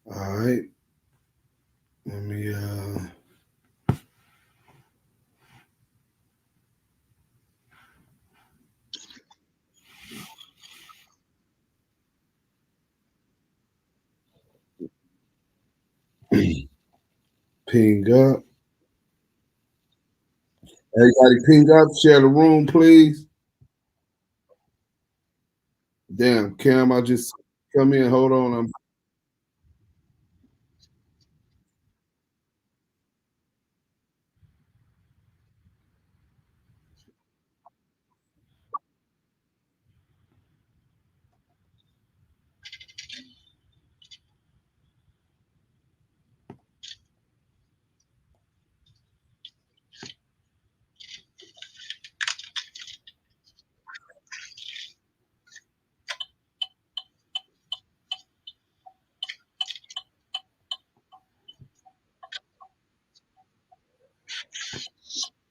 All right. Let me ping up. Everybody ping up, share the room, please. Damn, Cam, I just come in. Hold on.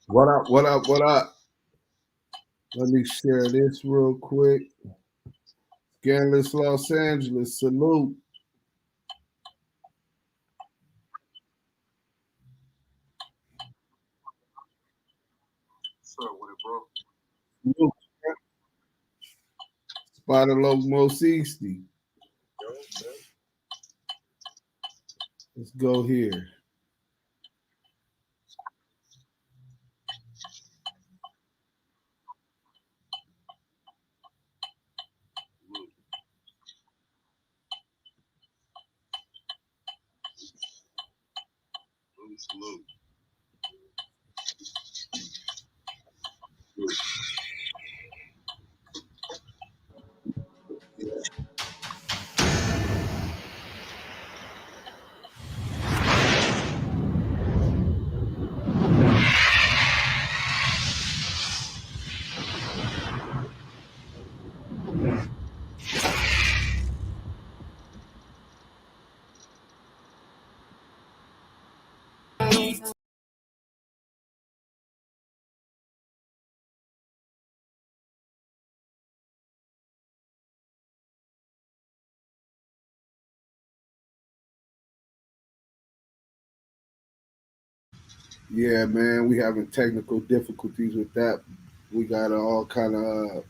What up? What up? What up? Let me share this real quick. Scanless Los Angeles, salute. Salute. Spider Loco Easty. Let's go here. Salute. Yeah, man, we having technical difficulties with that. We got all kind of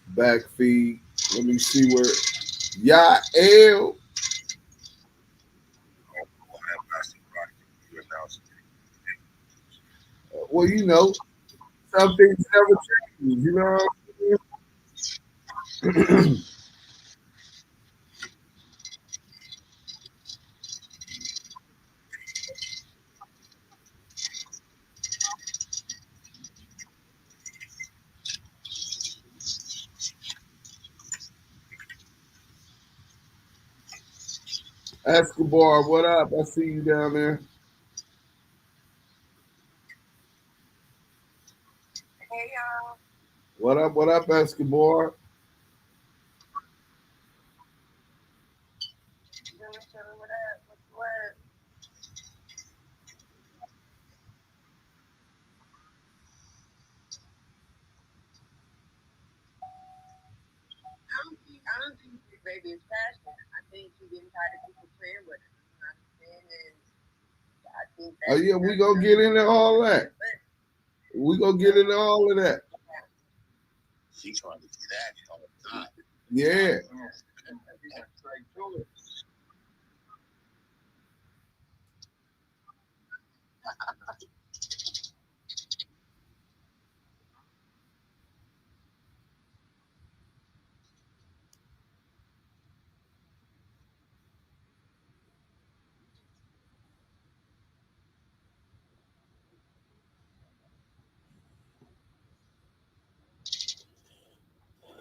back feed. Let me see where Yael. Well, you know, some things never change. You know what I mean? Escobar, what up? I see you down there. Hey y'all. What up? What up, Escobar? Chilling with that. What's the word? I don't think Bricc Baby is passionate. I think she's getting tired of people playing with her. You know what I'm saying? And I think that. Oh yeah, we gonna get into all that. We gonna get into all of that. She trying to get at it all the time. Yeah.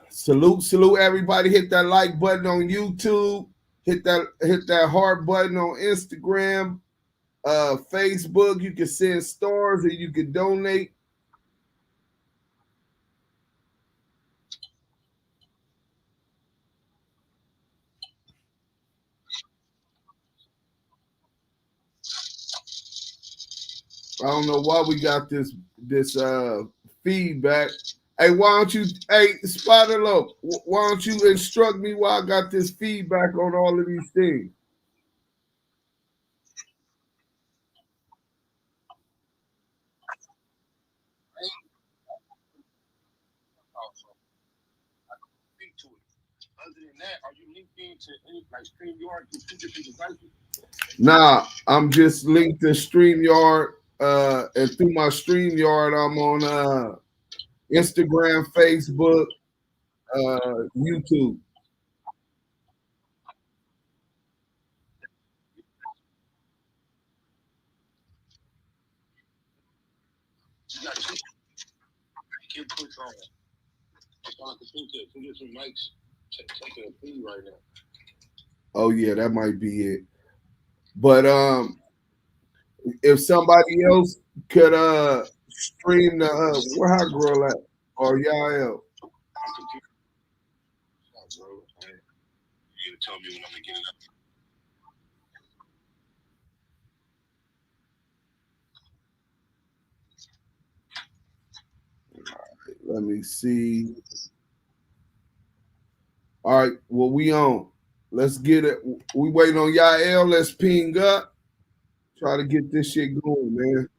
Salute everybody. Hit that like button on YouTube. Hit that heart button on Instagram, Facebook. You can send stars or you can donate. I don't know why we got this feedback. Hey, why don't you, hey, Spider Lope, why don't you instruct me while I got this feedback on all of these things? Nah, I'm just linked to StreamYard, and through my StreamYard, I'm on Instagram, Facebook, YouTube. Oh yeah, that might be it. But if somebody else could stream the where her girl at or Yael. Let me see. All right, well we on. Let's get it. We waiting on Yael. Let's ping up. Try to get this shit going, man.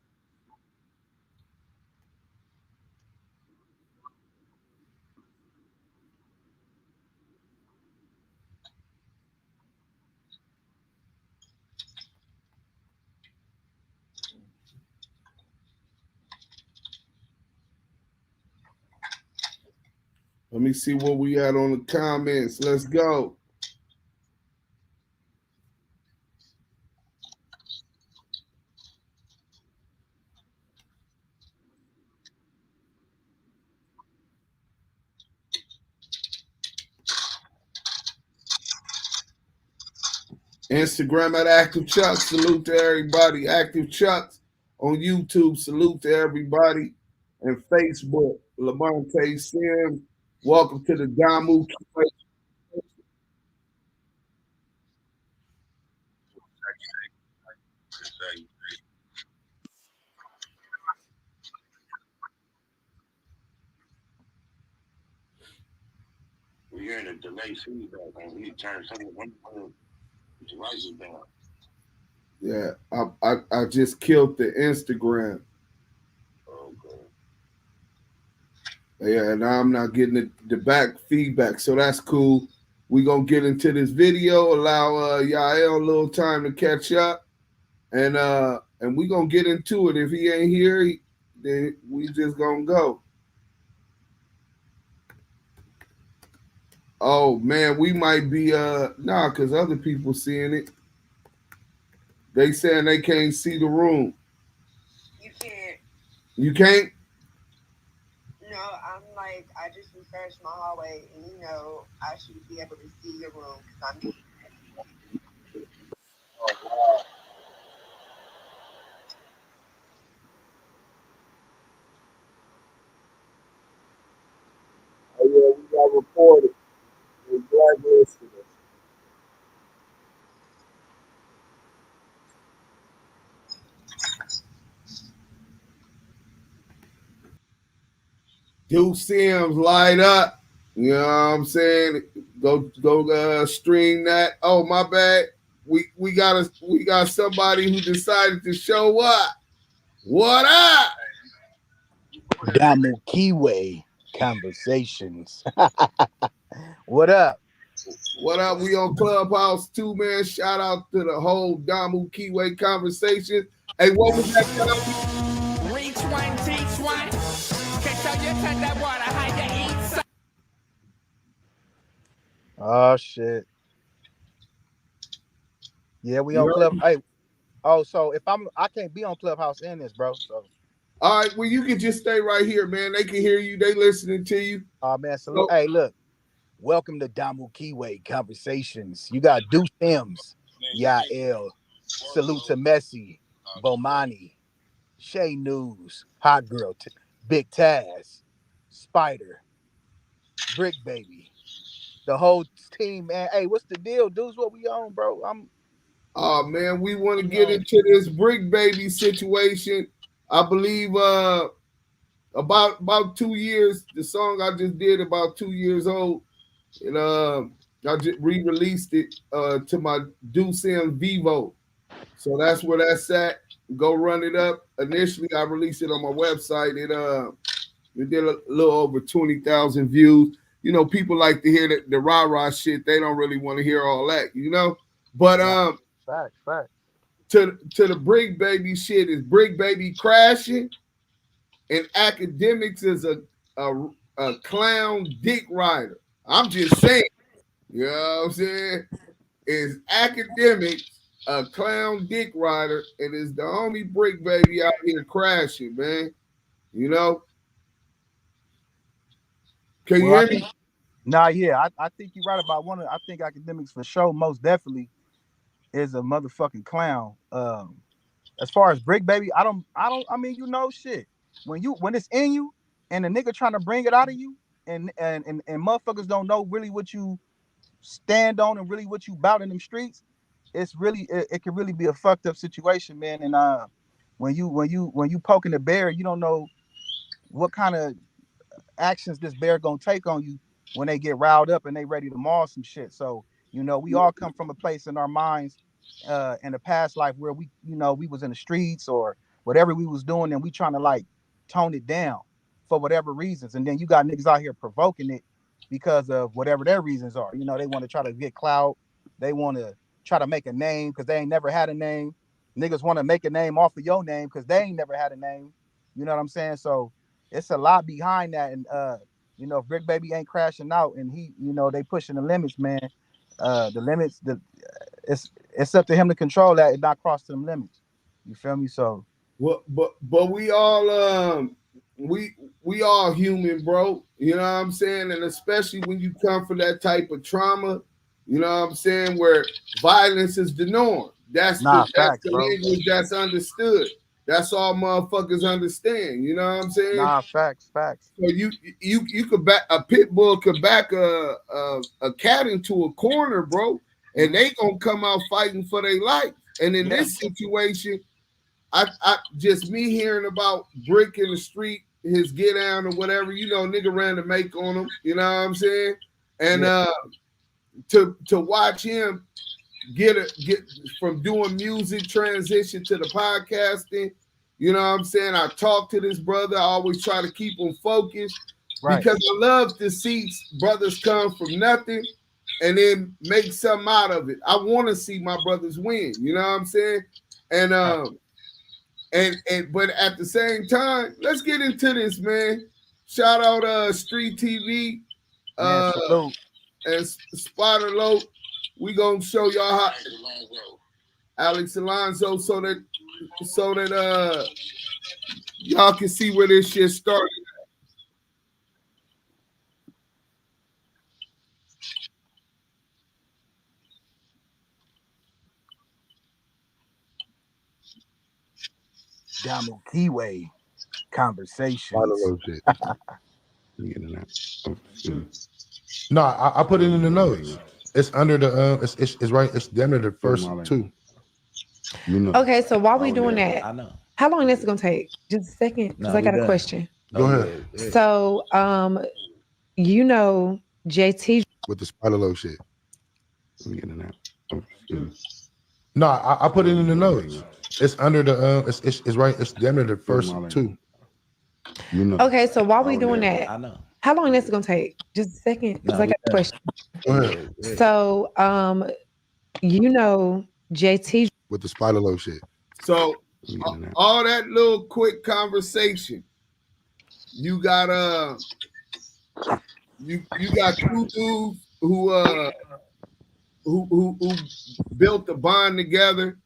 Let me see what we at on the comments. Let's go. Instagram at Active Chuck. Salute to everybody. Active Chucks on YouTube. Salute to everybody. And Facebook, Lamonte Sims. Welcome to the Damu. Yeah, I just killed the Instagram. Yeah, and I'm not getting the back feedback, so that's cool. We gonna get into this video, allow Yael a little time to catch up, and we gonna get into it. If he ain't here, then we just gonna go. Oh man, we might be nah, cause other people seeing it. They saying they can't see the room. You can't. You can't? No, I'm like, I just refreshed my hallway, and I should be able to see your room because I'm. Oh yeah, we got reported. We blacklisted us. Duke Sims light up. You know what I'm saying? Go stream that. Oh my bad. We got somebody who decided to show up. What up? Damu Kiwe conversations. What up? What up? We on Clubhouse too, man. Shout out to the whole Damu Keyway conversation. Hey, what was that? Reach one, teach one. Can show you to the water how you eat. Oh shit. Yeah, we You on heard Club. me? Hey, so if I can't be on Clubhouse in this, bro. So All right, well, you can just stay right here, man. They can hear you. They listening to you. man, salute. So, Hey, look. Welcome to Damu Kiwe conversations. You got Deuce Sims, Yael. Salute to Messi, Bomani, Shay News, Hot Girl, Big Taz, Spider, Bricc Baby. The whole team, man. Hey, what's the deal, dudes? What we on, bro? oh man, we want to get into this Bricc Baby situation. I believe about 2 years. The song I just did about 2 years old, and I just re-released it to my Sim Vivo. So that's where that's at. Go run it up. Initially, I released it on my website. It did a little over 20,000 views. You know, people like to hear the rah rah shit. They don't really want to hear all that, you know. But Facts. to the Bricc Baby shit is Bricc Baby crashing, and academics is a clown dick rider. I'm just saying, you know what I'm saying? Is academics a clown dick rider, and is the homie Bricc Baby out here crashing, man. You know? Can you hear me? I think you're right about one. I think academics for sure, most definitely, is a motherfucking clown. As far as Bricc Baby, I mean, you know, shit. When it's in you, and the nigga trying to bring it out of you, and motherfuckers don't know really what you stand on and really what you bout in them streets, it can really be a fucked up situation, man. And when you poking the bear, you don't know what kind of actions this bear gonna take on you when they get riled up and they ready to maul some shit. So, you know, we all come from a place in our minds in the past life where we was in the streets or whatever we was doing, and we trying to like tone it down for whatever reasons. And then you got niggas out here provoking it because of whatever their reasons are. You know, they want to try to get clout. They want to try to make a name because they ain't never had a name. Niggas want to make a name off of your name because they ain't never had a name. You know what I'm saying? So it's a lot behind that. And you know, if Bricc Baby ain't crashing out and he, you know, they pushing the limits, man. It's up to him to control that and not cross them limits. You feel me? So but we all we all human, bro. You know what I'm saying? And especially when you come from that type of trauma, you know what I'm saying, where violence is the norm. That's the language that's understood. That's all motherfuckers understand. You know what I'm saying? Facts. So you could back a pit bull could back a cat into a corner, bro, and they gonna come out fighting for their life. And in this situation, I just me hearing about Bricc in the street, his get down or whatever, you know, nigga ran to make on him. You know what I'm saying? And to watch him get from doing music transition to the podcasting. You know what I'm saying? I talk to this brother. I always try to keep him focused because I love to see brothers come from nothing and then make something out of it. I want to see my brothers win. You know what I'm saying? And but at the same time, let's get into this, man. Shout out Street TV and Spotter Low. We gonna show y'all how Alex Alonso so that y'all can see where this shit started. Damu Keyway conversations. No, I put it in the notes. It's under the it's right. It's the under the first two. You know. Okay, so while we doing that, I know. How long this is gonna take? Just a second, because I got a question. Go ahead. Yeah. So, you know, JT with the spider low shit. Let me get in there. No, I put it in the notes. It's under the it's right. It's the under the first two. You know. Okay, so while we doing that, I know. How long this is gonna take? Just a second, because I got a question. Go ahead. So, you know, JT with the spider low shit. So all that little quick conversation, you got you got two dudes who built the bond together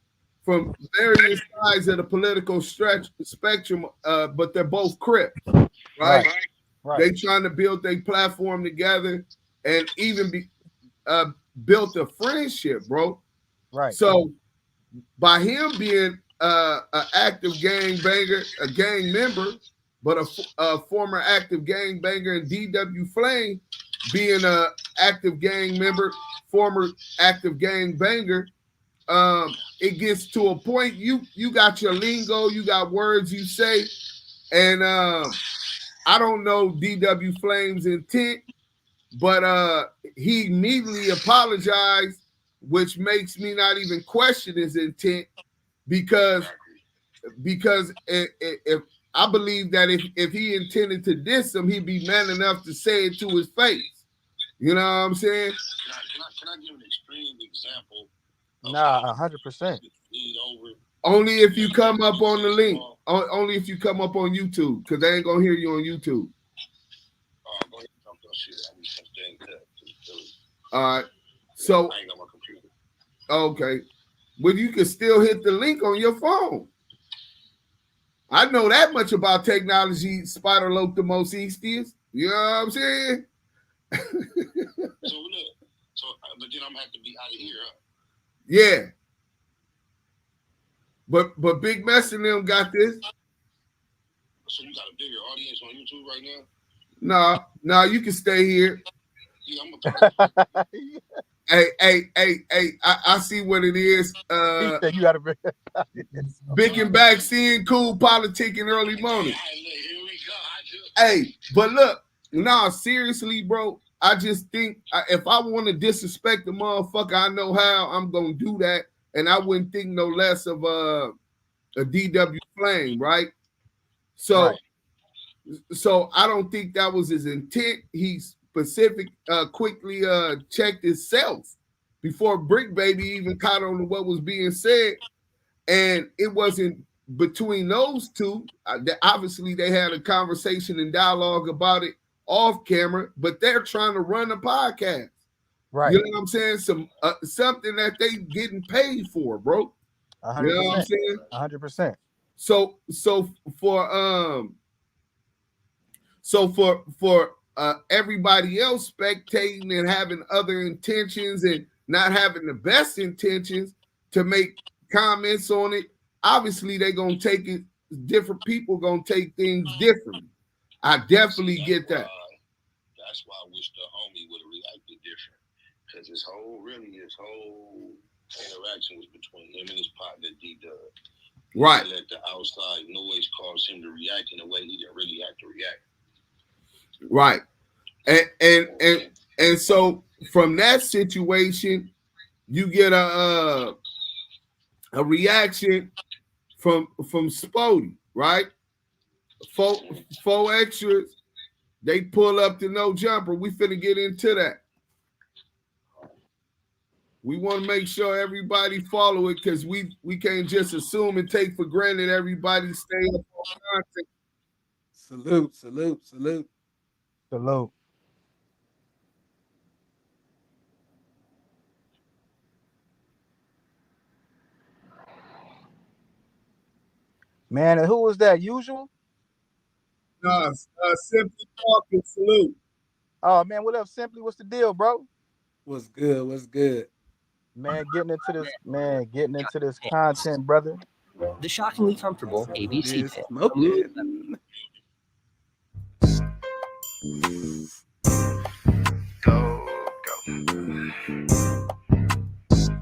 from various sides of the political spectrum, but they're both Crip, right? They trying to build their platform together and even built a friendship, bro. Right. So by him being an active gang banger, a gang member, but a former active gang banger, and DW Flame being an active gang member, former active gang banger, it gets to a point you got your lingo, you got words you say, and I don't know DW Flame's intent, but he immediately apologized, which makes me not even question his intent because if I believe that if he intended to diss him, he'd be man enough to say it to his face. You know what I'm saying? Can I give an extreme example? Nah, 100%. Only if you come up on the link. Only if you come up on YouTube, because they ain't gonna hear you on YouTube. Go ahead, all right. So I ain't got my computer. Okay. But you can still hit the link on your phone. I know that much about technology, Spider Loc the most Eastiest. You know what I'm saying? But then I'm gonna have to be out of here, huh? Yeah. But Big Mess and them got this. So you got a bigger audience on YouTube right now? No, you can stay here. Yeah, I'm Hey, I see what it is. You got a Big and back seeing cool politic in early morning. Here we go. Hey, but look, seriously, bro. I just think if I want to disrespect the motherfucker, I know how I'm gonna do that, and I wouldn't think no less of a DW Flame, right? So I don't think that was his intent. He quickly checked himself before Bricc Baby even caught on to what was being said, and it wasn't between those two. Obviously, they had a conversation and dialogue about it off camera, but they're trying to run a podcast. Right. You know what I'm saying? Something that they getting paid for, bro. 100%. You know what I'm saying? 100%. So for everybody else spectating and having other intentions and not having the best intentions to make comments on it, obviously they're gonna take it. Different people gonna take things differently. I definitely get that. That's why I wish the homie would have reacted different, because his whole interaction was between him and his partner D-Dub. Right. Let the outside noise cause him to react in a way he didn't really have to react. Right. And so from that situation, you get a reaction from Sporty, right? Four extras, they pull up to No Jumper. We finna get into that. We want to make sure everybody follow it, because we can't just assume and take for granted everybody stay up on content. Salute. Man, and who was that? Usual? Simply talking. Salute. Oh man, what up, Simply? What's the deal, bro? What's good? Man, getting into this content, brother. The shockingly comfortable ABC pin. Smoking. Go.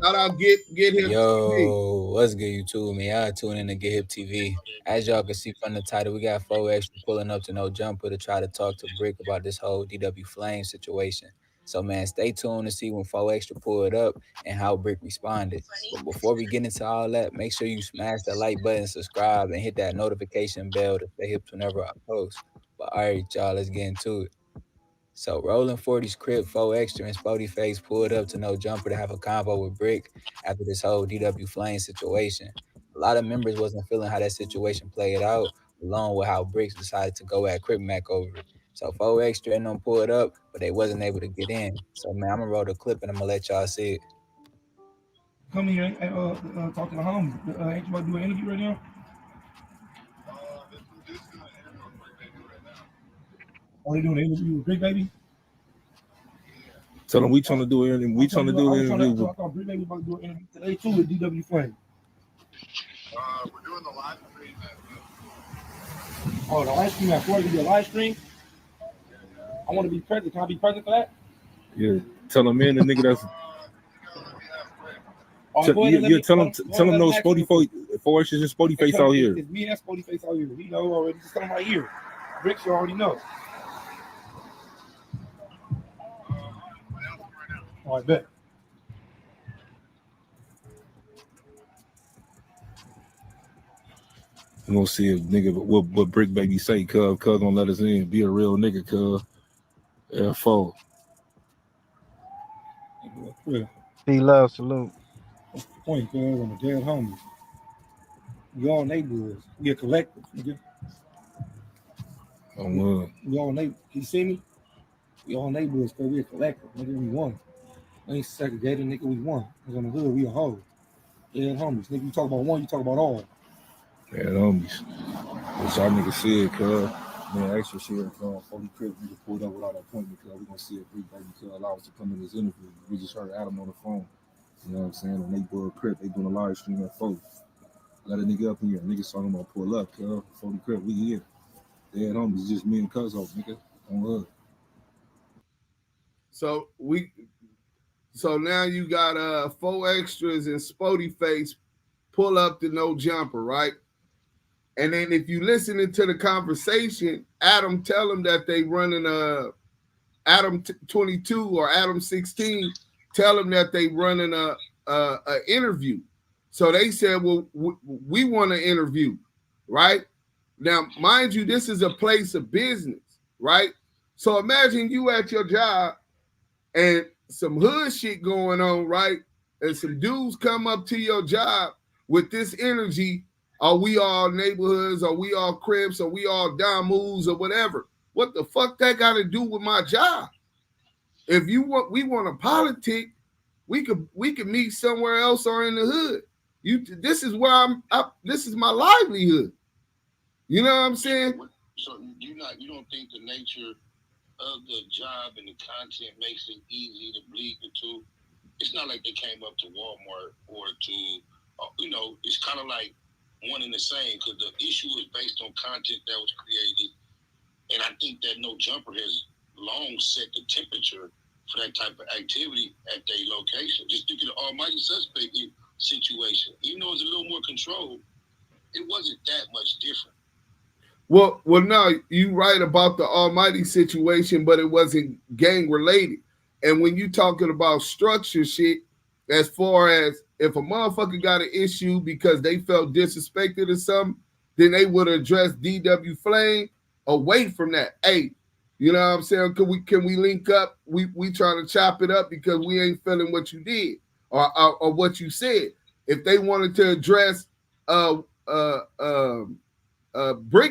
Shout out Get Hip TV. What's good, YouTube, man? Y'all tune in to Get Hip TV. As y'all can see from the title, we got 4 extra pulling up to No Jumper to try to talk to Bricc about this whole DW Flame situation. So, man, stay tuned to see when 4 extra pulled up and how Bricc responded. But before we get into all that, make sure you smash that like button, subscribe, and hit that notification bell to stay hip whenever I post. But all right, y'all, let's get into it. So Rolling 40's Crip, 4 extra, and SportyFace pulled up to No Jumper to have a convo with Bricc after this whole DW Flame situation. A lot of members wasn't feeling how that situation played out, along with how Bricc decided to go at Crip Mac over it. So 4 extra and them pulled up, but they wasn't able to get in. So man, I'm gonna roll the clip and I'm gonna let y'all see it. Come here and talk to the homies. Ain't you about to do an interview right now? Oh, they doing an interview with Bricc Baby? Tell them we trying to do it. We trying to do an interview. I thought Bricc Baby about to do an interview today too with DW Flame. We're doing the live stream. Oh, the live stream at 4 to be a live stream? I want to be present. Can I be present for that? Yeah. Tell them, man, the nigga that's. Tell them no Sporty 4 extras and SportyFace out here. It's me and SportyFace out here. We know already. Just tell them right here. Bricc, you already know. Oh, I bet. I'm gonna see if nigga what Bricc Baby say, cuz gonna let us in. Be a real nigga, cuz. F4. Yeah. Love, salute. What's the point, cuz? I'm a dead homie. We all neighborhoods. We a collective, nigga. We all neighborhoods. You see me? We all neighborhoods, cuz we a collective, nigga. We one. We ain't segregated, nigga. We one. Nigga on the hood, we a whole. Dead homies. Nigga, you talk about one, you talk about all. Dead homies. What y'all niggas said, cuz. Man, extra shit from Holy Crip, nigga pulled up without an appointment, cuz. We gonna see if Bricc Baby could allow us to come in this interview. We just heard Adam on the phone. You know what I'm saying? And they boy Crip, they doing a live stream at 4. Let a nigga up in here. Niggas talking about pull up, cuz. Holy Crip, we here. Dead homies, just me and Cuzzo, nigga. On hood. So now you got 4 extras and SportyFace pull up to no jumper, right? And then if you listening to the conversation, Adam tell them that they running Adam 22 or Adam 16 tell them that they running a interview. So they said, well, we want an interview, right? Now, mind you, this is a place of business, right? So imagine you at your job and some hood shit going on, right? And some dudes come up to your job with this energy. Are we all neighborhoods? Are we all Crips? Are we all Damus or whatever? What the fuck that got to do with my job? If we want to politic, we could meet somewhere else or in the hood. This is where this is my livelihood. You know what I'm saying? So you don't think the nature of the job and the content makes it easy to bleed the two? It's not like they came up to Walmart or to, it's kind of like one and the same, because the issue is based on content that was created. And I think that No Jumper has long set the temperature for that type of activity at their location. Just think of the Almighty Suspect situation. Even though it's a little more controlled, it wasn't that much different. Well, no, you right about the Almighty situation, but it wasn't gang related. And when you talking about structure shit, as far as if a motherfucker got an issue because they felt disrespected or something, then they would address DW Flame away from that. Hey, you know what I'm saying? Can we link up? We trying to chop it up because we ain't feeling what you did or what you said. If they wanted to address Bricc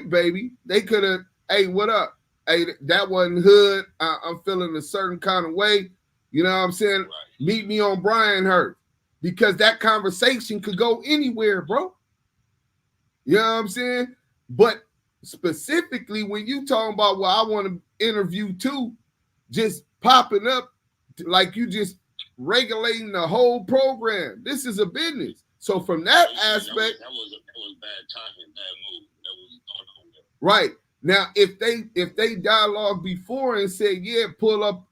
Baby, they could have, hey, what up? Hey, that wasn't hood. I'm feeling a certain kind of way. You know what I'm saying? Right. Meet me on Brian Hurt. Because that conversation could go anywhere, bro. You know what I'm saying? But specifically, when you talking about, well, I want to interview too, just popping up like you just regulating the whole program. This is a business. So from that aspect, that was bad timing, bad move. That was right. Now, if they dialogue before and say, yeah, pull up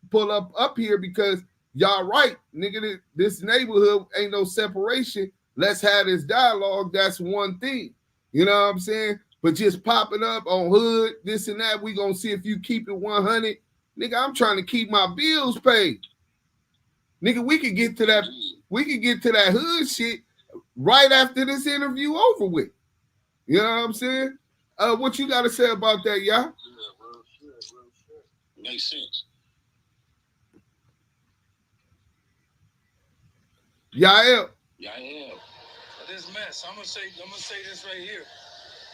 here because y'all right, nigga, this neighborhood ain't no separation. Let's have this dialogue. That's one thing. You know what I'm saying? But just popping up on hood, this and that, we gonna see if you keep it 100. Nigga, I'm trying to keep my bills paid. Nigga, we could get to that hood shit right after this interview over with. You know what I'm saying? What you got to say about that, y'all? Real shit. Makes sense. Yael. This mess. I'm gonna say this right here.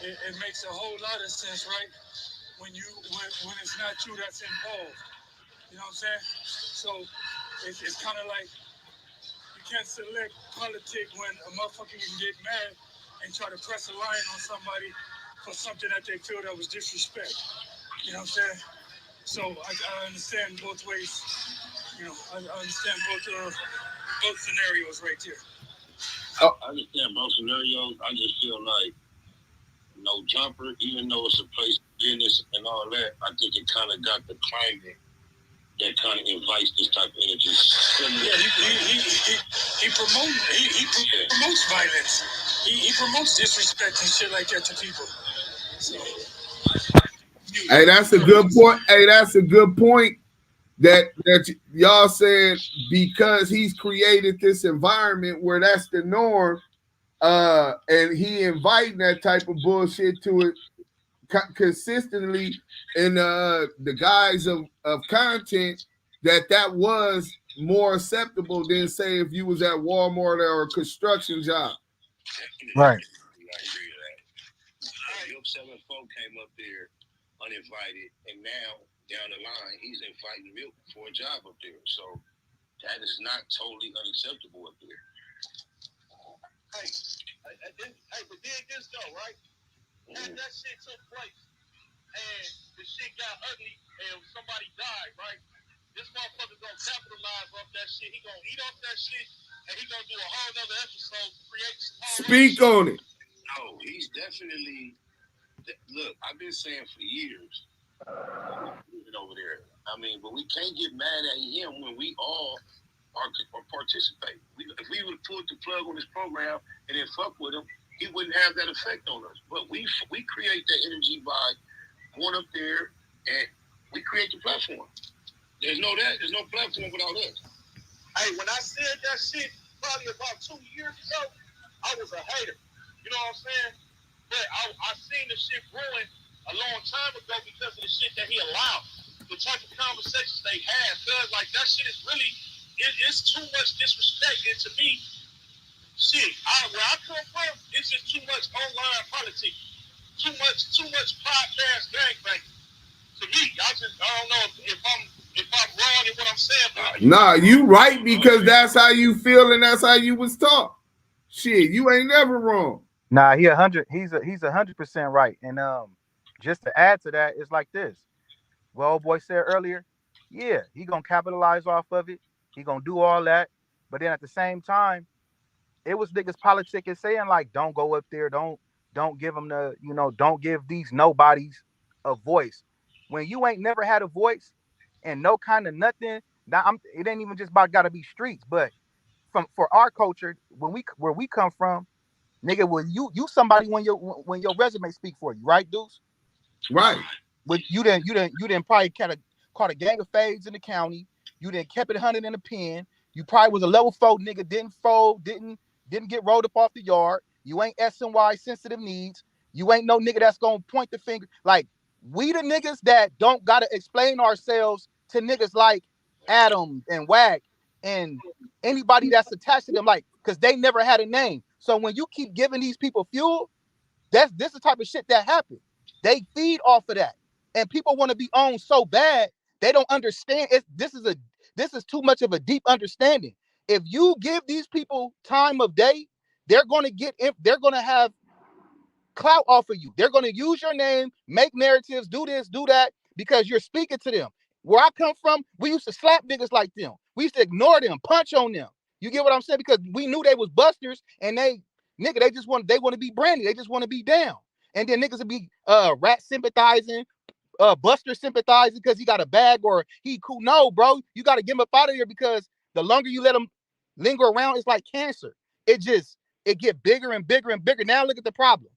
It makes a whole lot of sense, right? When it's not you that's involved. You know what I'm saying? So it's kind of like you can't select politics when a motherfucker can get mad and try to press a line on somebody for something that they feel that was disrespect. You know what I'm saying? So I understand both ways. You know, I understand both scenarios right there. I understand both scenarios. I just feel like No Jumper, even though it's a place of business and all that, I think it kind of got the climate that kind of invites this type of energy. Yeah, he promotes violence. He promotes disrespect and shit like that to people. So. Hey, that's a good point. Hey, that's a good point. That y'all said because he's created this environment where that's the norm, and he inviting that type of bullshit to it consistently in the guise of content, that was more acceptable than say if you was at Walmart or a construction job. Right. I agree with that. Your 7-4 came up there uninvited, and now down the line he's inviting Milk for a job up there. So that is not totally unacceptable up there. Hey, but then this though, right? As that shit took place and the shit got ugly and somebody died, right? This motherfucker gonna capitalize off that shit. He gonna eat off that shit and he gonna do a whole nother episode to create some. Speak on it. No, he's definitely. Look, I've been saying for years over there. I mean, but we can't get mad at him when we all are participating. If we would have pulled the plug on this program and then fuck with him, he wouldn't have that effect on us. But we create that energy by going up there and we create the platform. There's no platform without us. Hey, when I said that shit probably about 2 years ago, I was a hater. You know what I'm saying? But I seen the shit growing a long time ago because of the shit that he allowed. The type of conversations they had. Cause like that shit is really, it's too much disrespect. And to me, shit, where I come from, it's just too much online politics. Too much podcast gangbang. To me, I don't know if I'm wrong in what I'm saying. But nah, you right because that's how you feel and that's how you was taught. Shit, you ain't never wrong. Nah, he's 100% right. And just to add to that, it's like this. Well, old boy said earlier, yeah, he gonna capitalize off of it. He gonna do all that. But then at the same time, it was niggas politicking saying like, don't go up there, don't give them the, don't give these nobodies a voice. When you ain't never had a voice and no kind of nothing, it ain't even just about gotta be streets, but for our culture, where we come from, nigga, well, you somebody when your resume speak for you, right, Deuce? Right. But you didn't probably caught a gang of fades in the county. You didn't kept it 100 in the pen. You probably was a level 4 nigga, didn't fold, didn't get rolled up off the yard. You ain't SNY sensitive needs. You ain't no nigga that's gonna point the finger. Like, we the niggas that don't gotta explain ourselves to niggas like Adam and Wag and anybody that's attached to them, like, because they never had a name. So when you keep giving these people fuel, this is the type of shit that happens. They feed off of that. And people want to be owned so bad, they don't understand. This is too much of a deep understanding. If you give these people time of day, they're going to have clout off of you. They're going to use your name, make narratives, do this, do that, because you're speaking to them. Where I come from, we used to slap niggas like them. We used to ignore them, punch on them. You get what I'm saying? Because we knew they was busters, and they just want to be brandy. They just want to be down. And then niggas would be rat sympathizing, buster sympathizing because he got a bag or he cool. No, bro, you got to get him up out of here because the longer you let him linger around, it's like cancer. It get bigger and bigger and bigger. Now look at the problem.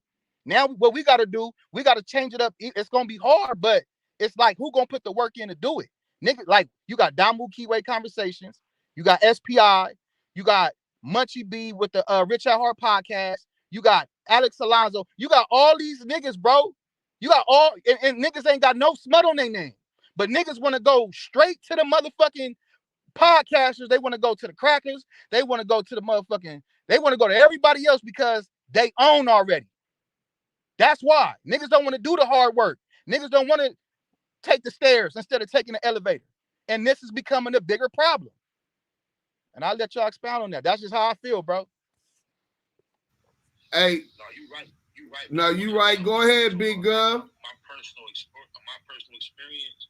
Now what we got to do, we got to change it up. It's gonna be hard, but it's like, who gonna put the work in to do it? Nigga, like, you got Damu Keyway Conversations, you got SPI, you got Munchie B with the Rich at Heart podcast, you got Alex Alonso, you got all these niggas, bro. You got all, and niggas ain't got no smut on their name. But niggas want to go straight to the motherfucking podcasters. They want to go to the crackers. They want to go to the motherfucking, they want to go to everybody else because they own already. That's why. Niggas don't want to do the hard work. Niggas don't want to take the stairs instead of taking the elevator. And this is becoming a bigger problem. And I'll let y'all expound on that. That's just how I feel, bro. Hey. No, you right. You right. No, you right. Go ahead, big girl. My personal experience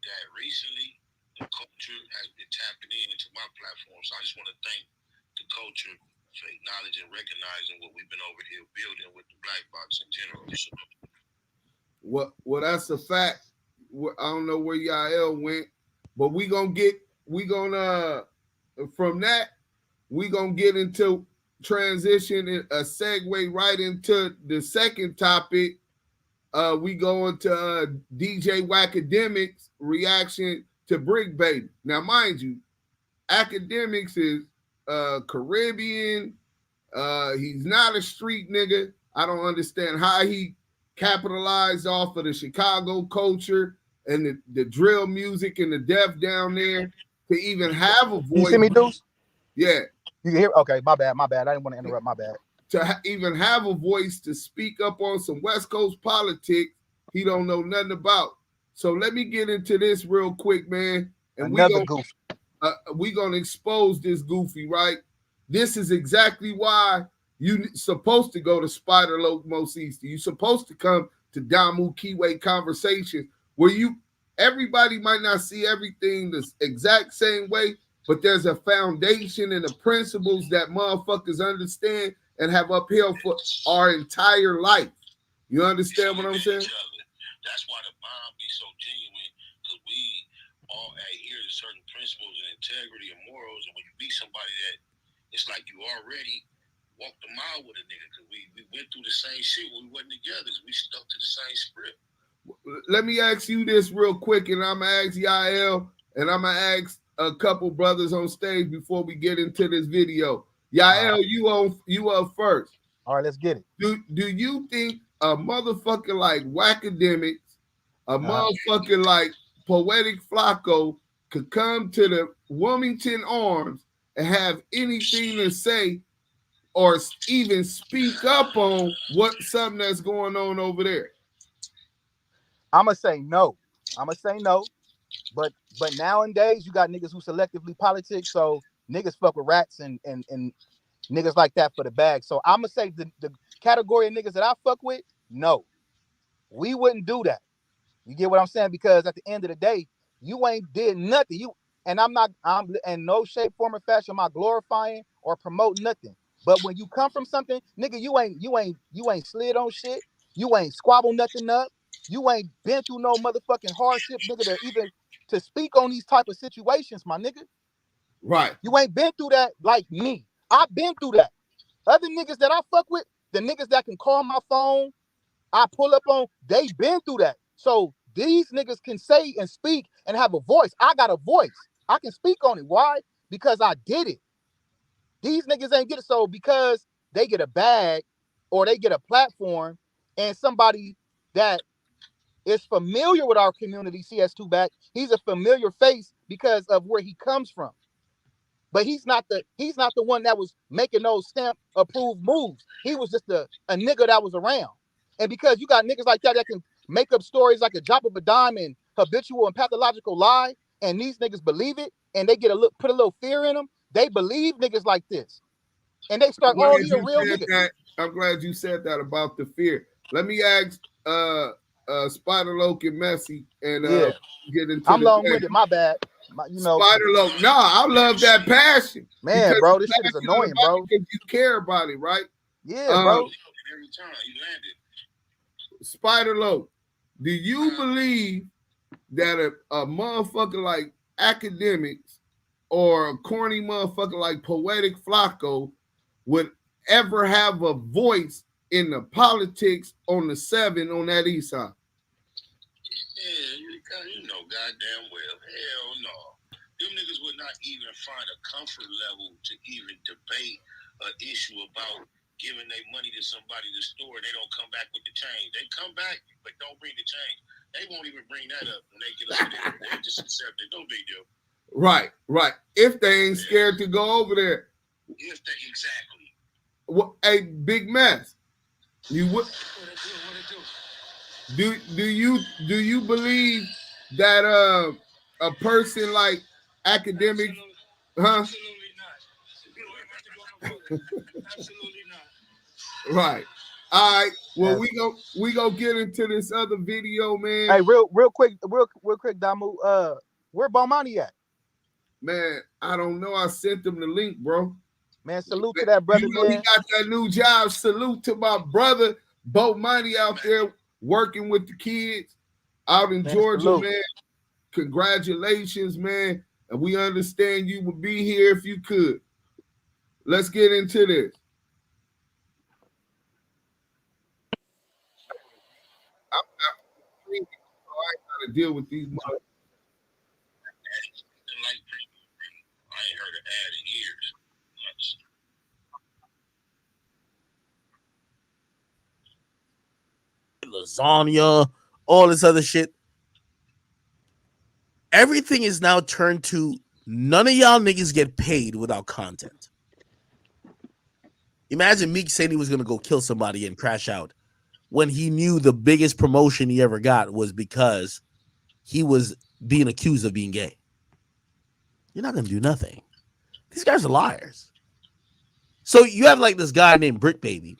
that recently the culture has been tapping into my platform. So I just want to thank the culture for acknowledging, recognizing what we've been over here building with the Black Box in general. So, well, that's a fact. I don't know where y'all went, but from that, we gonna get into transition and a segue right into the second topic, we go into DJ Wackademics reaction to Bricc Baby. Now, mind you, Academics is Caribbean. He's not a street nigga. I don't understand how he capitalized off of the Chicago culture and the drill music and the deaf down there to even have a voice. You see me, Deuce? Yeah. You can hear? Okay, my bad. I didn't want to interrupt. My bad. To even have a voice to speak up on some West Coast politics, he don't know nothing about. So let me get into this real quick, man. And we gonna expose this goofy, right? This is exactly why you supposed to go to Spider Loc Most East. You're supposed to come to Damu Keyway Conversations, where everybody might not see everything the exact same way, but there's a foundation and the principles that motherfuckers understand and have upheld for our entire life. You understand what I'm saying? That's why the bond be so genuine, because we all adhere to certain principles and integrity and morals. And when you meet somebody that it's like you already walked a mile with a nigga, because we went through the same shit when we wasn't together, because we stuck to the same script. Let me ask you this real quick, and I'm gonna ask Yael, and I'm gonna ask a couple brothers on stage before we get into this video. Yael, you up first. All right, let's get it. Do you think a motherfucker like Wackademics, a motherfucker like Poetic Flacco could come to the Wilmington Arms and have anything to say or even speak up on something that's going on over there? I'm gonna say no. But nowadays you got niggas who selectively politics, so niggas fuck with rats and niggas like that for the bag. So I'm gonna say the category of niggas that I fuck with, no, we wouldn't do that. You get what I'm saying? Because at the end of the day, you ain't did nothing. I'm in no shape, form, or fashion am I glorifying or promoting nothing. But when you come from something, nigga, you ain't slid on shit. You ain't squabbled nothing up. You ain't been through no motherfucking hardship, nigga, to speak on these type of situations, my nigga. Right. You ain't been through that like me. I've been through that. Other niggas that I fuck with, the niggas that can call my phone, I pull up on, they been through that. So these niggas can say and speak and have a voice. I got a voice. I can speak on it. Why? Because I did it. These niggas ain't get it. So because they get a bag or they get a platform and somebody that is familiar with our community, CS2 back, he's a familiar face because of where he comes from. But he's not the one that was making those stamp approved moves. He was just a nigga that was around. And because you got niggas like that can make up stories like a drop of a dime and habitual and pathological lie, and these niggas believe it, and they put a little fear in them, they believe niggas like this. And they start, oh, he a real nigga. I'm glad you said that about the fear. Let me ask Spider Loc and Messi and get into I'm long-winded, my bad. Spider Loc. No, I love that passion. Man, bro, this shit is annoying, bro. Because you care about it, right? Yeah, bro. Every time you landed. Spider Loc, do you believe that a motherfucker like Academics or a corny motherfucker like Poetic Flacco would ever have a voice in the politics on the 7 on that east side? Yeah, you know goddamn well. Hell no. Them niggas would not even find a comfort level to even debate an issue about giving their money to somebody to store. They don't come back with the change. They come back, but don't bring the change. They won't even bring that up when they get up there. They just accept it. No big deal. Right. If they ain't scared to go over there. Exactly. Well, hey, Big Mess. You would. Do you believe that a person like Academics, Absolutely not. Absolutely not. Right. All right. Well, we go get into this other video, man. Hey, real quick, Damu. Where Bomani at? Man, I don't know. I sent them the link, bro. Man, salute to that brother, man. He got that new job. Salute to my brother, Bomani, out there working with the kids out in Georgia, salute. Man. Congratulations, man. And we understand you would be here if you could. Let's get into this. I'm not free, so I ain't got to deal with these motherfuckers. I ain't heard an ad in years. Lasagna, all this other shit. Everything is now turned to none of y'all niggas get paid without content. Imagine Meek saying he was gonna go kill somebody and crash out when he knew the biggest promotion he ever got was because he was being accused of being gay. You're not gonna do nothing. These guys are liars. So you have like this guy named Bricc Baby.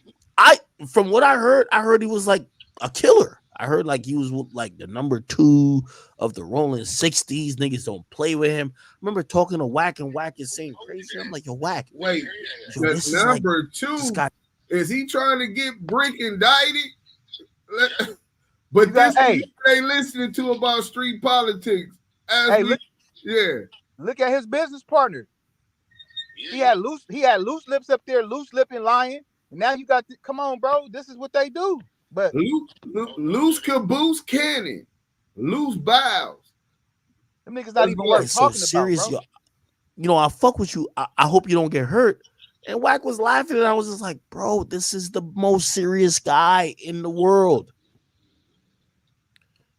From what I heard he was like a killer. I heard like he was like the number 2 of the Rolling 60s. Niggas don't play with him. I remember talking to Whack and Whack is saying crazy. I'm like, yo, Whack. Wait, yo, the this is number like, 2 this guy. Is he trying to get Bricc indicted? But this is what they listening to about street politics. Look at his business partner. He had loose lips up there, loose lip and lying. Now you got come on, bro. This is what they do. But loose caboose cannon, loose bows. Them niggas not even worth talking serious, about, bro. You know, I fuck with you. I hope you don't get hurt. And Whack was laughing, and I was just like, bro, this is the most serious guy in the world.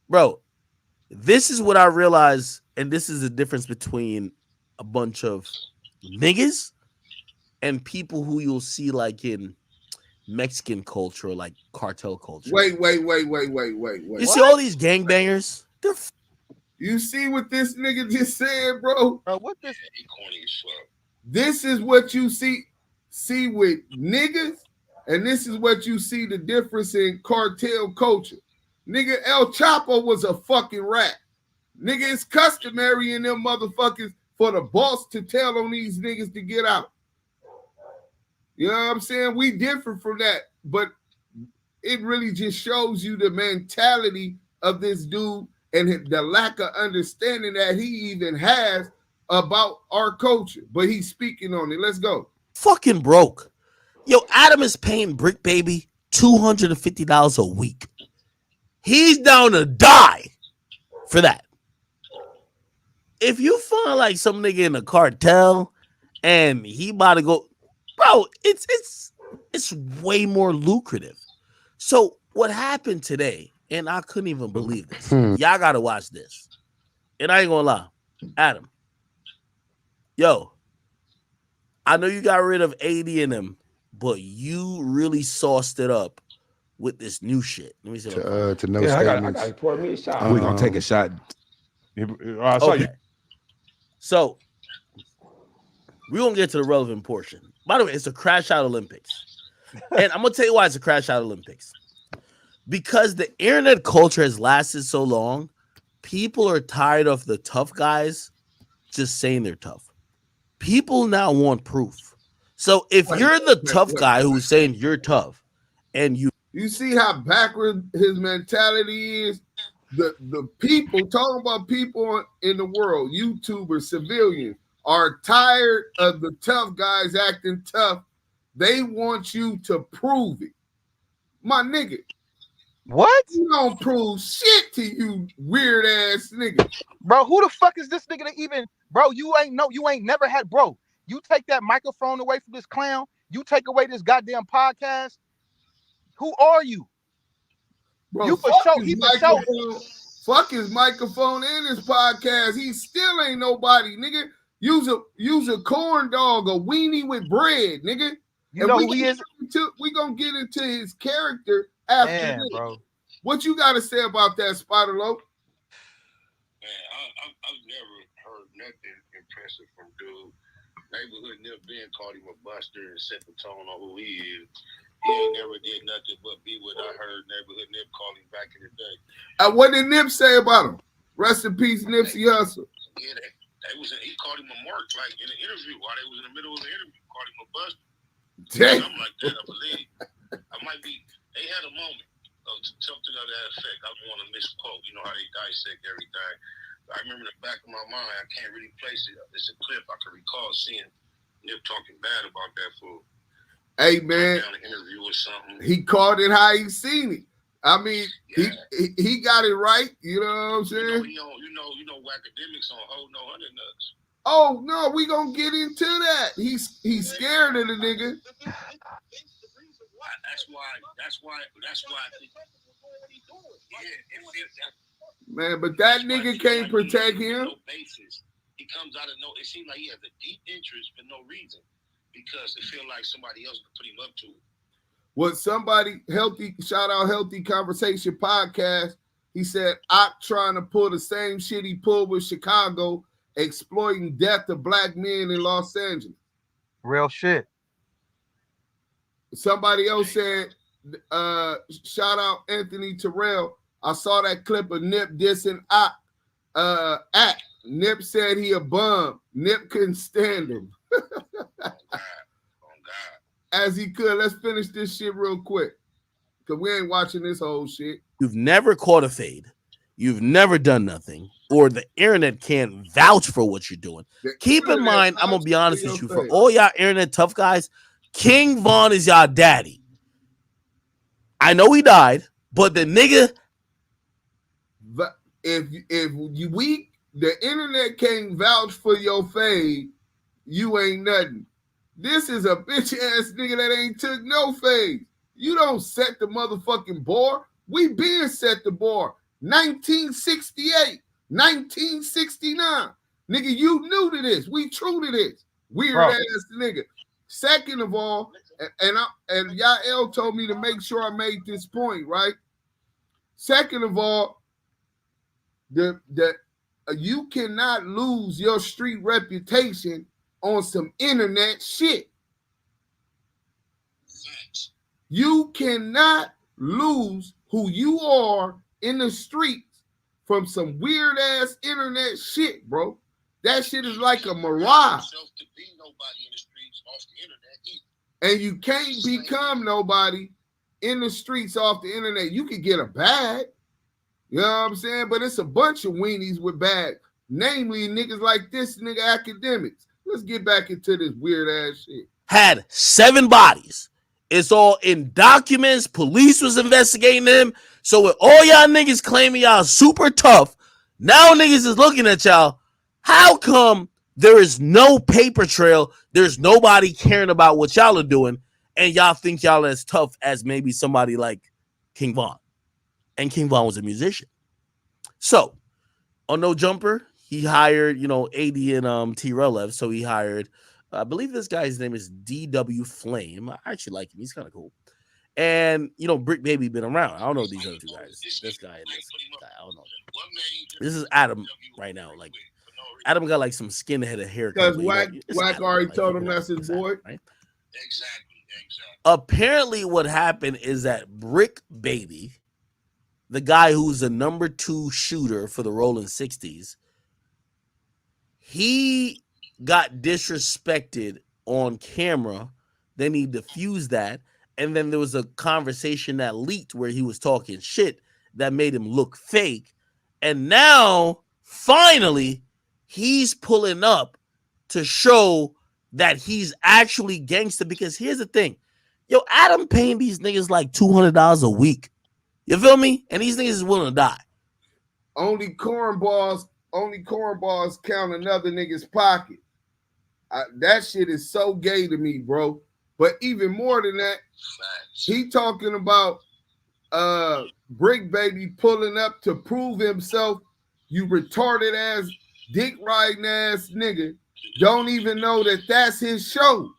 Bro, this is what I realized, and this is the difference between a bunch of niggas and people who you'll see like in Mexican culture or like cartel culture. Wait. You see all these gangbangers? You see what this nigga just said, bro? Bro, what this? This is what you see with niggas, and this is what you see the difference in cartel culture. Nigga, El Chapo was a fucking rat. Nigga, it's customary in them motherfuckers for the boss to tell on these niggas to get out. You know what I'm saying? We different from that, but it really just shows you the mentality of this dude and the lack of understanding that he even has about our culture. But he's speaking on it. Let's go. Fucking broke. Yo, Adam is paying Bricc Baby $250 a week. He's down to die for that. If you find like some nigga in a cartel and he about to go, bro, it's way more lucrative. So what happened today, and I couldn't even believe this. Y'all gotta watch this. And I ain't gonna lie, Adam. Yo, I know you got rid of 80 in them, but you really sauced it up with this new shit. Let me see. To no statements. I got pour me a shot. We're gonna take a shot. Okay. So we're gonna get to the relevant portion. By the way, it's a crash out Olympics. And I'm gonna tell you why it's a crash out Olympics. Because the internet culture has lasted so long, people are tired of the tough guys just saying they're tough. People now want proof. So if you're the tough guy who's saying you're tough, and you see how backward his mentality is, the people talking about people in the world, YouTubers, civilians, are tired of the tough guys acting tough. They want you to prove it. My nigga. What? You don't prove shit to you weird ass nigga. Bro, who the fuck is this nigga that even, bro, you ain't never had, bro, you take that microphone away from this clown, you take away this goddamn podcast. Who are you? Bro, you for sure, he for sure. Fuck his microphone and his podcast. He still ain't nobody, nigga. Use a corn dog, a weenie with bread, nigga. You know who he is? We gonna get into his character after this. Bro. What you got to say about that, Spider Low? Man, I've never heard nothing impressive from dude. Neighborhood Nip Ben called him a buster and set the tone on who he is. He ain't never did nothing but be what I heard Neighborhood Nip call him back in the day. What did Nip say about him? Rest in peace, Nipsey Hussle. Yeah, he called him a mark, like in an interview while they was in the middle of the interview, called him a buster. Something like that, I believe. I might be. They had a moment of something of that effect. I don't want to misquote. You know how they dissect everything. I remember in the back of my mind, I can't really place it. It's a clip I can recall seeing Nip talking bad about that fool. Hey man, Down an interview or something. He called it how he seen it. I mean, he got it right. You know what I'm saying? You know, academics on hold no honey nuts. Oh no, we gonna get into that. He's scared of the nigga. That's why. Man, but that nigga can't protect him. No basis. He comes out of no. It seems like he has a deep interest for no reason because it feels like somebody else could put him up to it. What somebody shout out Healthy Conversation podcast. He said, "I'm trying to pull the same shit he pulled with Chicago, exploiting death of black men in Los Angeles." Real shit. Somebody else said, shout out Anthony Terrell. I saw that clip of Nip dissing Act. Nip said he a bum. Nip couldn't stand him. As he could. Let's finish this shit real quick. Because we ain't watching this whole shit. You've never caught a fade. You've never done nothing. Or the internet can't vouch for what you're doing. Keep in mind, I'm going to be honest with you. For all y'all internet tough guys, King Von is y'all daddy. I know he died, but the nigga... If the internet can't vouch for your fade, you ain't nothing. This is a bitch ass nigga that ain't took no fade. You don't set the motherfucking bar. We been set the bar. 1968, 1969. Nigga, you new to this. We true to this. Weird ass nigga. Second of all, and Yael told me to make sure I made this point, right? Second of all, you cannot lose your street reputation on some internet shit. You cannot lose who you are in the streets from some weird ass internet shit, bro. That shit is like a mirage. And you can't become nobody in the streets off the internet. You could get a bag. You know what I'm saying? But it's a bunch of weenies with bags. Namely, niggas like this nigga Academics. Let's get back into this weird ass shit. Had 7 bodies. It's all in documents. Police was investigating them. So with all y'all niggas claiming y'all super tough, now niggas is looking at y'all. How come there is no paper trail? There's nobody caring about what y'all are doing, and y'all think y'all as tough as maybe somebody like King Von. And King Von was a musician. So on No Jumper, he hired, AD and T-Rel left. So he hired, I believe this guy's name is DW Flame. I actually like him. He's kind of cool. And, Bricc Baby been around. I don't know these other two guys. This guy and this guy. I don't know them. This is Adam right now. Like, Adam got like some skinhead haircut. Because Wack already told him that's his boy. Right? Exactly. Apparently what happened is that Bricc Baby, the guy who's the number 2 shooter for the Rolling 60s, he got disrespected on camera. Then he diffused that. And then there was a conversation that leaked where he was talking shit that made him look fake. And now, finally, he's pulling up to show that he's actually gangster. Because here's the thing. Yo, Adam paying these niggas like $200 a week. You feel me? And these niggas is willing to die. Only cornballs count another nigga's pocket. That shit is so gay to me, bro. But even more than that, he talking about Bricc Baby pulling up to prove himself. You retarded ass, dick riding ass nigga. Don't even know that that's his show.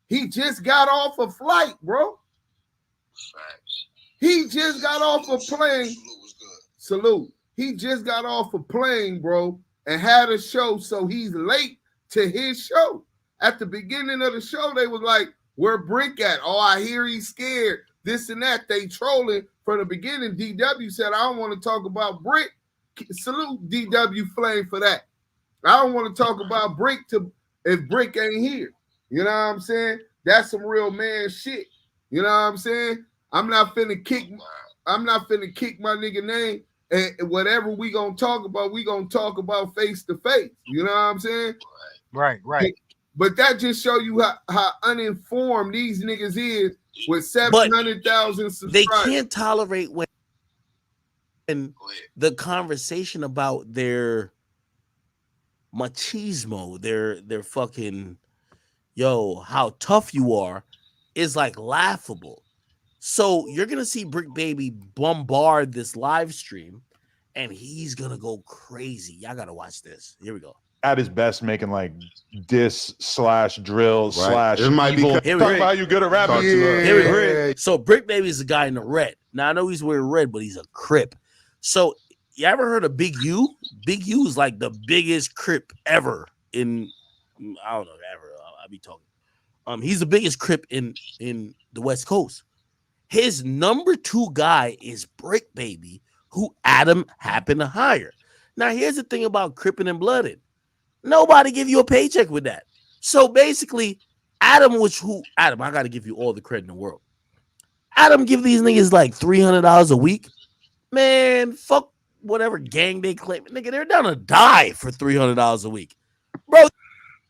He just got off a flight, bro. He just got off a plane. Salute. He just got off a plane, bro, and had a show, so he's late to his show. At the beginning of the show, they was like, where Bricc at? Oh, I hear he's scared. This and that. They trolling from the beginning. DW said, I don't want to talk about Bricc. Salute DW Flame for that. I don't want to talk about Bricc if Bricc ain't here. You know what I'm saying? That's some real man shit. You know what I'm saying? I'm not finna kick my nigga name. And whatever we gonna talk about face to face. You know what I'm saying? Right. But that just show you how uninformed these niggas is with 700,000 subscribers. They can't tolerate when and the conversation about their machismo, their fucking how tough you are is like laughable. So you're gonna see Bricc Baby bombard this live stream, and he's gonna go crazy. Y'all gotta watch this. Here we go. At his best, making like diss/drill/ It might evil. be Talking about you good at rapping. Here we go. So Bricc Baby is the guy in the red. Now I know he's wearing red, but he's a Crip. So you ever heard of Big U? Big U is like the biggest Crip ever in I don't know ever. I'll be talking. He's the biggest Crip in the West Coast. His number 2 guy is Bricc Baby, who Adam happened to hire. Now here's the thing about Crippin' and Blooded. Nobody give you a paycheck with that. So basically, Adam, I got to give you all the credit in the world. Adam give these niggas like $300 a week. Man, fuck whatever gang they claim. Nigga, they're down to die for $300 a week. Bro,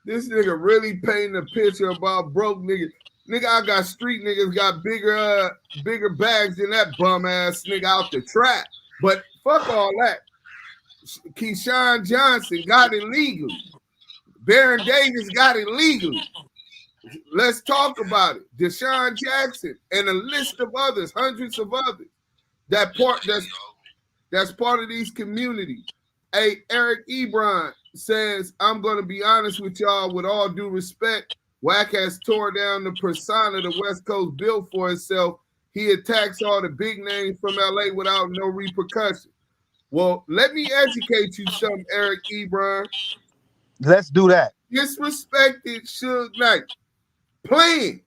this nigga really painting a picture about broke niggas. Nigga, I got street niggas got bigger bags than that bum ass nigga out the trap. But fuck all that. Keyshawn Johnson got it legally. Baron Davis got it legally. Let's talk about it. Deshaun Jackson and a list of others, hundreds of others. That's part of these communities. Hey, Eric Ebron says, I'm going to be honest with y'all with all due respect. Wack has tore down the persona the West Coast built for itself. He attacks all the big names from LA without no repercussion. Well, let me educate you some, Eric Ebron. Let's do that. Disrespected Suge Knight playing,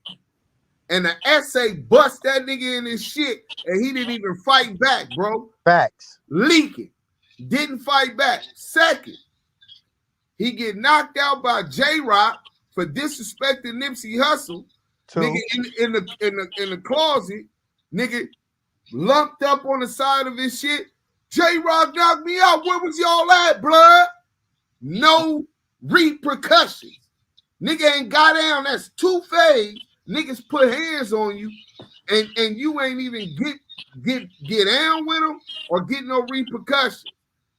and the essay bust that nigga in his shit, and he didn't even fight back, bro. Facts. Leaking. Didn't fight back. Second, he get knocked out by J-Rock for disrespecting Nipsey Hussle. Nigga in the closet, nigga lumped up on the side of his shit. J-Rock knocked me out. Where was y'all at, blood? No repercussions. Nigga ain't got down. That's 2 phase. Niggas put hands on you, and you ain't even get down with them or get no repercussions.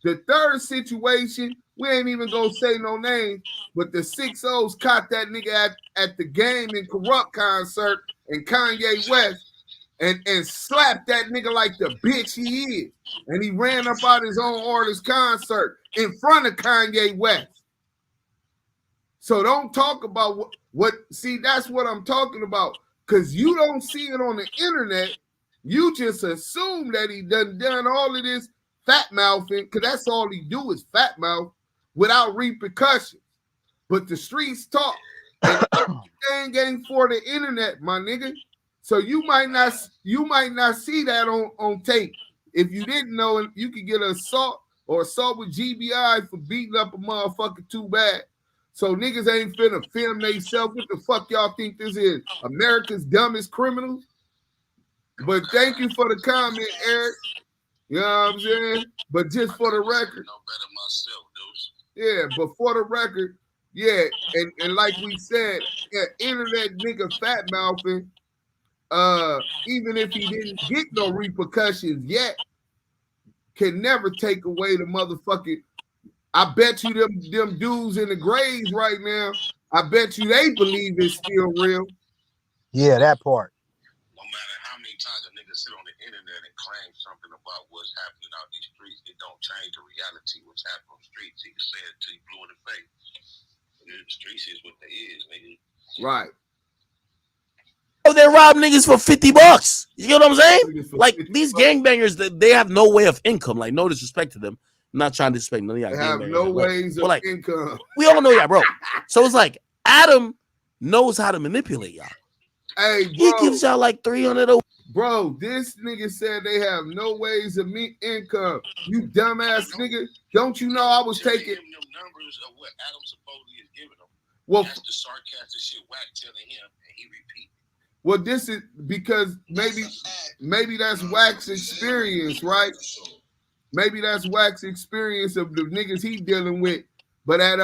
The third situation, we ain't even gonna say no names, but the 6-0s caught that nigga at the Game and Corrupt concert in Kanye West and slapped that nigga like the bitch he is. And he ran up out his own artist concert in front of Kanye West. So don't talk about what see, that's what I'm talking about. Because you don't see it on the internet. You just assume that he done all of this fat mouthing, because that's all he do is fat mouth without repercussions. But the streets talk. And everything ain't for the internet, my nigga. So you might not see that on tape. If you didn't know it, you could get assault with GBI for beating up a motherfucker too bad. So niggas ain't finna film themselves. What the fuck y'all think this is? America's dumbest criminals? But thank you for the comment, Eric. You know what I'm saying? But just for the record. Yeah, but for the record, yeah, and like we said, yeah, internet nigga fat mouthing, even if he didn't get no repercussions yet, can never take away the motherfucking. I bet you them dudes in the graves right now, I bet you they believe it's still real. Yeah, that part. No matter how many times a nigga sit on the internet and claim something about what's happening out these streets, it don't change the reality what's happening on the streets. He can say it till you blue in the face. The streets is what they is, nigga. Right. Oh, they rob niggas for $50. You know what I'm saying? Like these gangbangers, they have no way of income. Like, no disrespect to them. I'm not trying to disrespect none of y'all. They have no ways of income. We all know y'all, bro. So it's like Adam knows how to manipulate y'all. Hey, bro, he gives y'all like $300. Bro, this nigga said they have no ways of income. You dumbass nigga. Don't you know I was taking them numbers of what Adam supposedly is giving them? Well, that's the sarcastic shit Wack telling him, and he repeats. Well, this is because maybe that's Wack's experience, right? Maybe that's Wack's experience of the niggas he dealing with. But at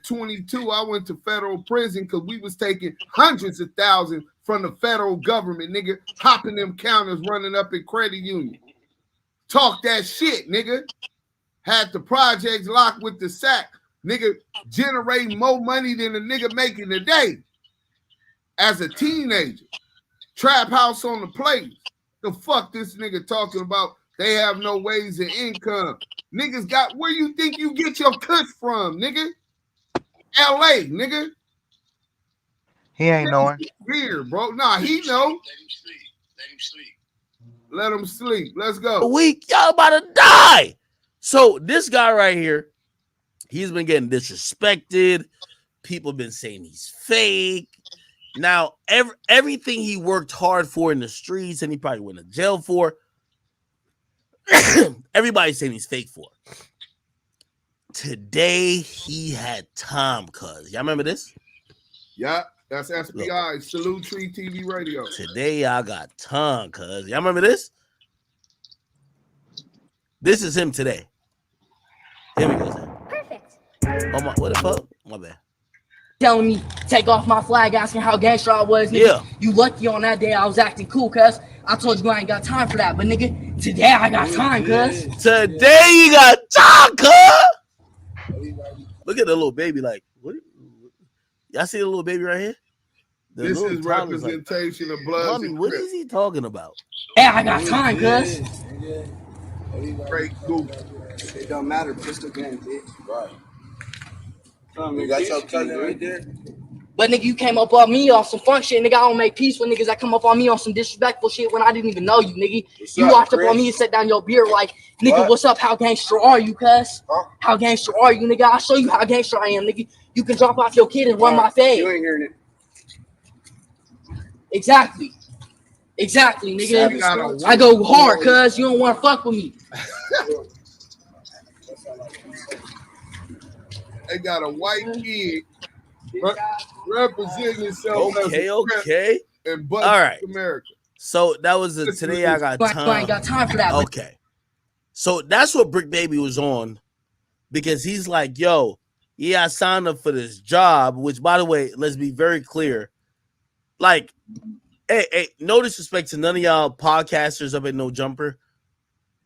22, I went to federal prison because we was taking hundreds of thousands from the federal government, nigga, hopping them counters, running up in credit union. Talk that shit, nigga. Had the projects locked with the sack. Nigga generating more money than a nigga making today as a teenager. Trap house on the place. The fuck this nigga talking about? They have no ways of income. Niggas got, where you think you get your kush from, nigga? LA, nigga. He ain't knowing. Weird, bro. Nah, he know. Let him sleep. Let him sleep. Let him sleep. Let's go. A week, y'all about to die. So this guy right here, he's been getting disrespected. People been saying he's fake. Now, everything he worked hard for in the streets and he probably went to jail for, everybody's saying he's fake for. Today, he had time, cuz. Y'all remember this? Yeah, that's SPI, Salute Tree TV Radio. Today, I got time, cuz. Y'all remember this? This is him today. Here we go. Perfect. Oh my, what the fuck? My bad. Telling me take off my flag, asking how gangster I was. Nigga, yeah. You lucky on that day I was acting cool, cuz. I told you I ain't got time for that, but nigga, today I got time, cuz. Today you got time, cuz. Look at the little baby, like, what? Y'all see the little baby right here? The this is representation of blood. Mommy, what is he talking about? Hey, I got time, cuz. Great goof. It don't matter, pistol game, bitch. Right. You got your cousin right there. But nigga, you came up on me on some fun shit, nigga. I don't make peace with niggas that come up on me on some disrespectful shit when I didn't even know you, nigga. You walked up on me and set down your beer like, nigga, what's up? How gangster are you, cuz? How gangster are you, nigga? I'll show you how gangster I am, nigga. You can drop off your kid and run my fade. You ain't hearing it. Exactly. Exactly, nigga. I go hard, cuz. You don't want to fuck with me. They got a white kid representing himself. Okay. And all right. America. So that was today I got time. I ain't got time for that. Okay. So that's what Bricc Baby was on, because he's like, yo, yeah, I signed up for this job, which, by the way, let's be very clear. Like, hey, no disrespect to none of y'all podcasters up at No Jumper.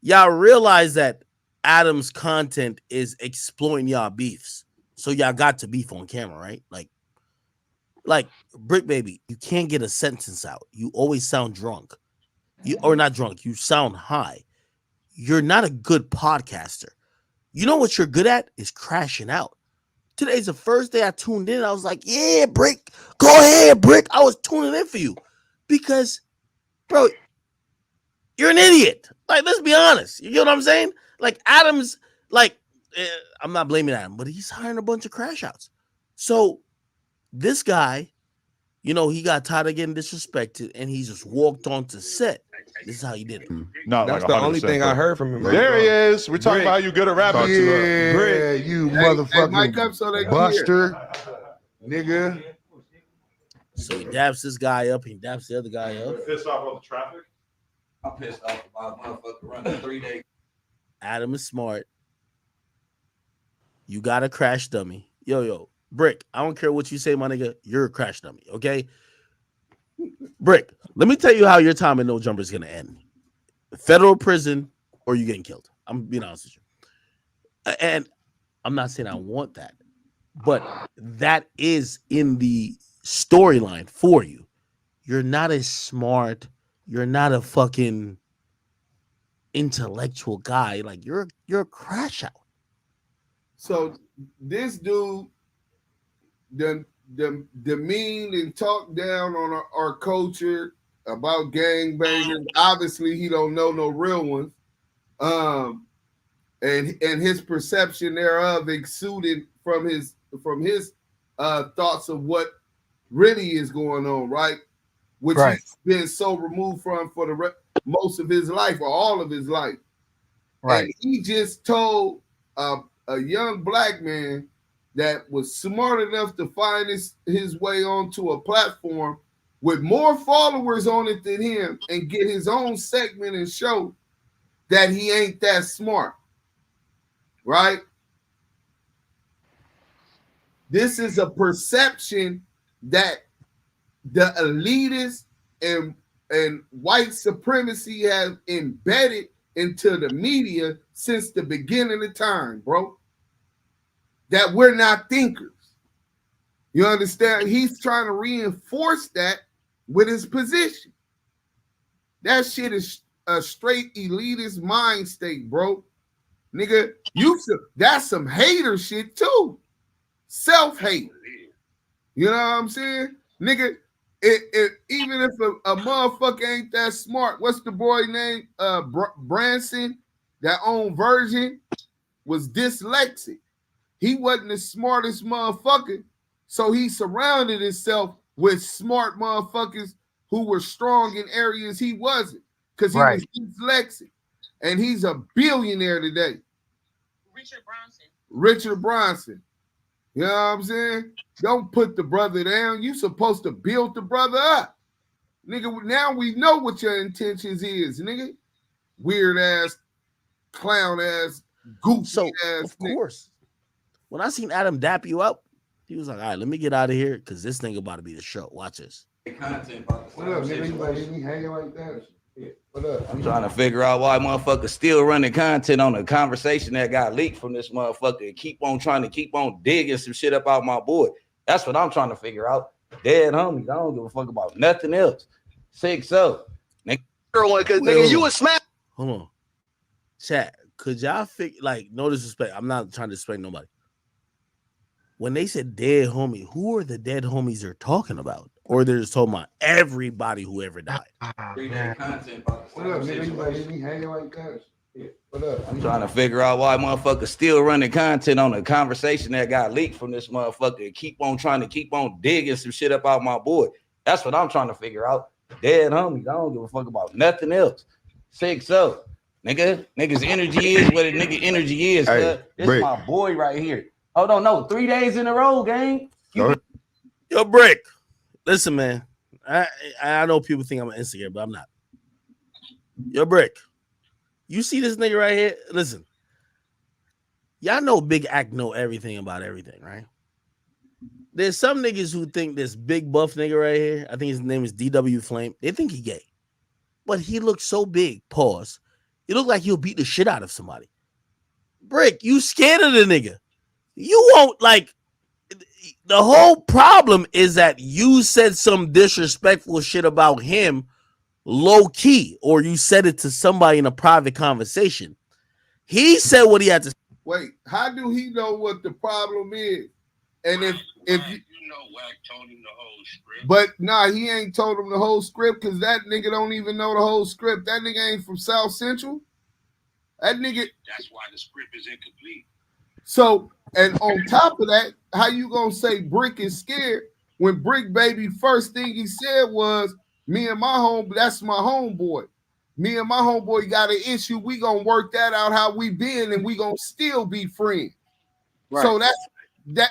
Y'all realize that Adam's content is exploiting y'all beefs. So y'all got to beef on camera, right? Like Bricc Baby, you can't get a sentence out. You always sound drunk. Or not drunk, you sound high. You're not a good podcaster. You know what you're good at is crashing out. Today's the first day I tuned in. I was like, yeah, Bricc, go ahead, Bricc. I was tuning in for you because, bro, you're an idiot. Like, let's be honest. You get what I'm saying? Like, Adam's, like, I'm not blaming Adam, but he's hiring a bunch of crash outs. So this guy, you know, he got tired of getting disrespected and he just walked onto set. This is how he did it. No, that's like the only thing I heard from him. There he is. We're talking about how you good at rapping. Yeah, Bricc. you motherfucking up so they buster, nigga. So he daps this guy up. He daps the other guy up. Pissed off on the traffic? I'm pissed off about motherfucker running 3 days. Adam is smart. You got a crash dummy. Yo, Bricc, I don't care what you say, my nigga. You're a crash dummy, okay? Bricc, let me tell you how your time in No Jumper is going to end. Federal prison or you getting killed. I'm being honest with you. And I'm not saying I want that, but that is in the storyline for you. You're not as smart. You're not a fucking intellectual guy. Like, you're a crash out. So this dude demeaned and talked down on our culture about gangbangers. Obviously, he don't know no real ones. And his perception thereof exuded from his thoughts of what really is going on, right? Which he's been so removed from for the most of his life or all of his life. Right. And he just told a young black man that was smart enough to find his way onto a platform with more followers on it than him and get his own segment and show that he ain't that smart. Right? This is a perception that the elitists and white supremacy have embedded into the media since the beginning of time, bro. That we're not thinkers. You understand? He's trying to reinforce that with his position. That shit is a straight elitist mind state, bro. Nigga, that's some hater shit too. Self-hate. You know what I'm saying? Nigga, even if a motherfucker ain't that smart, what's the boy name? Branson, that own version, was dyslexic. He wasn't the smartest motherfucker, so he surrounded himself with smart motherfuckers who were strong in areas he wasn't, because he was dyslexic. And he's a billionaire today. Richard Bronson. You know what I'm saying? Don't put the brother down. You supposed to build the brother up. Nigga, now we know what your intentions is, nigga. Weird ass, clown ass, goofy ass. Of course. When I seen Adam dap you up, he was like, all right, let me get out of here because this thing about to be the show. Watch this. Content about what up, nigga? You hanging like that? What up? I'm trying to figure out why motherfuckers still running content on a conversation that got leaked from this motherfucker and keep on digging some shit up out my boy. That's what I'm trying to figure out. Dead homies. I don't give a fuck about nothing else. 6-0. Nigga, you a smack. Hold on. Chat, could y'all figure, like, no disrespect. I'm not trying to disrespect nobody. When they said dead homie, who are the dead homies they're talking about? Or they're just talking about everybody who ever died? What up, nigga? You hanging like that? What up? I'm trying to figure out why motherfuckers still running content on a conversation that got leaked from this motherfucker and keep on digging some shit up out my boy. That's what I'm trying to figure out. Dead homies. I don't give a fuck about nothing else. 6-0. Niggas energy is what a nigga energy is. Hey, this my boy right here. Oh, no, 3 days in a row, gang. Yo, Bricc. Listen, man. I know people think I'm an instigator, but I'm not. Yo, Bricc. You see this nigga right here? Listen. Y'all know Big Act know everything about everything, right? There's some niggas who think this big buff nigga right here, I think his name is DW Flame, they think he gay. But he looks so big, pause. He look like he'll beat the shit out of somebody. Bricc, you scared of the nigga. You won't, like, the whole problem is that you said some disrespectful shit about him low key, or you said it to somebody in a private conversation. He said what he had to say. Wait, how do he know what the problem is? And if you know, Wack told him the whole script. But nah, he ain't told him the whole script because that nigga don't even know the whole script. That nigga ain't from South Central. That nigga. That's why the script is incomplete. So, and on top of that, how you gonna say Bricc is scared when Bricc Baby first thing he said was, me and my that's my homeboy. Me and my homeboy got an issue. We gonna work that out how we been, and we gonna still be friends. Right. So that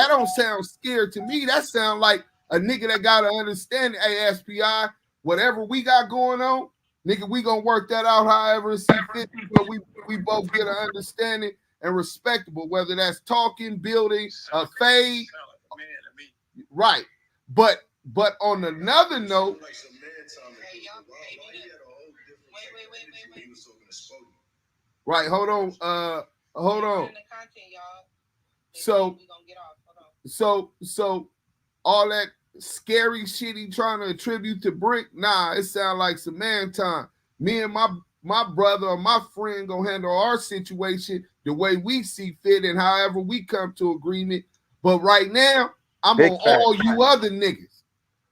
don't sound scared to me. That sound like a nigga that gotta understand, hey, SPI, whatever we got going on, nigga, we gonna work that out however it see fit. So we both get an understanding and respectable, whether that's talking, building, a fade. Right. But on another note, right, hold on. So all that scary shit he trying to attribute to Bricc, nah, it sound like some man time. Me and my brother or my friend gonna handle our situation the way we see fit and however we come to agreement. But right now, I'm on all you other niggas.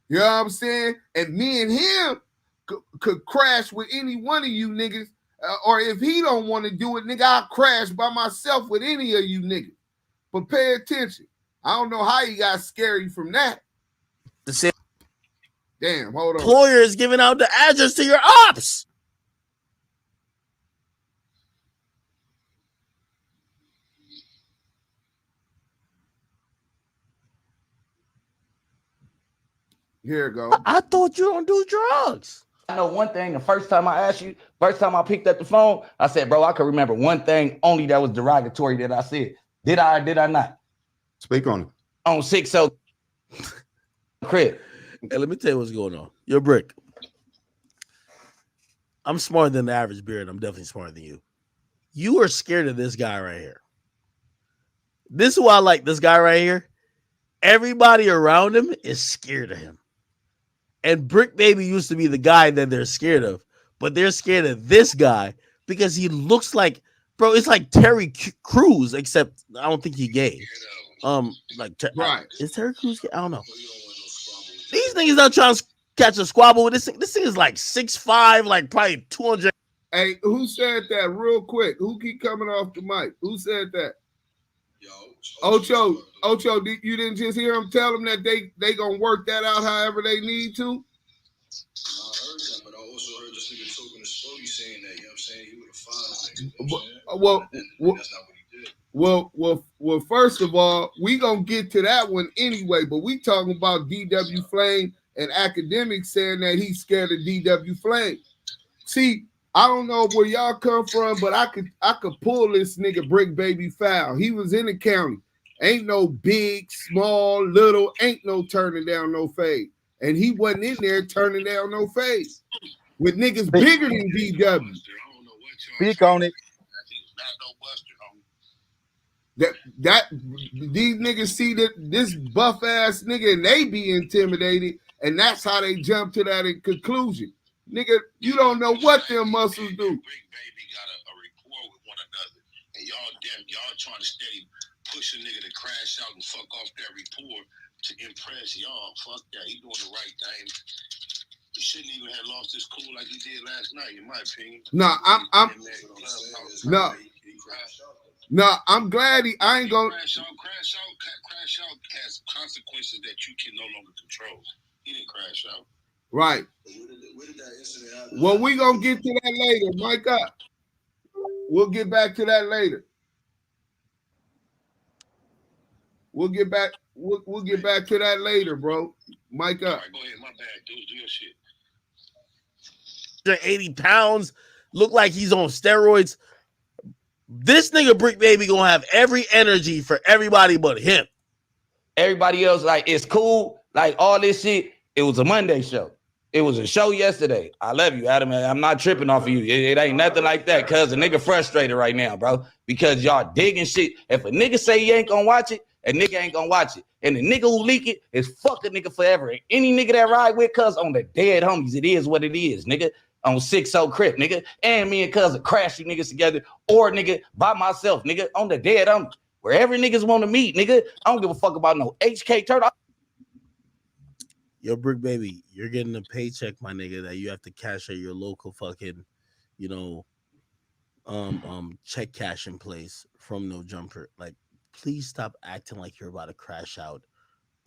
You know what I'm saying? And me and him could crash with any one of you niggas. Or if he don't want to do it, nigga, I'll crash by myself with any of you niggas. But pay attention. I don't know how you got scary from that. Damn, hold on. Employer is giving out the address to your ops. Here it go. I thought you don't do drugs. I know one thing. The first time I picked up the phone, I said, bro, I can remember one thing only that was derogatory that I said. Did I or did I not? Speak on it. On 6-0 Crip. Hey, let me tell you what's going on. You're Bricc. I'm smarter than the average beard. I'm definitely smarter than you. You are scared of this guy right here. This is why I like this guy right here. Everybody around him is scared of him. And Bricc Baby used to be the guy that they're scared of, but they're scared of this guy because he looks like, bro, it's like Terry Crews, except I don't think he gay. Right. Is Terry Crews gay? I don't know. These niggas not trying to catch a squabble with this thing. This thing is like 6'5", like probably 200. Hey, who said that real quick? Who keep coming off the mic? Who said that? Ocho, you didn't just hear him tell them that they gonna work that out however they need to? I heard that, but I also heard this nigga talking to Sporty saying that, you know what I'm saying? He would have filed it. That's not what he did. Well, first of all, we gonna get to that one anyway, but we talking about DW Flame and academics saying that he's scared of DW Flame. See, I don't know where y'all come from, but I could pull this nigga Bricc Baby foul. He was in the county. Ain't no big, small, little, ain't no turning down no fade. And he wasn't in there turning down no fade with niggas bigger than DW. Speak on it. That these niggas see that this buff ass nigga and they be intimidated, and that's how they jump to that conclusion. Nigga, you don't know what them muscles do. Bricc Baby got a rapport with one another, and y'all trying to steady push a nigga to crash out and fuck off that rapport to impress y'all. Fuck that. He doing the right thing. He shouldn't even have lost his cool like he did last night, in my opinion. I'm glad I ain't gonna crash out has consequences that you can no longer control. He didn't crash out. Right. Where did that incident happen? Well, we gonna get to that later. Mic up. We'll get back to that later. We'll get back to that later, bro. Mic up. All right, go ahead. My bad, dude. Do your shit. 80 pounds, look like he's on steroids. This nigga Bricc Baby gonna have every energy for everybody but him. Everybody else, like, it's cool. Like, all this shit, it was a Monday show. It was a show yesterday. I love you, Adam. I'm not tripping off of you. It ain't nothing like that, cuz a nigga frustrated right now, bro, because y'all digging shit. If a nigga say he ain't gonna watch it, a nigga ain't gonna watch it. And the nigga who leak it is fuck a nigga forever. And any nigga that ride with cuz on the dead homies, it is what it is, nigga. On 6-0 Crip, nigga. And me and cuz are crash you niggas together, or nigga by myself, nigga, on the dead homies. Wherever niggas want to meet, nigga. I don't give a fuck about no HK Turtle. Yo, Bricc Baby, you're getting a paycheck, my nigga, that you have to cash at your local fucking, check cashing place from No Jumper. Like, please stop acting like you're about to crash out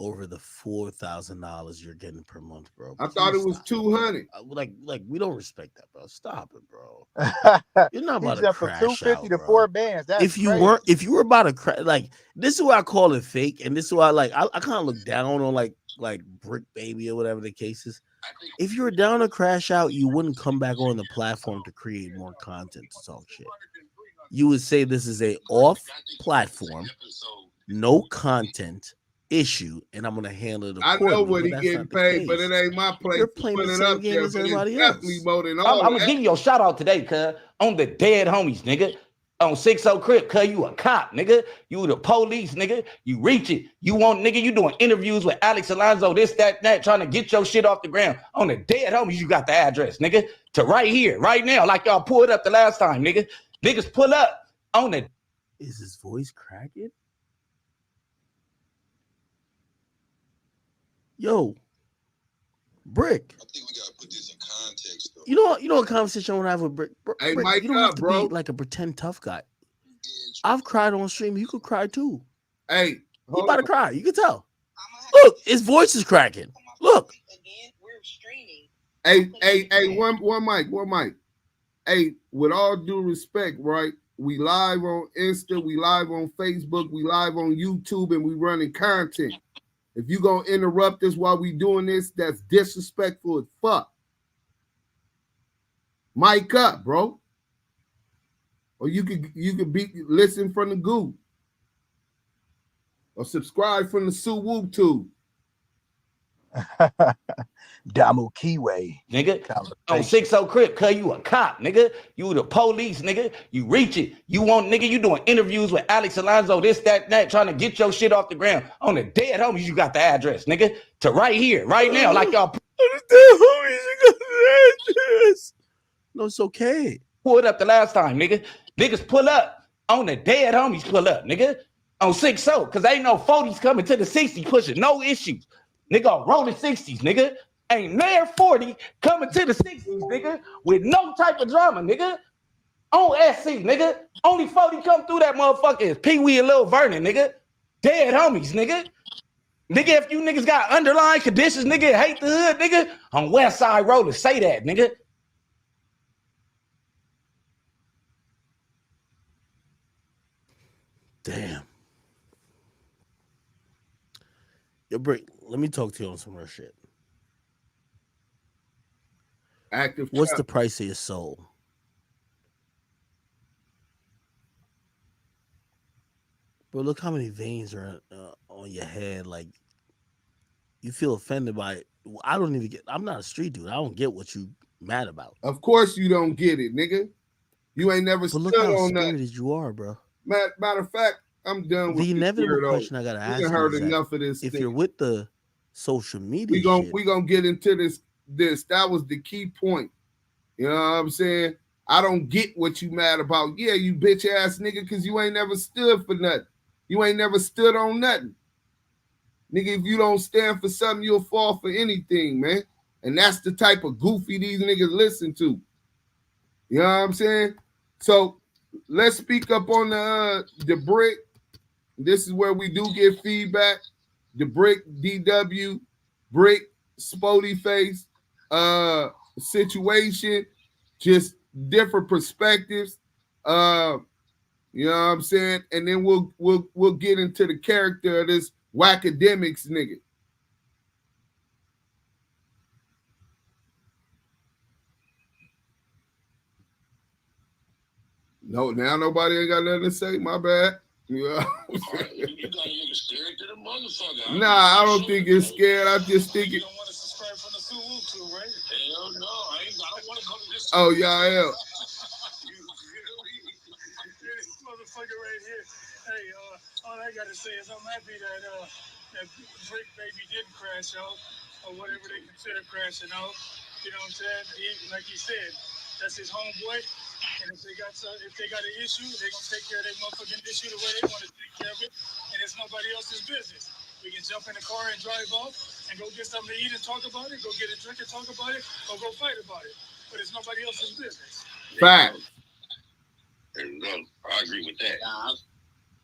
over the $4,000 you're getting per month, bro. I thought it was 200. Like we don't respect that, bro. Stop it, bro. You're not about to crash from 250 out, to bro. 4 bands. That's if you crazy. were about to crash, like, this is why I call it fake, and this is why I kind of look down on like Bricc Baby or whatever the case is. If you were down to crash out, you wouldn't come back on the platform to create more content to talk shit. You would say this is a off platform, no content issue, and I'm gonna handle it accordingly. I know what he getting paid, but it ain't my place. You're playing the same game as everybody else. I'm gonna give you a shout out today, cuz, on the dead homies, nigga. On 6-0 Crip, cuz you a cop, nigga. You the police, nigga. You reach it. You want, nigga, you doing interviews with Alex Alonso, this, that, trying to get your shit off the ground. On the dead homies, you got the address, nigga. To right here, right now, like y'all pulled up the last time, nigga. Niggas pull up on the. Is his voice cracking? Yo, Bricc. I think we gotta put this in context, though. You know what conversation I want to have with Bricc? Hey, Bricc, Mike, you don't have to bro. be like a pretend tough guy. I've cried on stream. You could cry too. Hey, he about to cry. You can tell. Look, his voice is cracking. Look. Hey, one mic. Hey, with all due respect, right? We live on Insta, we live on Facebook, we live on YouTube, and we running content. If you gonna interrupt us while we doing this, that's disrespectful as fuck. Mic up, bro. Or you could listen from the goo. Or subscribe from the Sue Woo tube. Damu Kiwi. Nigga, on 6-0 Crip, cuz you a cop, nigga. You the police, nigga. You reach it. You want, nigga, you doing interviews with Alex Alonso, this, that, trying to get your shit off the ground. On the dead homies, you got the address, nigga. To right here, right now, like y'all. No, it's okay. Pulled up the last time, nigga. Niggas pull up. On the dead homies, pull up, nigga. On 6-0, because ain't no 40s coming to the 60s pushing no issues. Nigga, rolling 60s, nigga. Ain't near 40 coming to the 60s, nigga, with no type of drama, nigga. On SC, nigga. Only 40 come through that motherfucker is Pee Wee and Lil Vernon, nigga. Dead homies, nigga. Nigga, if you niggas got underlying conditions, nigga, hate the hood, nigga, on West Side Rollers, say that, nigga. Damn. Yo, Bricc, let me talk to you on some real shit. Active. What's the price of your soul? Bro, look how many veins are on your head. Like, you feel offended by it. I don't even get. I'm not a street dude. I don't get what you mad about. Of course you don't get it, nigga. You ain't never stood on that. Spirited you are, bro. Matter of fact, I'm done with the inevitable weirdo. question I gotta ask you. Heard is enough of this. If thing. you're with the social media, we gonna get into this. That was the key point. You know what I'm saying? I don't get what you mad about. Yeah, you bitch ass nigga, because you ain't never stood for nothing. You ain't never stood on nothing. Nigga, if you don't stand for something, you'll fall for anything, man. And that's the type of goofy these niggas listen to. You know what I'm saying? So let's speak up on the Bricc. This is where we do get feedback. The Bricc DW, Bricc SportyFace situation, just different perspectives. You know what I'm saying? And then we'll get into the character of this whackademics nigga. No, now nobody ain't got nothing to say. My bad. Yeah. You got a nigga scared to the motherfucker. Nah, I don't think it's scared. I just think it. You don't want to subscribe from the Suwu too, right? Hell no, I don't want to come to this. Oh, y'all am. This motherfucker right here. Hey, all I gotta say is I'm happy that Bricc Baby didn't crash out, or whatever they consider crashing out. You know what I'm saying? Like he said, that's his homeboy. And if they got an issue, they're gonna take care of their motherfucking issue the way they want to take care of it, and it's nobody else's business. We can jump in the car and drive off and go get something to eat and talk about it, go get a drink and talk about it, or go fight about it. But it's nobody else's business. Fact. And I agree with that.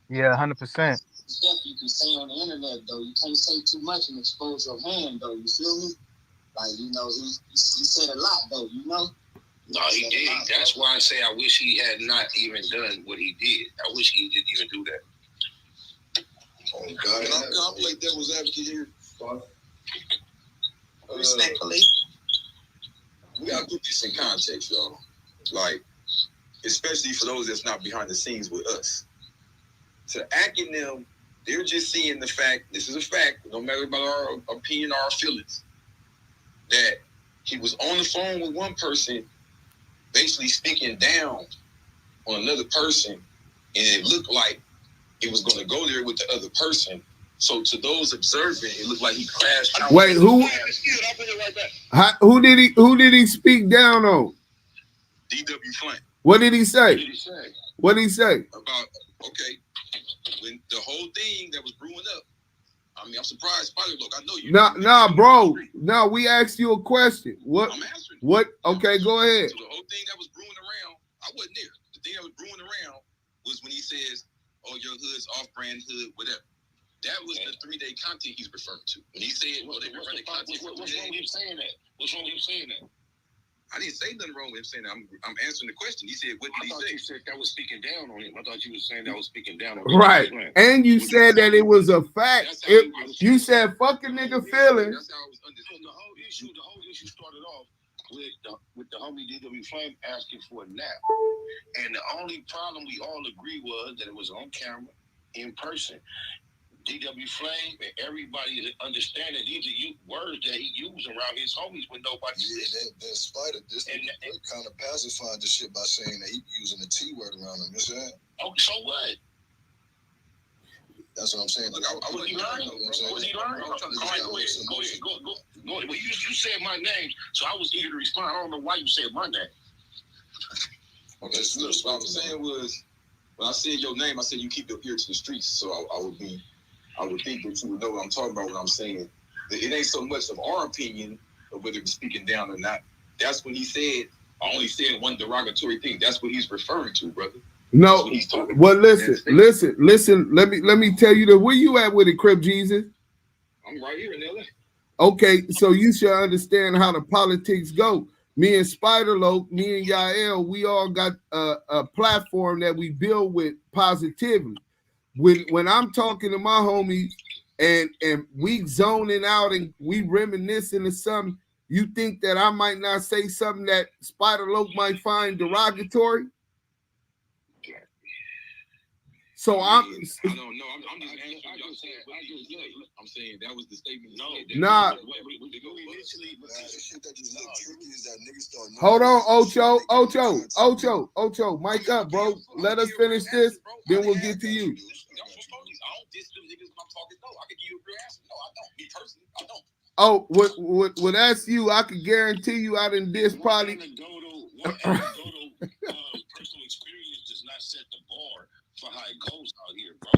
Yeah, 100%. Stuff you can say on the internet, though. You can't say too much and expose your hand, though. You feel me? Like, you know, he said a lot, though, you know? No, he did. That's why I say I wish he had not even done what he did. I wish he didn't even do that. Oh, God. I'll play devil's advocate here. Respectfully. We got to put this in context, y'all. Like, especially for those that's not behind the scenes with us. To act in them, they're just seeing the fact, this is a fact, no matter about our opinion or our feelings, that he was on the phone with one person, basically speaking down on another person, and it looked like it was going to go there with the other person. So to those observing, it looked like he crashed out. Wait, who did he speak down on? DW Flint. What did he say? What did he say? About, okay, when the whole thing that was brewing up, I mean, I'm surprised. Look, I know you. Nah, bro. No, we asked you a question. What? I'm answering. What? Okay, go ahead. So the whole thing that was brewing around, I wasn't there. The thing that was brewing around was when he says, "Oh, your hood's off-brand hood, whatever." That was the 3-day content he's referring to. When he said, "Oh, they were running content for 3 days." What's wrong with him saying that? What's wrong with him saying that? I didn't say nothing wrong with him saying that. I'm answering the question. He said, "What did he say?" You said that was speaking down on him. I thought you were saying that was speaking down on him. Right. And you said that it was a fact. You said fuck a nigga feelings. That's how it was understood. The whole issue started off with the homie DW Flame asking for a nap. And the only problem we all agreed was that it was on camera, in person. DW Flame and everybody understand that these are words that he used around his homies when nobody said. That Spider, this kind of pacified the shit by saying that he using the T word around him. You see that? Oh, so what? That's what I'm saying. Like, Was he lying? Was he lying? All right, go ahead. Go. Well, you said my name, so I was eager to respond. I don't know why you said my name. Okay, so what I was saying was, when I said your name, I said you keep your ear to the streets. So I would think that you would know what I'm talking about when I'm saying that it ain't so much of our opinion of whether we're speaking down or not. That's when he said, I only said one derogatory thing. That's what he's referring to, brother. No, well, listen. Let me tell you where you at with it, Crip Jesus. I'm right here in LA. Okay, so you should understand how the politics go. Me and Spider-Loc, me and Yael, we all got a platform that we build with positively. When I'm talking to my homies and we zoning out and we reminiscing of something, you think that I might not say something that Spider-Loc might find derogatory? So I don't know. I'm just answering y'all saying what he said. I'm saying that was the statement. Nah. Hold on, Ocho. Mic up, bro. Let us finish this, then we'll get to you. Oh, what that's you. I can guarantee you I didn't diss probably. Personal experience does not set the bar for how it goes out here, bro.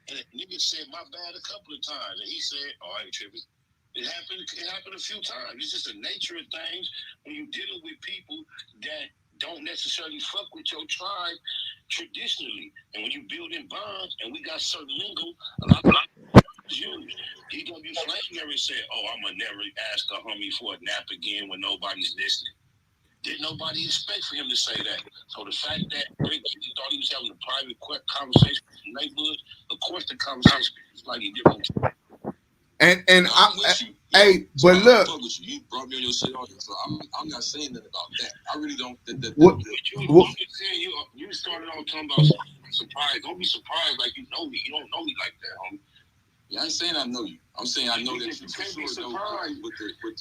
And a nigga said my bad a couple of times, and he said, "Oh, I ain't tripping." It happened a few times. It's just the nature of things when you're dealing with people that don't necessarily fuck with your tribe traditionally, and when you build in bonds, and we got certain lingo, a lot of use. DW Flame never said, "Oh, I'ma never ask a homie for a nap again when nobody's listening." Did nobody expect for him to say that? So the fact that Bricc Baby thought he was having a private conversation with the neighborhood, of course the conversation is slightly different. And Hey, but look, you brought me on your shit all so I'm not saying that about that. I really don't. You started off talking about surprise. Don't be surprised like you know me. You don't know me like that, homie. Yeah, I ain't saying I know you. I'm saying I know that you can't be surprised.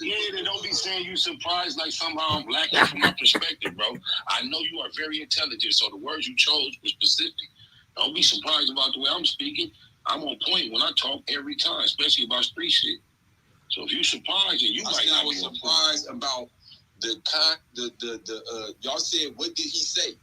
Then don't be saying you surprised like somehow I'm lacking from my perspective, bro. I know you are very intelligent, so the words you chose were specific. Don't be surprised about the way I'm speaking. I'm on point when I talk every time, especially about street shit. So if you surprised, and you might not be surprised about y'all said, what did he say?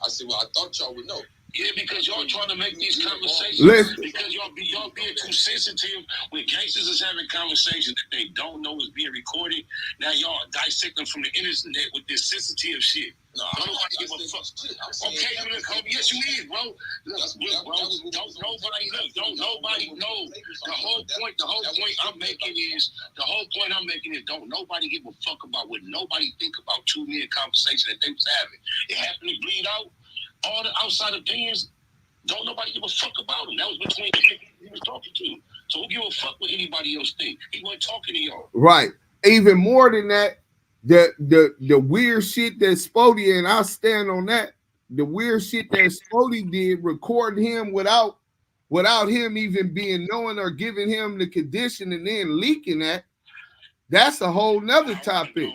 I said, well, I thought y'all would know. Yeah, because y'all trying to make these conversations because y'all being too sensitive when gangsters is having conversations that they don't know is being recorded. Now y'all dissect them from the internet with this sensitive shit. No, don't nobody give a fuck. Okay, look, homie, yes you is, bro. Look, bro, don't nobody know. The whole point I'm making is don't nobody give a fuck about what nobody think about 2 minute conversation that they was having. It happened to bleed out. All the outside opinions, don't nobody give a fuck about him. That was between the people he was talking to. So who give a fuck what anybody else think? He wasn't talking to y'all. Right. Even more than that, the weird shit that Spody, and I stand on that, the weird shit that Spody did, recording him without him even being knowing or giving him the condition and then leaking that's a whole nother topic.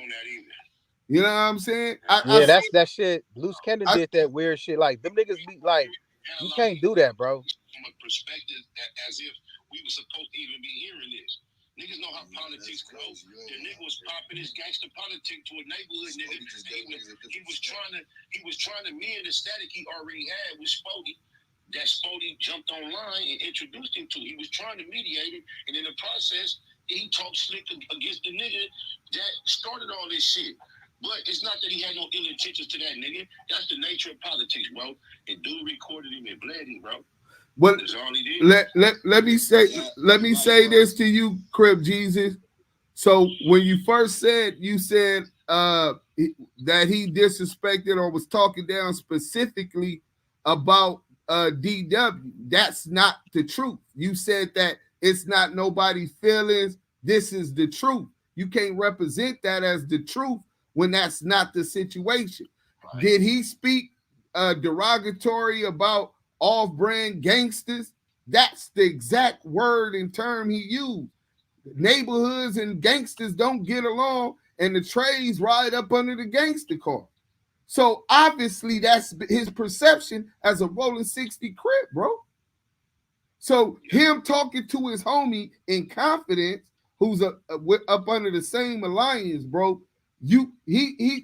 You know what I'm saying? That's that shit. Loose Cannon did that weird shit. Like, them niggas be like, you can't do that, bro. From a perspective as if we were supposed to even be hearing this. Niggas know how politics go. The nigga was popping his gangster politics to a neighborhood nigga. He was trying to mirror the static he already had with Spody. That Spody jumped online and introduced him to. He was trying to mediate it, and in the process, he talked slick against the nigga that started all this shit. But it's not that he had no ill intentions to that nigga. That's the nature of politics, bro. And dude recorded him and bled him, bro. But let me say this to you, Crip Jesus. So when you first said that he disrespected or was talking down specifically about DW, that's not the truth. You said that it's not nobody's feelings. This is the truth. You can't represent that as the truth when that's not the situation. Right. Did he speak derogatory about off-brand gangsters. That's the exact word and term he used. Neighborhoods and gangsters don't get along, and the trades ride up under the gangster car. So obviously that's his perception as a rolling 60 Crip, bro. So him talking to his homie in confidence, who's up under the same alliance, bro.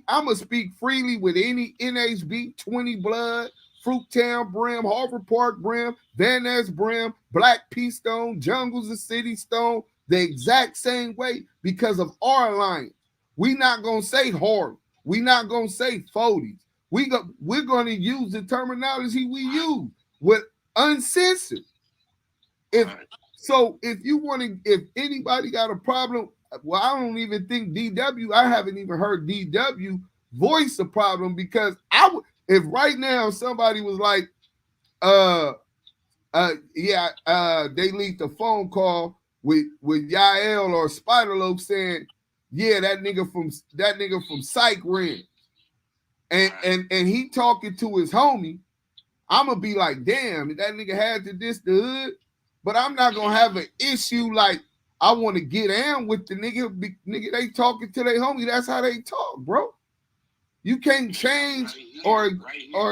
I'ma speak freely with any NHB, 20 Blood, Fruittown Brim, Harvard Park Brim, Van Ness Brim, Black Pea Stone, Jungles of City Stone, the exact same way because of our alliance. We not gonna say hard. We not gonna say 40s. We're gonna use the terminology we use with uncensored. If anybody got a problem, well, I don't even think DW. I haven't even heard DW voice a problem because if right now somebody was like, they leaked a phone call with Yael or Spiderloaf saying, yeah, that nigga from Psych Rim, and he talking to his homie, I'm gonna be like, damn, that nigga had to diss the hood, but I'm not gonna have an issue like I want to get down with the nigga. They talking to their homie. That's how they talk, bro. You can't change or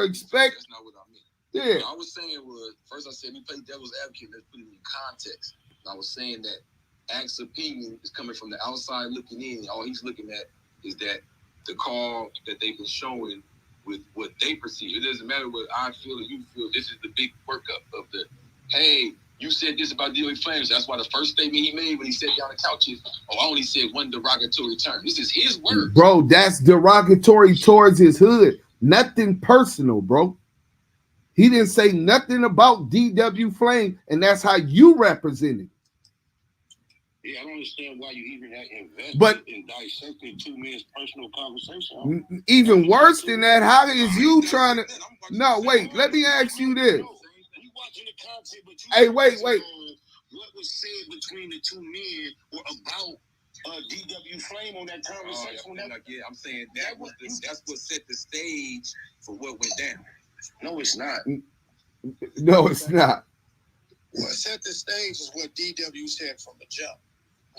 expect. That's not what I mean. Yeah. What I was saying was, first I said we play devil's advocate. Let's put it in context. And I was saying that Axe's opinion is coming from the outside looking in. All he's looking at is that the call that they've been showing with what they perceive. It doesn't matter what I feel or you feel. This is the big workup of the, hey, you said this about DOA Flames. That's why the first statement he made when he sat down the couch is, I only said one derogatory term. This is his word. Bro, that's derogatory towards his hood. Nothing personal, bro. He didn't say nothing about DW Flame, and that's how you represent it. Yeah, I don't understand why you even had invested in dissecting two men's personal conversation. Even worse than that, how is you trying to? No, wait. Let me ask you this. Hey, wait. What was said between the two men or about DW Flame on that conversation? I'm saying that's what set the stage for what went down. No, it's not. No, it's not. What set the stage is what DW said from the jump.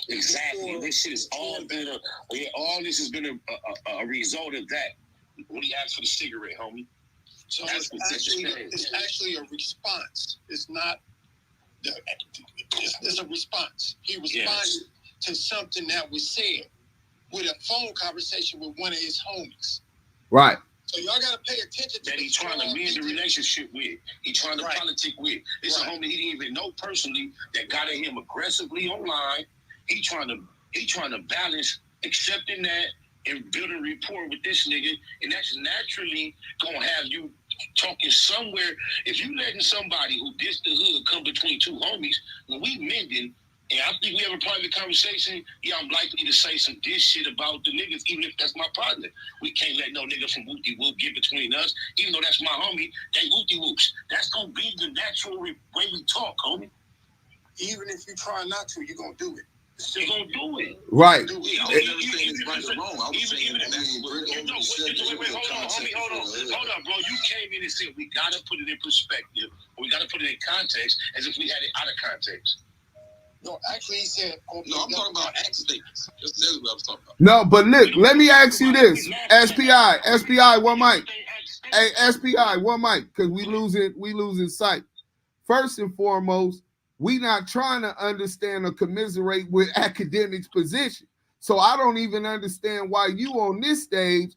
Exactly. This shit has all been all this has been a result of that. When he asked for the cigarette, homie. So it's actually a response. It's not. It's a response. He responded to something that was said with a phone conversation with one of his homies. Right. So y'all gotta pay attention to that he's trying to mend the relationship with. He's trying to politic with. It's a homie he didn't even know personally that got at him aggressively online. He trying to balance accepting that and building rapport with this nigga, and that's naturally gonna have you talking somewhere. If you letting somebody who dissed the hood come between two homies, when we mending, and I think we have a private conversation, I'm likely to say some diss shit about the niggas, even if that's my partner. We can't let no nigga from Whoopty Whoop get between us, even though that's my homie. They Whoopty Whoops. That's gonna be the natural way we talk, homie. Even if you try not to, you're gonna do it. They're gonna do it. Right. Hold on, bro. You came in and said we gotta put it in perspective, or we gotta put it in context, as if we had it out of context. No, actually, he said. No, I'm talking about act statements. That's what I was talking about. No, but look, let me ask you this: SPI, one mic. Hey, SPI, one mic, because we losing sight. First and foremost, we not trying to understand or commiserate with academics' position. So I don't even understand why you on this stage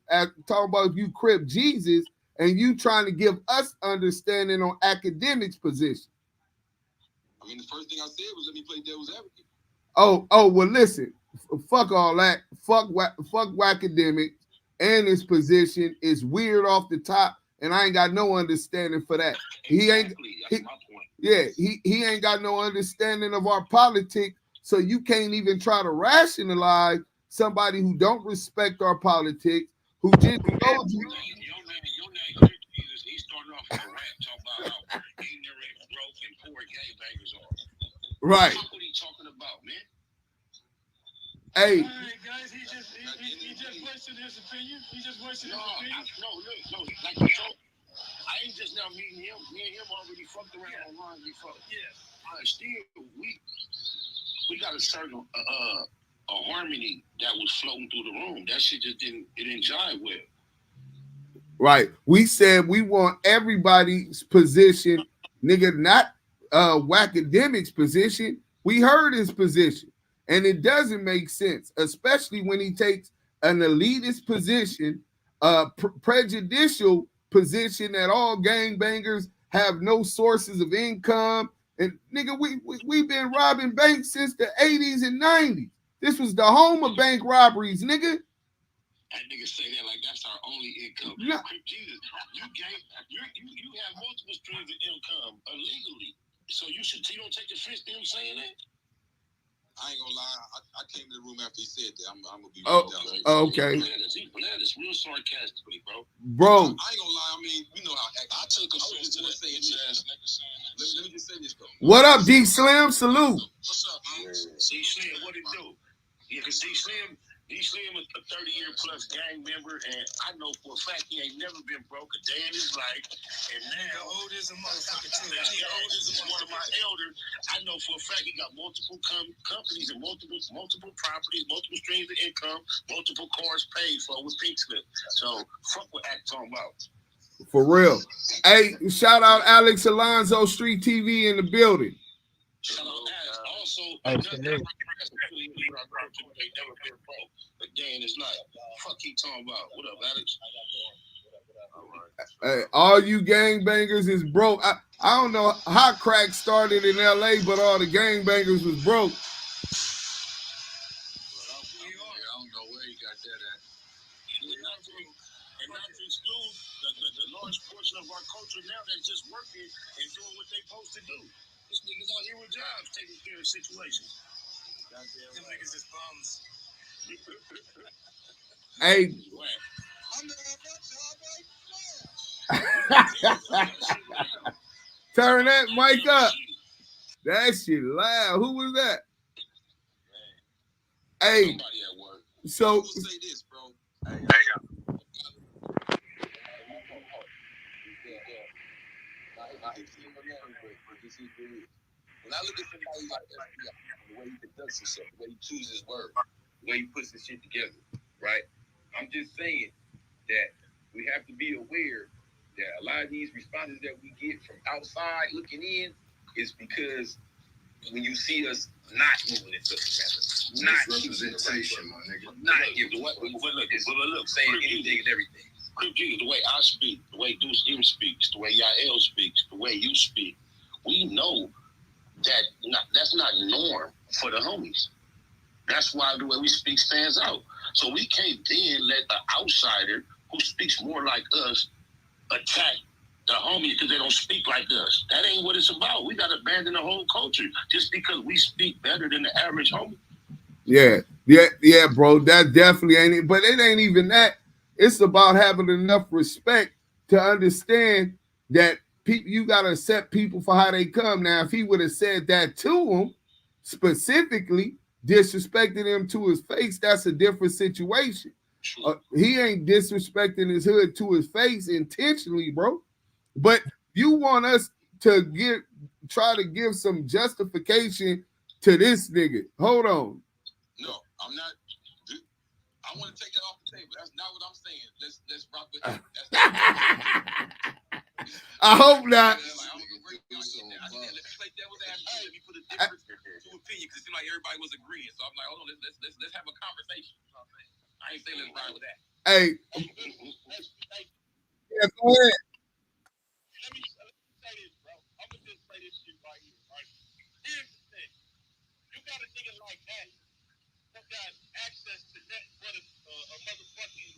talking about you Crip Jesus and you trying to give us understanding on academics' position. I mean, the first thing I said was let me play devil's advocate. Oh, well, listen, fuck all that. Fuck academics and his position is weird off the top, and I ain't got no understanding for that. He ain't got no understanding of our politics, so you can't even try to rationalize somebody who don't respect our politics, who just told you. He started off with a rap talking about how ignorant, broke, and poor gangbangers are. Right. That's what he talking about, man. Hey. All right, guys, he just voiced his opinion. He just voiced his opinion. No, like you told, I ain't just now meeting him. Me and him already fucked around online before. Yeah. Still, we got a certain a harmony that was floating through the room. That shit just didn't jive well. Right. We said we want everybody's position, nigga, not Whackademic's position. We heard his position. And it doesn't make sense, especially when he takes an elitist position, prejudicial position that all gangbangers have no sources of income. And nigga, we've been robbing banks since the 80s and 90s. This was the home of bank robberies, nigga. That nigga say that like that's our only income. No. Jesus, you have multiple streams of income illegally. So you don't take offense to him saying that? I ain't gonna lie. I came to the room after he said that. I'm gonna be real okay. He bled us real sarcastically, bro. Bro. I ain't gonna lie. I mean, you know how I took offense to that. Let me just say this though. What up, D Slim? Salute. What's up, man? D Slim, what it do? Yeah, cause D Slim is a 30-year plus gang member, and I know for a fact he ain't never been broke a day in his life. And now, old as a motherfucker too. One of my elders, I know for a fact he got multiple companies and multiple properties, multiple streams of income, multiple cars paid for with pink slip. So fuck what Act talking about. For real. Hey, shout out Alex Alonzo, Street TV in the building. Shout out Alex. Also, again, it's like, fuck he talking about. What up, Alex? Hey, all you gangbangers is broke. I don't know how crack started in LA, but all the gangbangers was broke. I don't know where he got that at. And not to exclude the large portion of our culture now that's just working and doing what they supposed to do. These niggas out here with jobs taking care of situations. Them niggas is bums. Hey. Turn that mic up. That shit loud. Who was that? Hey. So say this, bro. Hey, when I look at somebody like that, the way he conducts himself, the way he chooses words, the way he puts his shit together, right? I'm just saying that we have to be aware that a lot of these responses that we get from outside looking in is because when you see us not moving in such a manner, not representation, my nigga, not giving look, saying anything and everything. Crip G, the way I speak, the way Deuce M speaks, the way Yael speaks, the way you speak, we know that that's not norm for the homies. That's why the way we speak stands out. So we can't then let an outsider who speaks more like us attack the homies because they don't speak like us. That ain't what it's about. We got to abandon the whole culture just because we speak better than the average homie. Yeah, bro. That definitely ain't it. But it ain't even that. It's about having enough respect to understand that you got to accept people for how they come. Now, if he would have said that to him, specifically disrespecting him to his face, that's a different situation. He ain't disrespecting his hood to his face intentionally, bro. But you want us to try to give some justification to this nigga. Hold on. No, I'm not. I want to take that off the table. That's not what I'm saying. Let's rock with that. I hope not. Let me put a difference to opinion because it seemed like everybody was agreeing. So I'm like, hold on, let's have a conversation. I ain't saying let's ride with that. Hey. Yeah, go ahead. Let me say this, bro. I'm gonna just say this shit right here, right? Here's the thing. You got a nigga like that who got access to that, but a motherfucking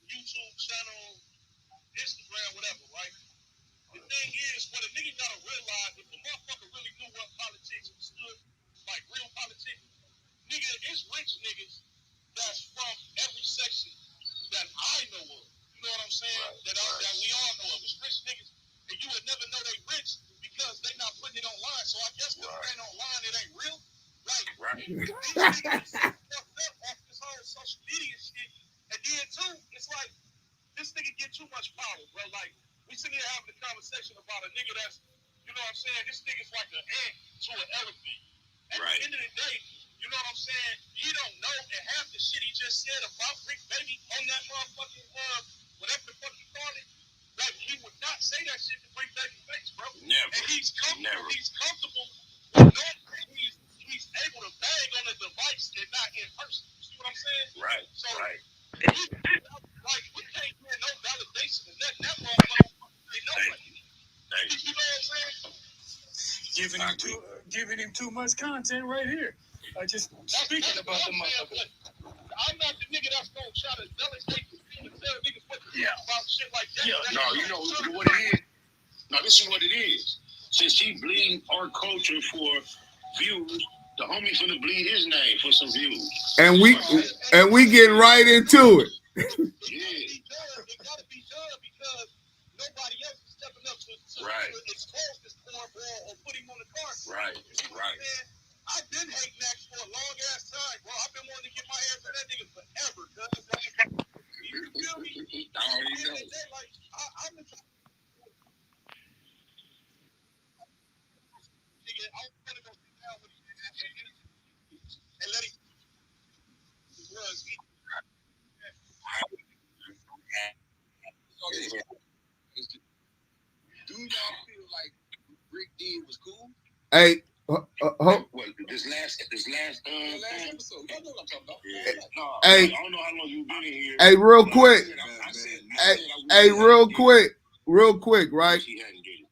YouTube channel, Instagram, whatever, right? The thing is, what a nigga gotta realize, if a motherfucker really knew what politics stood, like real politics, nigga, it's rich niggas that's from every section that I know of. You know what I'm saying? That we all know of. It's rich niggas, and you would never know they rich because they not putting it online. So I guess because it ain't online, it ain't real. Like, these niggas fucked up off this whole social media shit. And then too, it's like this nigga get too much power, bro. Like, we sitting here having a conversation about a nigga that's, you know what I'm saying? This nigga's like an ant to an elephant. At the end of the day, you know what I'm saying? He don't know that half the shit he just said about Bricc Baby on that motherfucking, whatever the fuck you call it. Like, he would not say that shit to Bricc Baby face, bro. Never. And he's comfortable. Never. He's comfortable with knowing that he's able to bang on a device and not in person. You see what I'm saying? Right. So, right. Like, we can't get no validation and nothing. That motherfucker, they know what. You know what I'm saying? Giving him too much content right here. Just speaking about the motherfucker. I'm not the nigga that's gonna try to delegate the field and tell niggas what to do about shit like that. Yeah, no, you know what it is? No, this is what it is. Since he bleeding our culture for views, the homie finna bleed his name for some views. And we getting right into it. Yeah. It gotta be done because nobody else is stepping up to expose this cornball or put him on the card. Right. I've been hating Max for a long ass time, bro. I've been wanting to get my hands on that nigga forever, cuz. You feel me? I already know. Like, I'm the type nigga, I want to go sit down with him and let him was he. Do y'all feel like Bricc did was cool? Hey, This last episode. You know what I'm talking about? Yeah. No, hey, I don't know how long you've been in here. Hey, real quick. Real quick, right?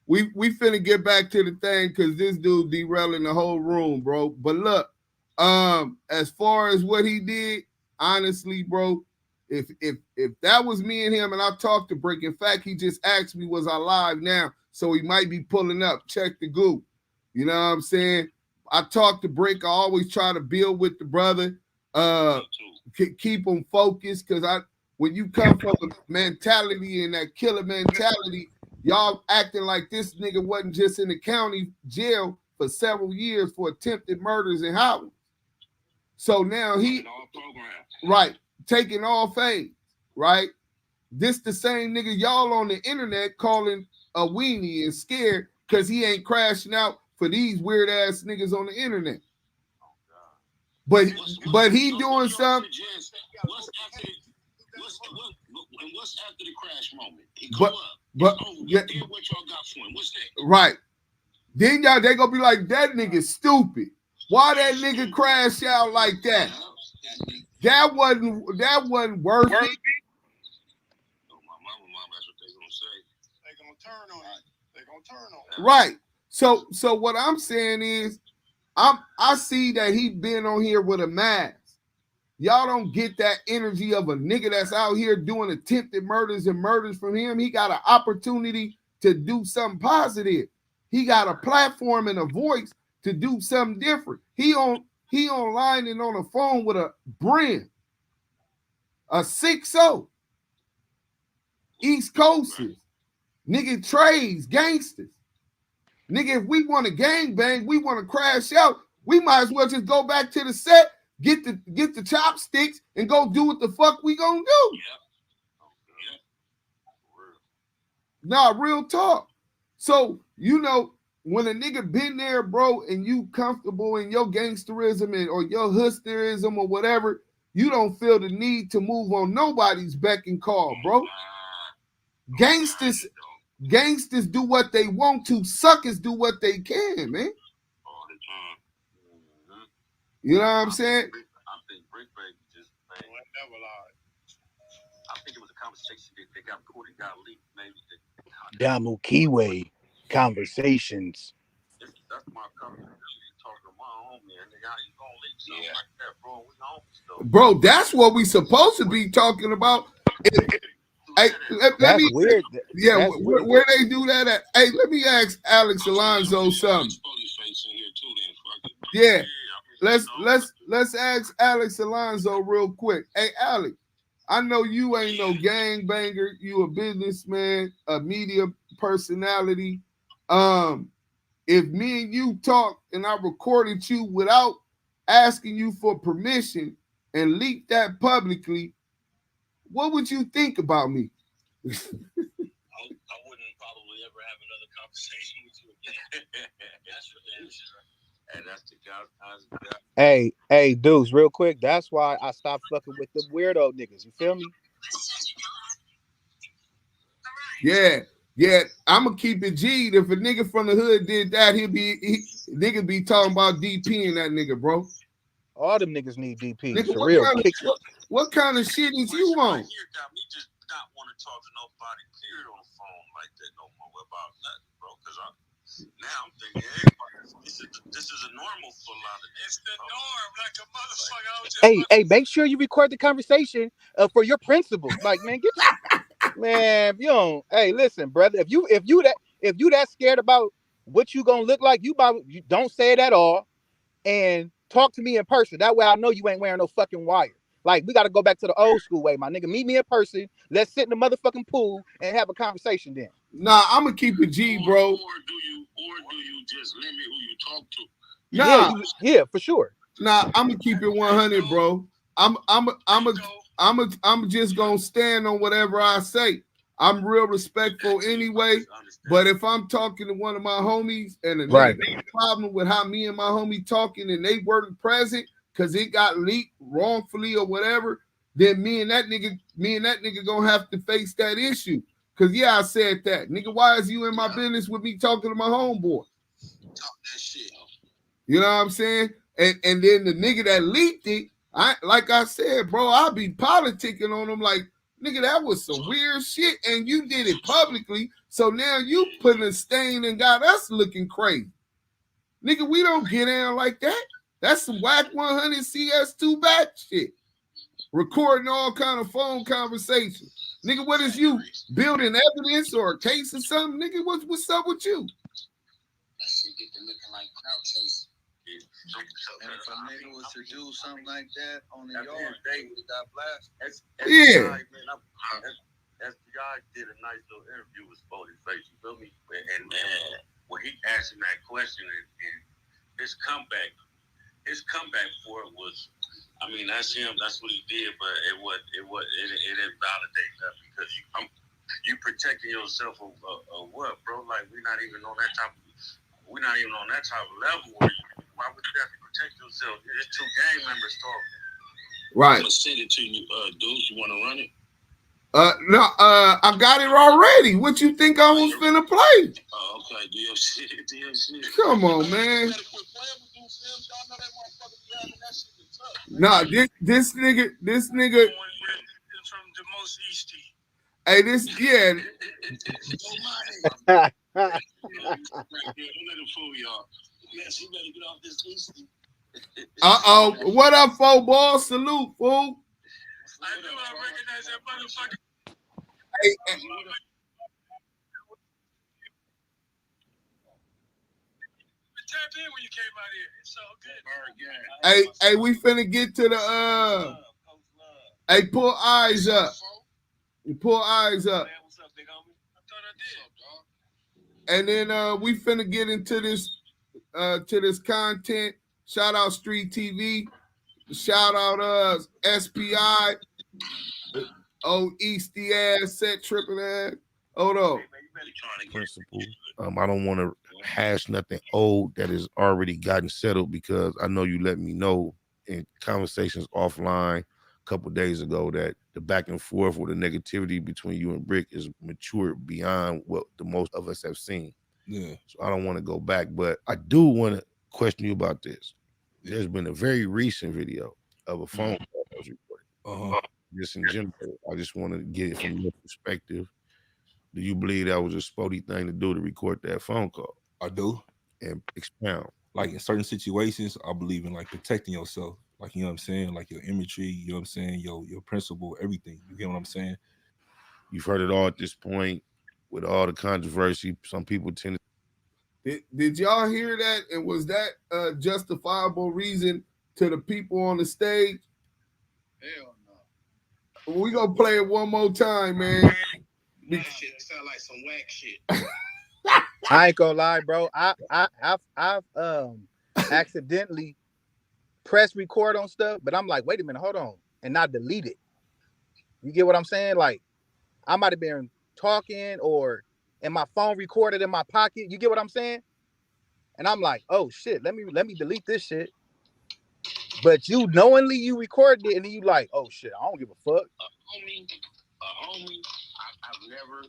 We finna get back to the thing because this dude derailing the whole room, bro. But look, as far as what he did, honestly, bro, if that was me and him and I talked to Bricc, in fact, he just asked me, was I live now? So he might be pulling up. Check the goo. You know what I'm saying? I talk to Bricc. I always try to build with the brother. Keep him focused because when you come from a mentality and that killer mentality, y'all acting like this nigga wasn't just in the county jail for several years for attempted murders in Howard. So now taking all fame, right? This the same nigga y'all on the internet calling a weenie and scared because he ain't crashing out for these weird ass niggas on the internet. But he doing something. What's after the crash moment? He go up. Did what y'all got for him? What's that? Right. Then they gonna be like, that nigga stupid. Why that nigga crash out like that? That wasn't worth it. My mama, that's what they gonna say. They gonna turn on it. They gonna turn on it. Right. So what I'm saying is, I see that he been on here with a mask. Y'all don't get that energy of a nigga that's out here doing attempted murders and murders from him. He got an opportunity to do something positive. He got a platform and a voice to do something different. He online and on the phone with a brand, a 6-0, East Coasters, nigga trades, gangsters. Nigga, if we want to gangbang, we want to crash out, we might as well just go back to the set, get the chopsticks, and go do what the fuck we gonna do. Nah, real talk. So, you know, when a nigga been there, bro, and you comfortable in your gangsterism or your hustlerism or whatever, you don't feel the need to move on nobody's beck and call, bro. Gangsters do what they want to. Suckers do what they can, man. You know what I'm saying? I think Bricc Baby just never lied. I think it was a conversation that they got recorded, got leaked, maybe. Damu Kiwi conversations. That's my company. Talking to my homie, and nigga, you gonna leak something like that, bro? We homies though. Bro, that's what we supposed to be talking about. Hey, let me. Weird. Yeah, that's where weird. they do that at? Hey, let me ask Alex Alonso something. Yeah, let's ask Alex Alonso real quick. Hey, Alex, I know you ain't no gangbanger. You a businessman, a media personality. If me and you talk and I recorded you without asking you for permission and leaked that publicly, what would you think about me? I wouldn't probably ever have another conversation with you again. That's for damn sure. And that's the guy. Hey, dudes, real quick. That's why I stopped fucking with the weirdo niggas. You feel me? Yeah. I'ma keep it G'd. If a nigga from the hood did that, nigga be talking about DP and that nigga, bro. All them niggas need DP. Nigga, For real. What kind of shit is you on? Got me just not want to talk to nobody period on the phone like that no more about nothing, bro. Because now I'm thinking this is a normal for a lot of niggas. It's the norm, like a motherfucker. Hey, make sure you record the conversation for your principles. Like, man, man, you don't. Hey, listen, brother. If you that scared about what you gonna look like, you don't say it at all, and talk to me in person. That way, I know you ain't wearing no fucking wire. Like, we got to go back to the old school way, my nigga. Meet me in person. Let's sit in the motherfucking pool and have a conversation then. Nah, I'm gonna keep it G, bro. Or do you just limit who you talk to? Nah, yeah, for sure. Nah, I'm gonna keep it 100, bro. I'm just gonna stand on whatever I say. I'm real respectful anyway. But if I'm talking to one of my homies and a nigga got a problem with how me and my homie talking and they weren't present because it got leaked wrongfully or whatever, then me and that nigga gonna have to face that issue. Cause I said that. Nigga, why is you in my business with me talking to my homeboy? Talk that shit. You know what I'm saying? And then the nigga that leaked it, like I said, bro, I'll be politicking on him like, nigga, that was some weird shit. And you did it publicly. So now you putting a stain and got us looking crazy. Nigga, we don't get down like that. That's some whack 100 CS2 back shit. Recording all kind of phone conversations. Nigga, what is you building evidence or a case or something? Nigga, what's up with you? That shit get to looking like crowd chasing. And if a nigga was to do something like that on the yard, they would have got blasted. SPI did a nice little interview with SportyFace, you feel me? And when he asked him that question, and his comeback for it was, I mean, that's him, that's what he did, but it didn't validate that because you protecting yourself of what, bro? Like we're not even on that type of level where why would you have to protect yourself? It's two gang members talking. Right. I'm gonna send it to you, dudes. You wanna run it? No, I got it already. What you think I was finna play? Oh, okay, DLC. Come on, man. Nah, this nigga. From the most easty. Hey, this, yeah. Don't let him fool y'all. Yes, you better get off this easty. What up, four ball? Salute, fool. I knew I recognized that motherfucker. Hey, Tap in when you came out here. It's all good. Hey, we finna get to the Hey, pull eyes up. You pull eyes up. What's up, big homie? I thought I did. And then we finna get into this content. Shout out Street TV. Shout out SPI. Oh, Easty ass, set tripping ass. Hold on. Principle. I don't want to hash nothing old that has already gotten settled because I know you let me know in conversations offline a couple of days ago that the back and forth with the negativity between you and Bricc is matured beyond what the most of us have seen. Yeah. So I don't want to go back, but I do want to question you about this. There's been a very recent video of a phone call that was recorded. Just in general, I just want to get it from your perspective. Do you believe that was a sporty thing to do to record that phone call? I do. And expound. Like in certain situations, I believe in like protecting yourself. Like, you know what I'm saying? Like your imagery, you know what I'm saying? Your principle, everything. You get what I'm saying? You've heard it all at this point with all the controversy. Some people tend to. Did y'all hear that? And was that a justifiable reason to the people on the stage? Hell no. We gonna play it one more time, man. That shit sound like some whack shit. I ain't gonna lie, bro. I've accidentally pressed record on stuff, but I'm like, wait a minute, hold on, and not delete it. You get what I'm saying? Like, I might have been talking or and my phone recorded in my pocket. You get what I'm saying? And I'm like, oh shit, let me delete this shit. But you knowingly you recorded it and then you like, oh shit, I don't give a fuck. Homie, I've never,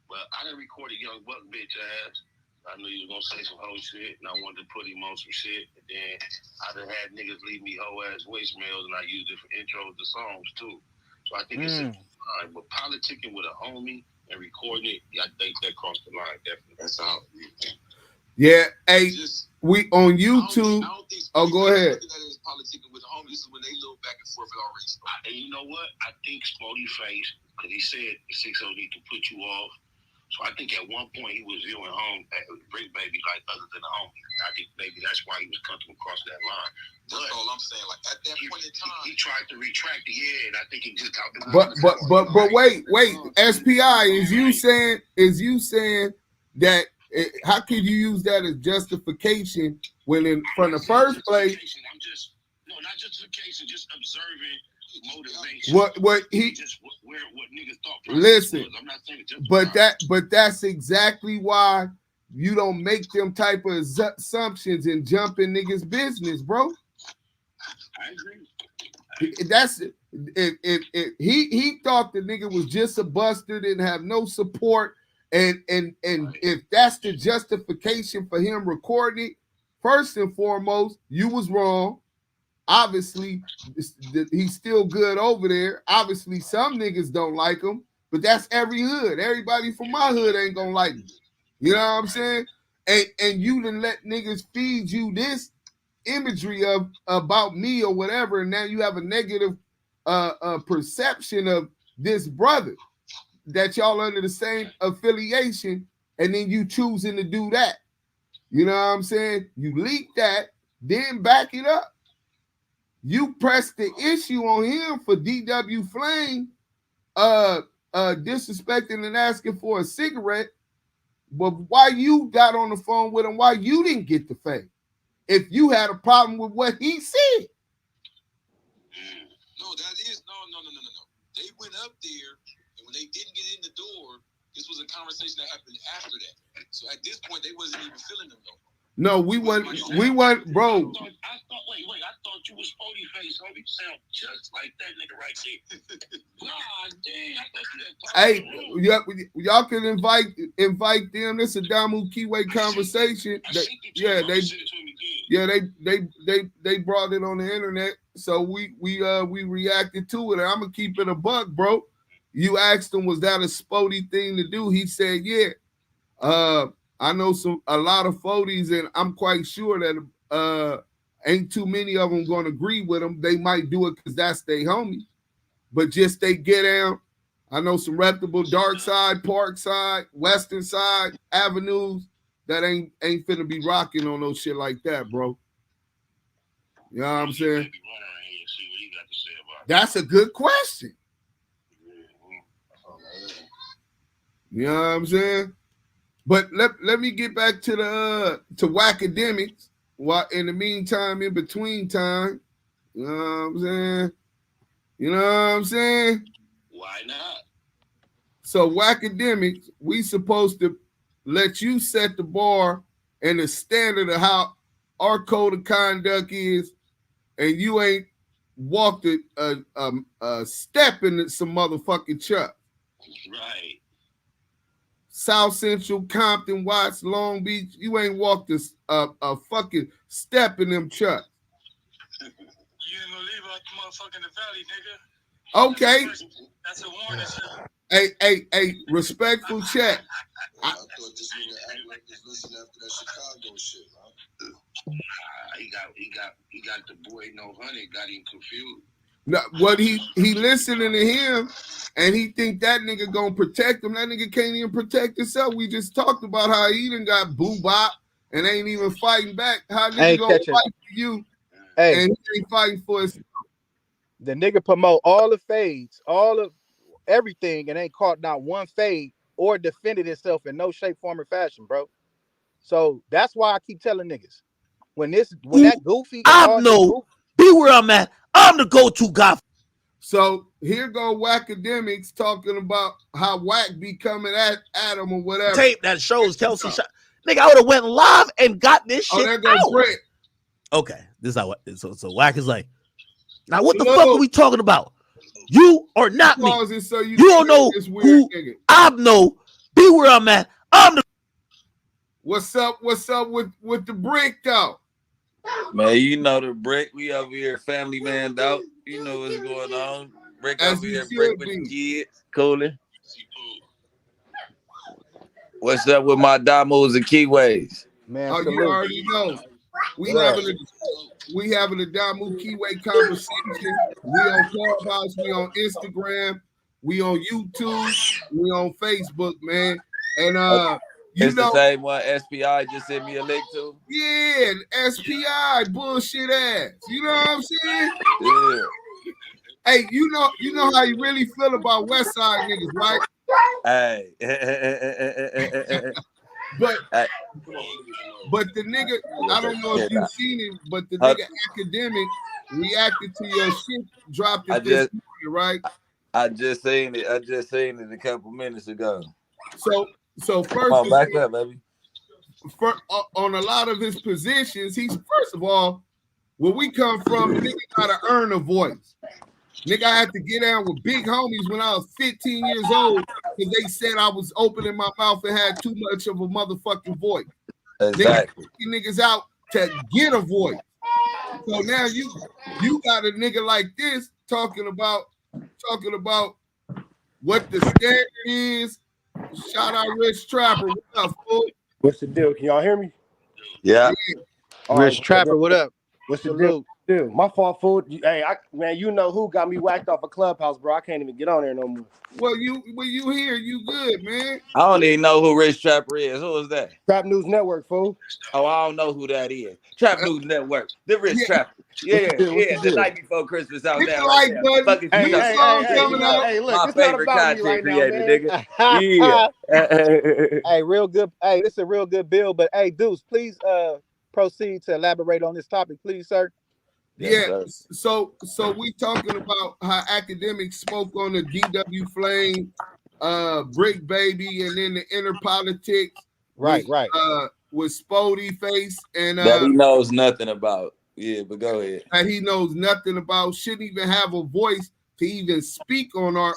well, I done recorded Young Buck bitch ass. I knew you was gonna say some whole shit, and I wanted to put him on some shit. And then I done had niggas leave me whole ass voicemails, and I used it for intros to songs too. So I think it's a line. But politicking with a homie and recording it, I think that crossed the line definitely. That's how. Yeah, hey, we on YouTube. Oh, go ahead. Politicking with a homie. This is when they little back and forth already. And you know what? I think SportyFace, because he said the 6 need to put you off. So I think at one point he was viewing home Bricc Baby like other than a homie. I think maybe that's why he was comfortable across that line. That's all I'm saying. Like at that point in time, he tried to retract the and I think he just got. But wait, SPI, is you saying that? How could you use that as justification when from the first place? I'm just not justification, just observing motivation. What he just what niggas thought. Listen, I'm not saying but that's exactly why you don't make them type of assumptions and jump in niggas' business, bro. I agree. That's if he thought the nigga was just a buster, didn't have no support. And if that's the justification for him recording it, first and foremost, you was wrong. Obviously, he's still good over there. Obviously, some niggas don't like him, but that's every hood. Everybody from my hood ain't gonna like him. You know what I'm saying? And you done let niggas feed you this imagery of about me or whatever, and now you have a negative perception of this brother. That y'all under the same affiliation, and then you choosing to do that. You know what I'm saying? You leak that, then back it up. You press the issue on him for DW Flame disrespecting and asking for a cigarette, but why you got on the phone with him, why you didn't get the fame? If you had a problem with what he said. No, that is no. They went up there. When they didn't get in the door, this was a conversation that happened after that. So at this point, they wasn't even feeling them no more. No, we went, bro. I thought you was SportyFace, homie. You sound just like that nigga right there. God damn, hey, y'all can invite them. This is a Damu Keyway conversation. They brought it on the internet, so we reacted to it. And I'm gonna keep it a buck, bro. You asked him, was that a Spody thing to do? He said, yeah. I know a lot of Fodies, and I'm quite sure that ain't too many of them going to agree with him. They might do it because that's their homie. But just they get down. I know some reputable Dark Side, Park Side, Western Side, avenues that ain't finna be rocking on no shit like that, bro. You know what I'm saying? That's a good question. You know what I'm saying? But let me get back to the to Wackademics. While in the meantime, in between time, you know what I'm saying? You know what I'm saying? Why not? So Wackademics, we supposed to let you set the bar and the standard of how our code of conduct is, and you ain't walked a step in some motherfucking chuck. Right. South Central, Compton, Watts, Long Beach, you ain't walked a fucking step in them chucks. You ain't gonna leave out the motherfucking valley, nigga. Okay. That's a warning. Hey, respectful check. I thought this nigga acted like this listening after that Chicago shit, man. He got the boy no honey, got him confused. No, what he listening to him, and he think that nigga gonna protect him. That nigga can't even protect himself. We just talked about how he done got boo-bop and ain't even fighting back. How nigga gonna fight for you and he ain't fighting for himself? The nigga promote all the fades, all of everything, and ain't caught not one fade or defended himself in no shape, form, or fashion, bro. So that's why I keep telling niggas when that goofy, be where I'm at. I'm the go-to guy. So here go Whackademics talking about how Whack be coming at him or whatever. Tape that shows Kelsey shot. Nigga, I would have went live and got this shit there go out. Bricc. Okay, this is how. So Whack is like, now what the fuck are we talking about? You are not me. So you don't know who I know. Be where I'm at. I'm the. What's up with the Bricc though? Man, you know the Bricc. We over here, family man out. You know what's going on. Bricc over here, Bricc with the kids, cooling. What's up with my Damos and Keyways? Man, you already know. We having a Damu Keyway conversation. We on Clubhouse, we on Instagram, we on YouTube, we on Facebook, man. And it's the same one SPI just sent me a link to. Yeah, SPI bullshit ass. You know what I'm saying? Yeah. Hey, you know how you really feel about West Side niggas, right? Hey. But the nigga, I don't know if you've seen it, but the nigga Academic reacted to your shit, dropped it this morning, right? I just seen it. A couple minutes ago. So first, come on, back up, baby. On a lot of his positions, he's first of all, where we come from, nigga gotta earn a voice. Nigga, I had to get down with big homies when I was 15 years old because they said I was opening my mouth and had too much of a motherfucking voice. Exactly. Niggas out to get a voice. So now you got a nigga like this talking about what the standard is. Shout out Rich Trapper. What up, fool? What's the deal? Can y'all hear me? Yeah. Rich Trapper, what up? What's the deal? My fault, fool. Hey, man, you know who got me whacked off a Clubhouse, bro. I can't even get on there no more. Well, you here, you good, man. I don't even know who Rich Trapper is. Who is that? Trap News Network, fool. Oh, I don't know who that is. Trap News Network. The Rich Trapper. Yeah. The night before Christmas out there. Hey, look, my favorite content creator, nigga. Yeah. Hey, real good. Hey, this is a real good bill. But hey, Deuce, please proceed to elaborate on this topic, please, sir. Yeah, so we talking about how Academics spoke on the DW Flame, Bricc Baby, and then the inner politics. Right. With SportyFace and that he knows nothing about. Yeah, but go ahead. That he knows nothing about, shouldn't even have a voice to even speak on our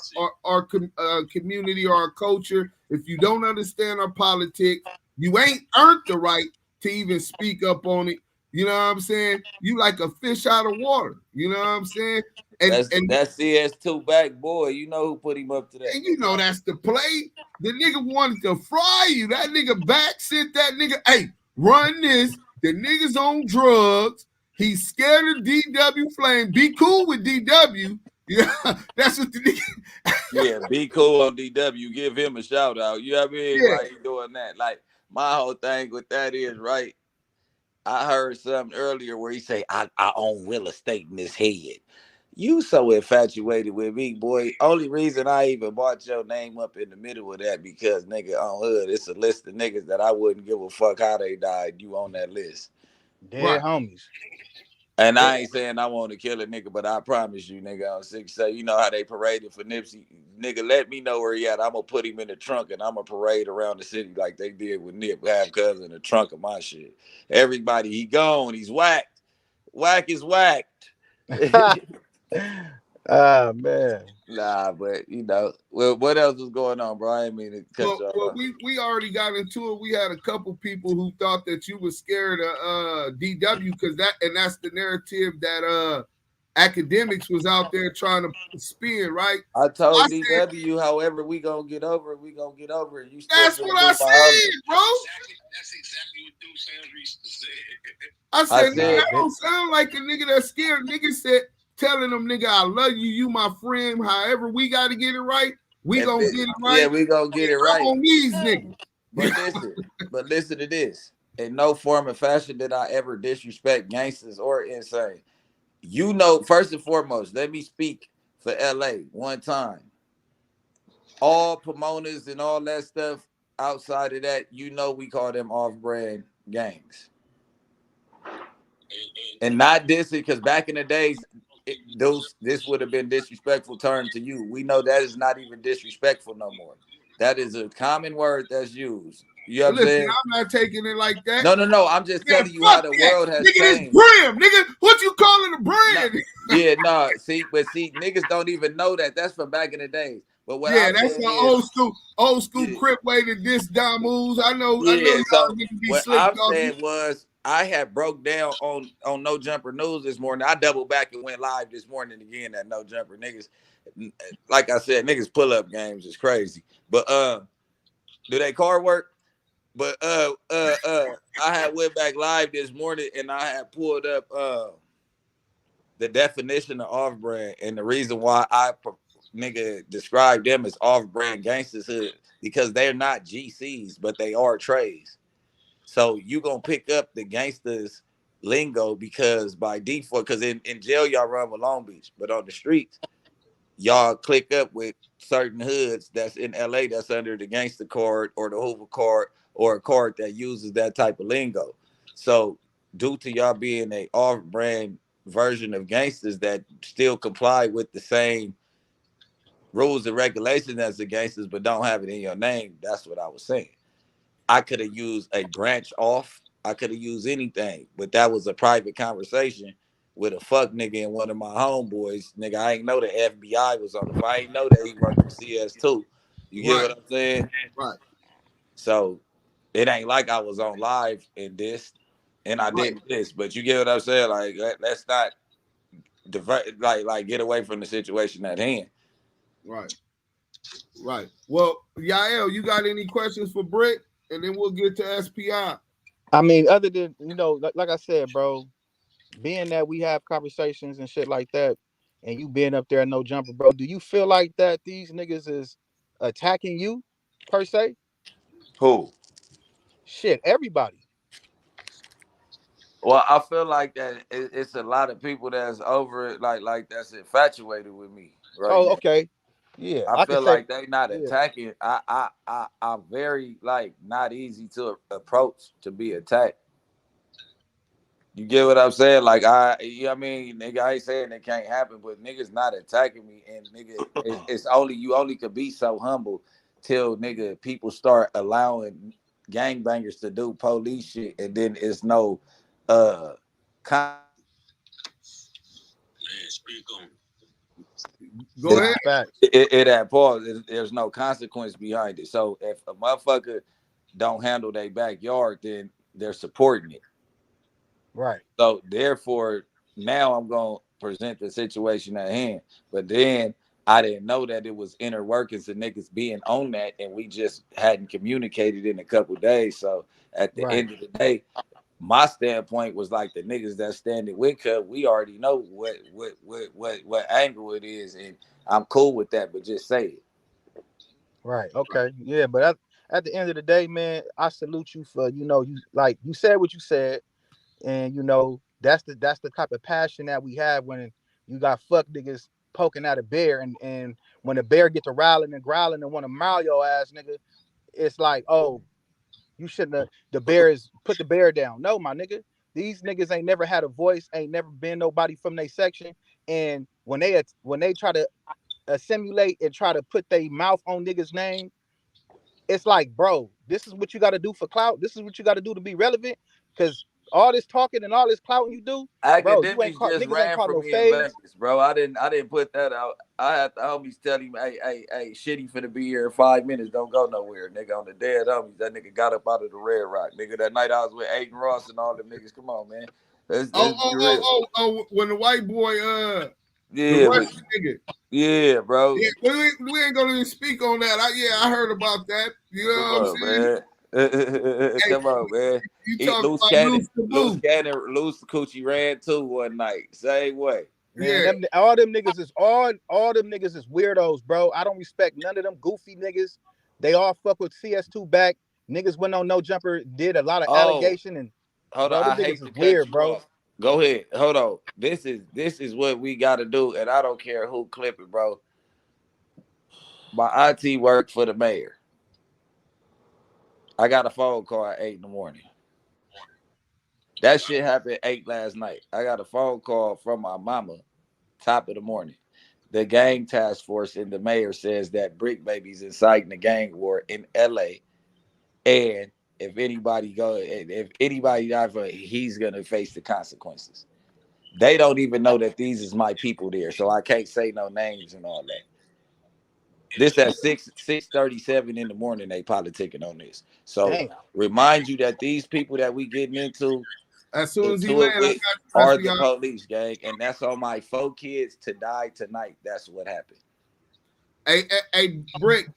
community or our culture. If you don't understand our politics, you ain't earned the right to even speak up on it. You know what I'm saying? You like a fish out of water. You know what I'm saying? And that's CS2 back boy. You know who put him up to that. And you know that's the play. The nigga wanted to fry you. That nigga back sent that nigga, hey, run this. The nigga's on drugs. He's scared of DW Flame. Be cool with DW. Yeah, that's what the nigga. Yeah, be cool on DW. Give him a shout out. You know what I mean? Yeah. Why he doing that? Like, my whole thing with that is, right, I heard something earlier where he say, I own real estate in his head. You so infatuated with me, boy. Only reason I even brought your name up in the middle of that because, nigga, on hood, it's a list of niggas that I wouldn't give a fuck how they died. You on that list. Dead homies. And I ain't saying I want to kill a nigga, but I promise you, nigga, I'm sick. Say, you know how they paraded for Nipsey? Nigga, let me know where he at. I'm going to put him in the trunk and I'm going to parade around the city like they did with Nip. Have cuz in the trunk of my shit. Everybody, he gone. He's whacked. Whack is whacked. Ah, man. Nah, but, you know, well, what else was going on, bro? I didn't mean to cut you off. Well, we already got into it. We had a couple people who thought that you were scared of DW because that's the narrative that Academics was out there trying to spin, right? I told DW, however, we gonna get over it. We gonna get over it. You still that's what I said, bro. That's exactly what Deuce used to say. I said, nigga, I don't sound like a nigga that's scared. Nigga said, telling them, nigga, I love you, you my friend. However, we got to get it right. We gonna get it right. Yeah, we gonna get it right. On these niggas. But listen to this. In no form or fashion did I ever disrespect gangsters or insane. You know, first and foremost, let me speak for LA one time. All promoters and all that stuff outside of that, you know, we call them off-brand gangs. And not dissing, because back in the days, this would have been disrespectful term to you. We know that is not even disrespectful no more. That is a common word that's used. You know what I'm Listen, saying? I'm not taking it like that. No. I'm just telling you how fuck the that. world has Nigga, changed. this brim, nigga. What you calling a brand? No. See, niggas don't even know that. That's from back in the days. But what Yeah, I'm that's saying an is, old school Crip way to diss Dom moves. I know y'all so niggas be what slick I'm talking. saying was I had broke down on No Jumper News this morning. I doubled back and went live this morning again at No Jumper. Niggas, like I said, niggas pull up games is crazy. But do they car work? But I had went back live this morning and I had pulled up the definition of off brand and the reason why I describe them as off brand gangsters hood because they're not GCs, but they are trays. So you gonna pick up the gangsters lingo because by default, because in jail y'all run with Long Beach, but on the streets y'all click up with certain hoods that's in LA that's under the gangster card or the Hoover card or a card that uses that type of lingo. So due to y'all being a off-brand version of gangsters that still comply with the same rules and regulations as the gangsters but don't have it in your name, that's what I was saying. I could have used a branch off. I could have used anything, but that was a private conversation with a fuck nigga and one of my homeboys. Nigga, I ain't know the FBI was on the phone. I ain't know that he worked for CS2. You get what I'm saying? Right. So it ain't like I was on live in this and I didn't this, but you get what I'm saying? Like let's not divert like get away from the situation at hand. Right. Right. Well, Yael, you got any questions for Bricc? And then we'll get to SPI. I mean, other than, like I said, bro, being that we have conversations and shit like that, and you being up there at No Jumper, bro, do you feel like that these niggas is attacking you per se? Who? Shit, everybody. Well, I feel like that it's a lot of people that's over it, like that's infatuated with me right Oh, now. okay. Yeah, I I can feel say, like they not yeah, attacking. I'm very like not easy to approach to be attacked. You get what I'm saying? Like I mean, nigga, I ain't saying it can't happen, but niggas not attacking me, and nigga, it's only you only could be so humble till nigga people start allowing gangbangers to do police shit, and then it's no con- Speak on. Go ahead. it at pause. There's no consequence behind it. So if a motherfucker don't handle their backyard, then they're supporting it. right. So therefore, now I'm gonna present the situation at hand. But then I didn't know that it was inner workings and niggas being on that, and we just hadn't communicated in a couple days. So at the Right. end of the day, my standpoint was like the niggas that standing with Cub, we already know what angle it is, and I'm cool with that. But just say it. Right. Okay. Yeah, but at the end of the day, man, I salute you for you said what you said, and that's the type of passion that we have when you got fuck niggas poking at a bear, and when the bear gets to riling and growling and want to maul your ass, nigga, it's like, oh, you shouldn't have. The bear is put the bear down. No, my nigga, these niggas ain't never had a voice, ain't never been nobody from their section, and when they try to assimilate and try to put their mouth on niggas' name, it's like, bro, this is what you got to do for clout. This is what you got to do to be relevant. Because all this talking and all this clout you do, bro, you ain't Academics caught just niggas ain't ran caught from no me in phase. Vegas, bro. I didn't put that out. I had the homies tell him, hey, shitty finna be here in 5 minutes. Don't go nowhere, nigga. On the dead homies, that nigga got up out of the Red Rock, nigga. That night I was with Aiden Ross and all them niggas. Come on, man. Let's be real. When the white boy, the Yeah, Russian nigga. yeah, bro. Yeah, we ain't gonna even speak on that. I heard about that. You know Come what I'm on, saying? man. Come on, man. You Eat talking loose about cannon, loose taboo. loose coochie ran too one night. Same way. Man, all them niggas is weirdos, bro. I don't respect none of them goofy niggas. They all fuck with CS2 back. Niggas went on No Jumper, did a lot of Oh, allegation, and hold on. bro, them I niggas hate is to cut weird, you bro. off. Go ahead. Hold on. This is what we got to do, and I don't care who clip it, bro. My auntie worked for the mayor. I got a phone call at 8 in the morning. That shit happened at 8 last night. I got a phone call from my mama top of the morning. The gang task force and the mayor says that Bricc Baby's inciting a gang war in LA. And if anybody dies for it, he's gonna face the consequences. They don't even know that these is my people there, so I can't say no names and all that. This at 6:37 in the morning, they politicking on this. So Damn. remind you that these people that we getting into As soon as he it land, I with got are you, the FBI. police, gang, and that's on my 4 kids to die tonight. That's what happened. Hey, Bricc,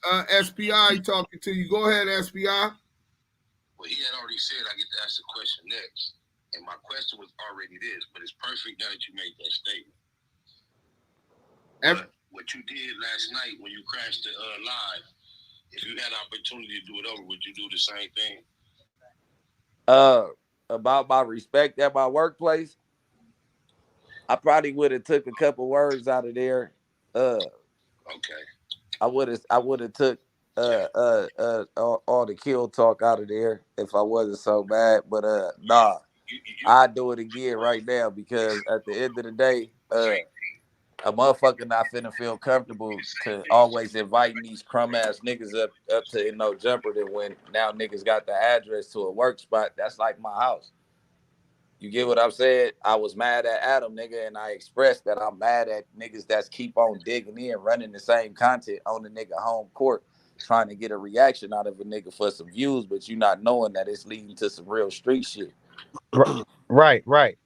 SPI talking to you. Go ahead, SPI. Well, he had already said I get to ask the question next. And my question was already this, but it's perfect now that you made that statement. But what you did last night when you crashed the live, if you had opportunity to do it over, would you do the same thing? About my respect at my workplace, I probably would have took a couple words out of there. Okay. I would have took all the kill talk out of there if I wasn't so bad. But nah, I do it again right now because at the end of the day, a motherfucker not finna feel comfortable to always inviting these crumb ass niggas up to no jumper. Than when now niggas got the address to a work spot. That's like my house. You get what I'm saying? I was mad at Adam, nigga, and I expressed that I'm mad at niggas that's keep on digging in, running the same content on the nigga home court, trying to get a reaction out of a nigga for some views, but you not knowing that it's leading to some real street shit. Right.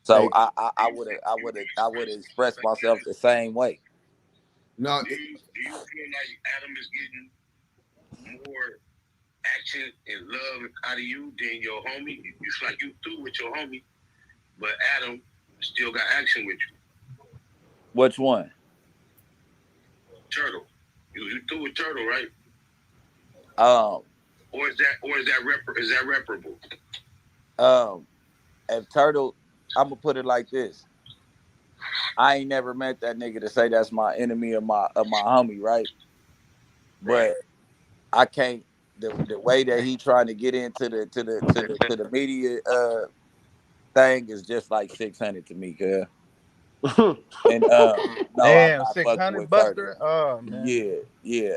So I would have expressed myself the same way. No, do you feel like Adam is getting more action and love out of you than your homie? It's like you through with your homie, but Adam still got action with you. Which one? Turtle. You through with Turtle, right? Or is that reparable? If Turtle, I'm gonna put it like this. I ain't never met that nigga to say that's my enemy or my homie, right? But I can't the way that he trying to get into the media thing is just like 600 to me, cuz. And no, Damn, I'm not 600 fucking with Buster. Turtle. Oh man. Yeah.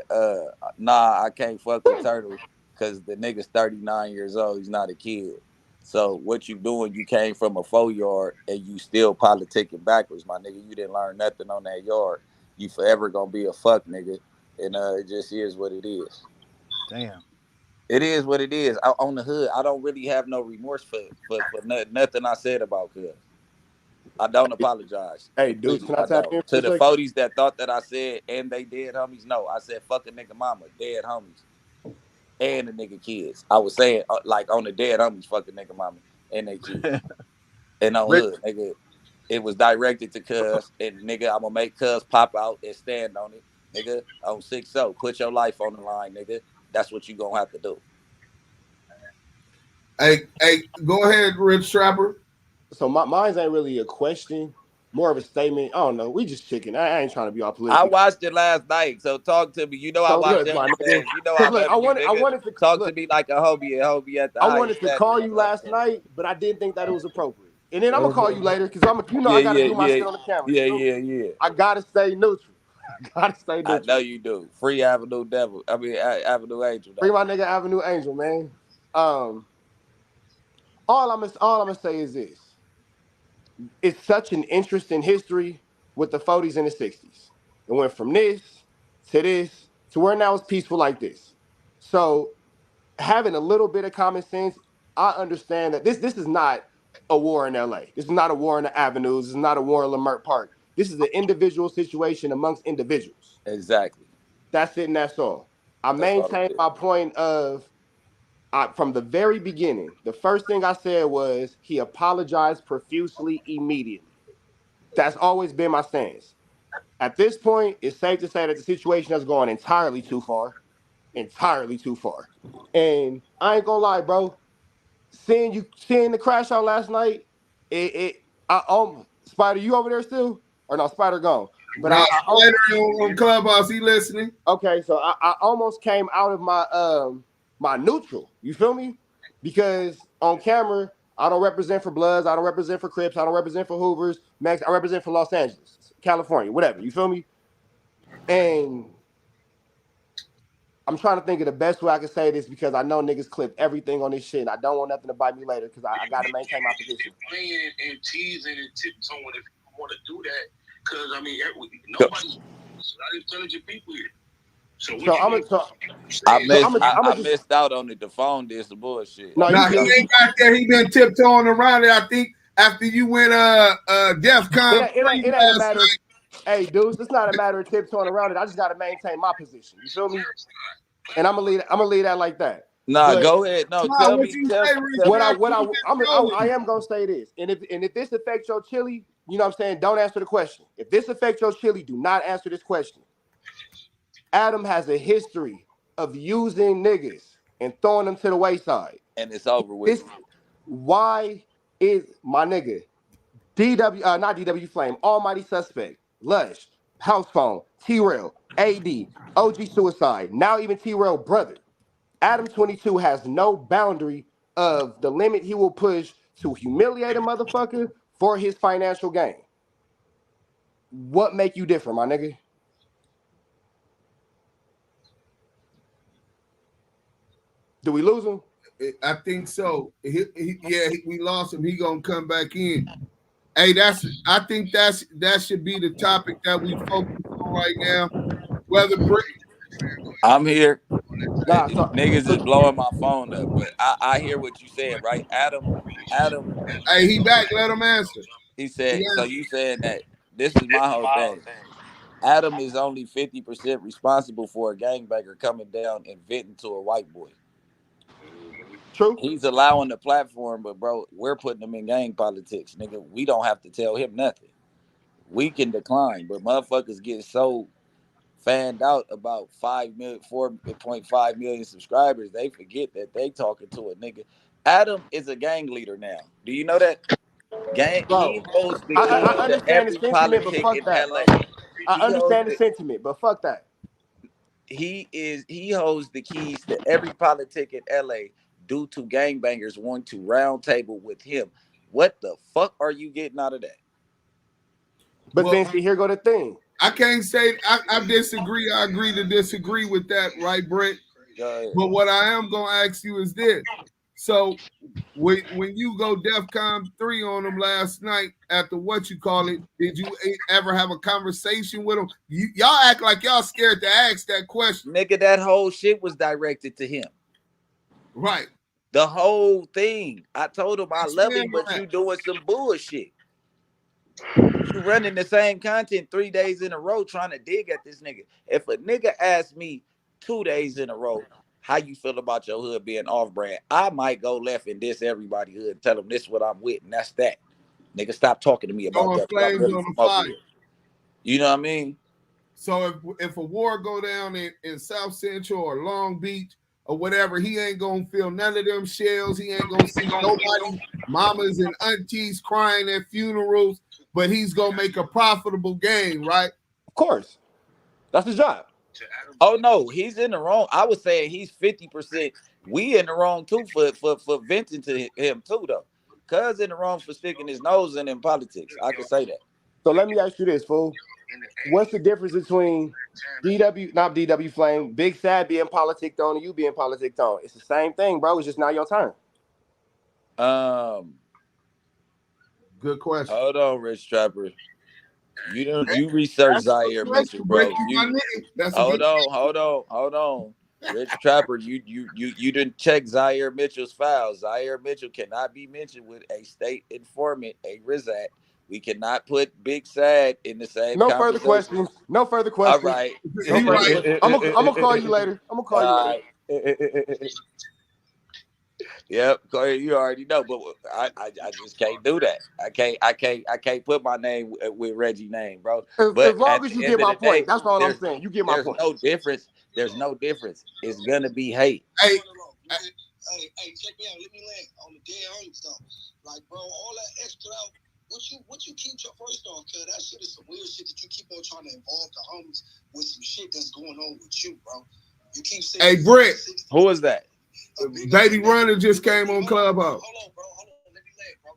Nah, I can't fuck with Turtle because the nigga's 39 years old. He's not a kid. So what you doing? You came from a 4-yard and you still politicking backwards, my nigga. You didn't learn nothing on that yard. You forever gonna be a fuck nigga, and it just is what it is. Damn. It is what it is. On the hood, I don't really have no remorse for nothing I said about cuz. I don't apologize. Hey, dudes, Completely, can I I tap don't. in for To a the second? 40s that thought that I said and they dead homies, no. I said fuck a nigga mama, dead homies, and the nigga kids. I was saying like on the dead homies, fuck a nigga mama and they kids. And on hood, nigga, it was directed to cuz, and nigga, I'm gonna make cuz pop out and stand on it. Nigga, on 6-0, put your life on the line, nigga. That's what you gonna have to do. Hey, go ahead, Rich Trapper. So mine's ain't really a question, more of a statement. I don't know. We just chicken. I ain't trying to be all I political. watched it last night, so talk to me. You know I So watch look, my nigga. everything. You know I Look, love you, I nigga. wanted to Talk to me like a homie at the I highest wanted to standard. call you last night, but I didn't think that it was appropriate. And then I'm gonna call you later because I gotta do my shit on the camera. Yeah. I gotta stay neutral. I know you do. Free Avenue Devil. I mean Avenue Angel. Free my nigga Avenue Angel, man. All I'm gonna say is this: it's such an interesting history with the 40s and the 60s. It went from this to where now it's peaceful like this. So having a little bit of common sense, I understand that this is not a war in LA. This is not a war in the avenues. This is not a war in Lamert Park. This is an individual situation amongst individuals. Exactly. That's it and that's all. I maintain my point of from the very beginning, the first thing I said was he apologized profusely immediately. That's always been my stance. At this point, it's safe to say that the situation has gone entirely too far. Entirely too far. And I ain't gonna lie, bro. Seeing the crash out last night, Spider, you over there still? Or no, Spider gone. But no, Spider on Clubhouse, he listening. Okay, so I almost came out of my my neutral. You feel me? Because on camera, I don't represent for Bloods, I don't represent for Crips, I don't represent for Hoovers, Max, I represent for Los Angeles. California, whatever. You feel me? And I'm trying to think of the best way I can say this because I know niggas clip everything on this shit, and I don't want nothing to bite me later because I got to maintain my position. Playing and teasing and tiptoeing if you want to do that, because I mean, nobody's intelligent people here. I missed out on it. The phone did some bullshit. No, he ain't got there. He been tiptoeing around it. I think after you went DEFCON, it ain't a matter of, hey, dudes, it's not a matter of tiptoeing around it. I just got to maintain my position. You feel me? And I'm gonna leave that like that. Nah, but, go ahead. No, tell me. I am gonna say this. And if this affects your chili, you know what I'm saying? Don't answer the question. If this affects your chili, do not answer this question. Adam has a history of using niggas and throwing them to the wayside. And it's over with. Why is my nigga not DW Flame, Almighty Suspect, Lush, House Phone, T-Rail, AD, OG Suicide, now even T-Rail brother. Adam 22 has no boundary of the limit he will push to humiliate a motherfucker for his financial gain. What make you different, my nigga? Do we lose him? I think so. We lost him. He gonna come back in. Hey, I think that should be the topic that we focus on right now. Whether I'm here. Niggas is blowing my phone up, but I hear what you saying, right? Adam. Hey, he back. Let him answer. He said, so you saying that this is my whole thing. Adam is only 50% responsible for a gangbanger coming down and venting to a white boy. True. He's allowing the platform, but bro, we're putting him in gang politics, nigga. We don't have to tell him nothing. We can decline, but motherfuckers get so fanned out about 4.5 million subscribers, they forget that they talking to a nigga. Adam is a gang leader now. Do you know that? Gang. Bro, he holds the I key to understand the every sentiment, but politic fuck in that, LA. bro. I understand the sentiment, but fuck that. He holds the keys to every politic in LA due to gangbangers wanting to round table with him. What the fuck are you getting out of that? But then see, here go the thing. I can't say I disagree. I agree to disagree with that, right, Brett? But what I am gonna ask you is this: so when you go DEFCON 3 on them last night after what you call it, did you ever have a conversation with them? Y'all act like y'all scared to ask that question. Nigga, that whole shit was directed to him. Right. The whole thing. I told him I love him, but you doing some bullshit. You running the same content 3 days in a row trying to dig at this nigga. If a nigga asked me 2 days in a row, how you feel about your hood being off-brand, I might go left and diss everybody hood, tell them this is what I'm with, and that's that. Nigga, stop talking to me about that. I'm really from over here. You know what I mean? So if a war go down in South Central or Long Beach or whatever, he ain't gonna feel none of them shells. He ain't gonna see nobody, mamas and aunties crying at funerals, but he's gonna make a profitable game, right? Of course. That's his job. Oh no, he's in the wrong. I would say he's 50%. We in the wrong too for venting to him too, though. Cuz in the wrong for sticking his nose in politics. I can say that. So let me ask you this, fool. What's the difference between DW Flame, Big Sad being politic on and you being politic on? It's the same thing, bro. It's just not your turn. Good question. Hold on, Rich Trapper. You research Zaire Mitchell, bro. Hold on. Rich Trapper, you didn't check Zaire Mitchell's files. Zaire Mitchell cannot be mentioned with a state informant, a Rizat. We cannot put Big Sad in the same No further questions. No further questions. All right. I'm gonna call you later. Yep, Corey, you already know, but I just can't do that. I can't put my name with Reggie's name, bro. But as long as you get my point, that's all I'm saying. You get my point. There's no difference. It's gonna be hate. Hey, check me out. Let me land on the dead homies though. Like, bro, all that extra out. What you keep your first off, cuz that shit is some weird shit that you keep on trying to involve the homies with some shit that's going on with you, bro. You keep saying. Hey, Bricc. Who is that? Baby Runner just came on Clubhouse. Hold on, let me land, bro.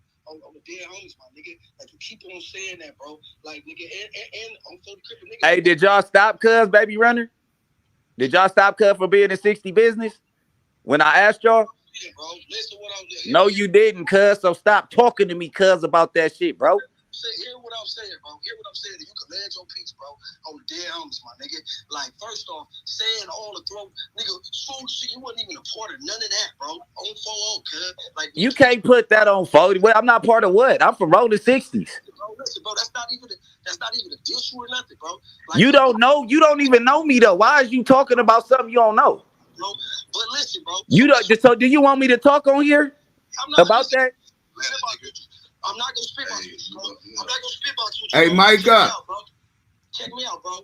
On the dead homies, my nigga. Like, you keep on saying that, bro. Like, nigga, and I'm so Crip nigga. Hey, did y'all stop Cuz Baby Runner? Did y'all stop Cuz from being in 60 business? When I asked y'all? Yeah, bro. Listen what I'm doing. No, you didn't, Cuz. So stop talking to me, Cuz, about that shit, bro. Hear what I'm saying, bro. Hear what I'm saying. You can land your piece, bro, on the dead homies, my nigga. Like, first off, saying all the throat, nigga, food shit, you wasn't even a part of none of that, bro. On 4-0, cuz. Like, You can't put that on 40. Well, I'm not part of what? I'm from rolling 60s. Bro, listen, bro, that's not even a diss or nothing, bro. Like, You don't know. You don't even know me, though. Why is you talking about something you don't know? Bro, but listen, bro. You don't. So do you want me to talk on here about that? I'm not gonna spit about you, bro. I'm not gonna spit about you. Hey, Micah. Check me out, bro.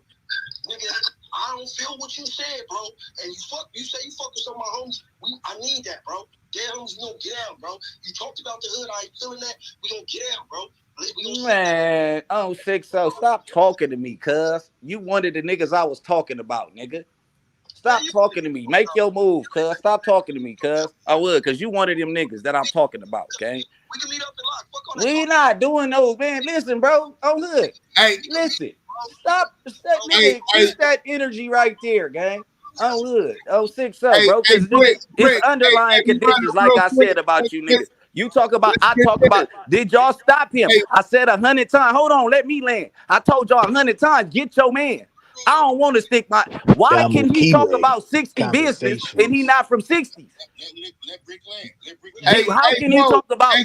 Nigga, I don't feel what you said, bro. And you say you fuck with some of my homies. I need that, bro. Damn homies, we gonna get out, bro. You talked about the hood. I ain't feeling that. We gonna get out, bro. Man, oh 6 so stop talking to me, cuz. You one of the niggas I was talking about, nigga. Stop talking to me. Make your move, cuz. Stop talking to me, cuz. I would, cuz you one of them niggas that I'm talking about, okay? We can meet up and lock. Fuck on that. We not doing those, man. Listen, bro. Oh, hood. Hey, listen. Stop. Nigga, keep that energy right there, gang. Oh, hood. Oh, 6 so, bro. Because it's underlying conditions, like I said about you niggas. You talk about, I talk about, did y'all stop him? I said 100 times. Hold on, let me land. I told y'all 100 times, get your man. I don't want to stick my. Why can he talk about 60 business and he not from 60s? How can he talk about?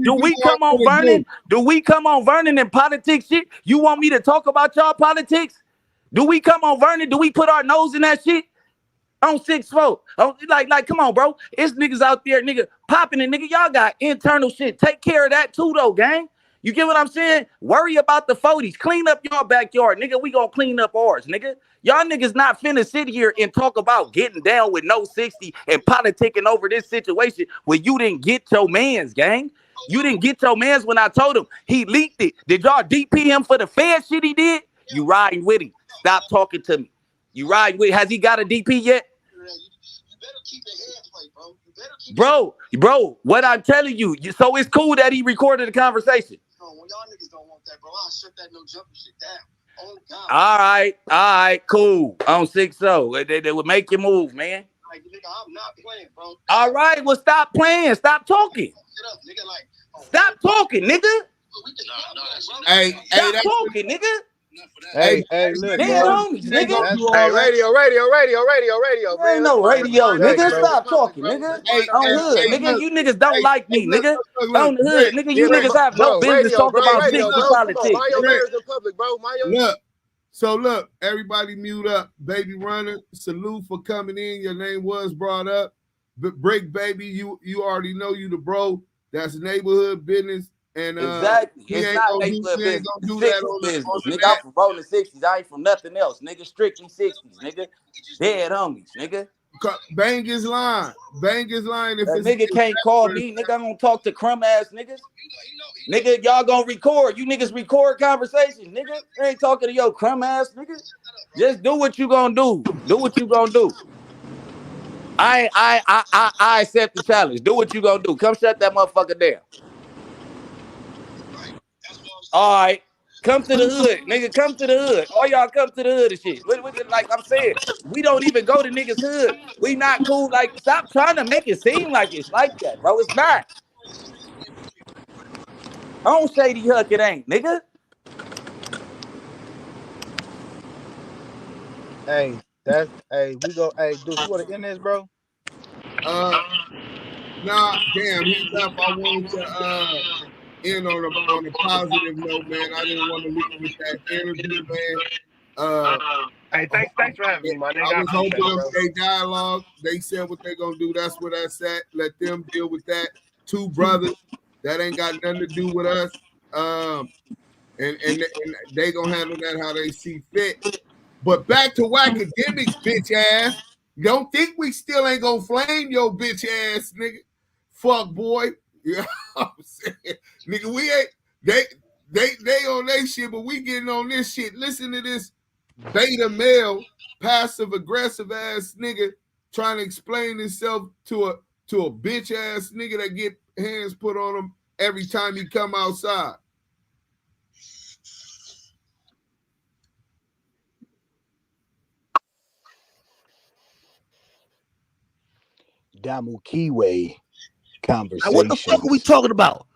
Do we come on Vernon? Do we come on Vernon and politics shit? You want me to talk about y'all politics? Do we come on Vernon? Do we put our nose in that shit? On 6-4. Like, come on, bro. It's niggas out there, nigga, popping it, nigga. Y'all got internal shit. Take care of that too, though, gang. You get what I'm saying? Worry about the 40s. Clean up your backyard, nigga. We gonna clean up ours, nigga. Y'all niggas not finna sit here and talk about getting down with no 60 and politicking over this situation when you didn't get your mans, gang. You didn't get your mans when I told him he leaked it. Did y'all DP him for the Fed shit he did? You riding with him. Stop talking to me. You riding with him. Has he got a DP yet? Bro, what I'm telling you, so it's cool that he recorded the conversation. When y'all niggas don't want that, bro, I'll shut that no jumping shit down. Oh, God. All right, cool. On 6-0. They would make you move, man. Like, nigga, I'm not playing, bro. All right, well, stop playing. Stop talking. Shut up, nigga. Like, stop talking, nigga. Hey, stop talking, nigga. Hey, look, homies, nigga. Hey, radio, man. Ain't no radio, nigga. Stop talking, nigga. On hood, nigga. You niggas don't like me, nigga. On the hood, nigga. You niggas have no business talking about 60 politics. Mind your manners in public, bro. Look, everybody mute up. Baby Runner, salute for coming in. Your name was brought up. But Bricc Baby, you already know you the bro. That's neighborhood business. And exactly. It's not neighborhood business. It's 60s business. Nigga, I'm from rolling 60s. I ain't from nothing else. Nigga, strictly 60s, nigga. Dead homies, nigga. Bang his line. Bang his line. If that nigga can't call me, nigga. I'm gonna talk to crumb ass niggas. Nigga, y'all gonna record. You niggas record conversations, nigga. You ain't talking to your crumb ass, nigga. Just do what you gonna do. Do what you gonna do. I accept the challenge. Do what you gonna do. Come shut that motherfucker down. All right. Come to the hood, nigga. Come to the hood. All y'all come to the hood and shit. Like I'm saying, we don't even go to niggas' hood. We not cool. Like, stop trying to make it seem like it's like that, bro. It's not. I don't shady huck it ain't, nigga. Hey, we go. Hey, Deuce, you want to end this, bro? Nah, damn, he left. I wanted to end on a positive note, man. I didn't want to leave with that interview, man. Hey, thanks for having me, my nigga. I was hoping they dialogue. They said what they gonna do. That's where that's at. Let them deal with that. Two brothers that ain't got nothing to do with us. And they gonna handle that how they see fit. But back to academics, bitch ass. Don't think we still ain't gonna flame your bitch ass, nigga. Fuck boy. You know what I'm saying? Nigga, we ain't they on they shit, but we getting on this shit. Listen to this beta male, passive aggressive ass nigga trying to explain himself to a bitch ass nigga that get hands put on him every time he come outside. Damu Kiwi Now, what the fuck are we conversations. talking about?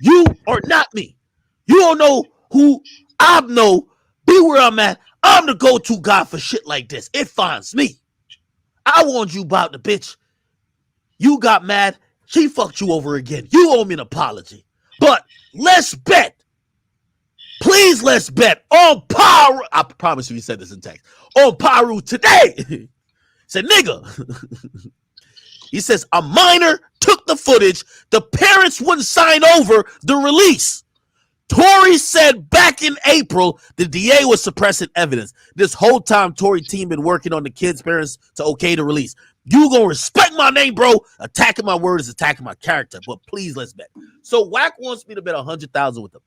You are not me. You don't know who I know. Be where I'm at. I'm the go-to guy for shit like this. It finds me. I warned you about the bitch. You got mad. She fucked you over again. You owe me an apology. But let's bet. Please, let's bet on Paru. I promise you, he said this in text. On Paru today. Said, nigga. He says, a minor took the footage. The parents wouldn't sign over the release. Tory said back in April, the DA was suppressing evidence. This whole time, Tory team been working on the kids' parents to okay the release. You gonna respect my name, bro? Attacking my word is attacking my character. But please, let's bet. So Wack wants me to bet 100,000 with him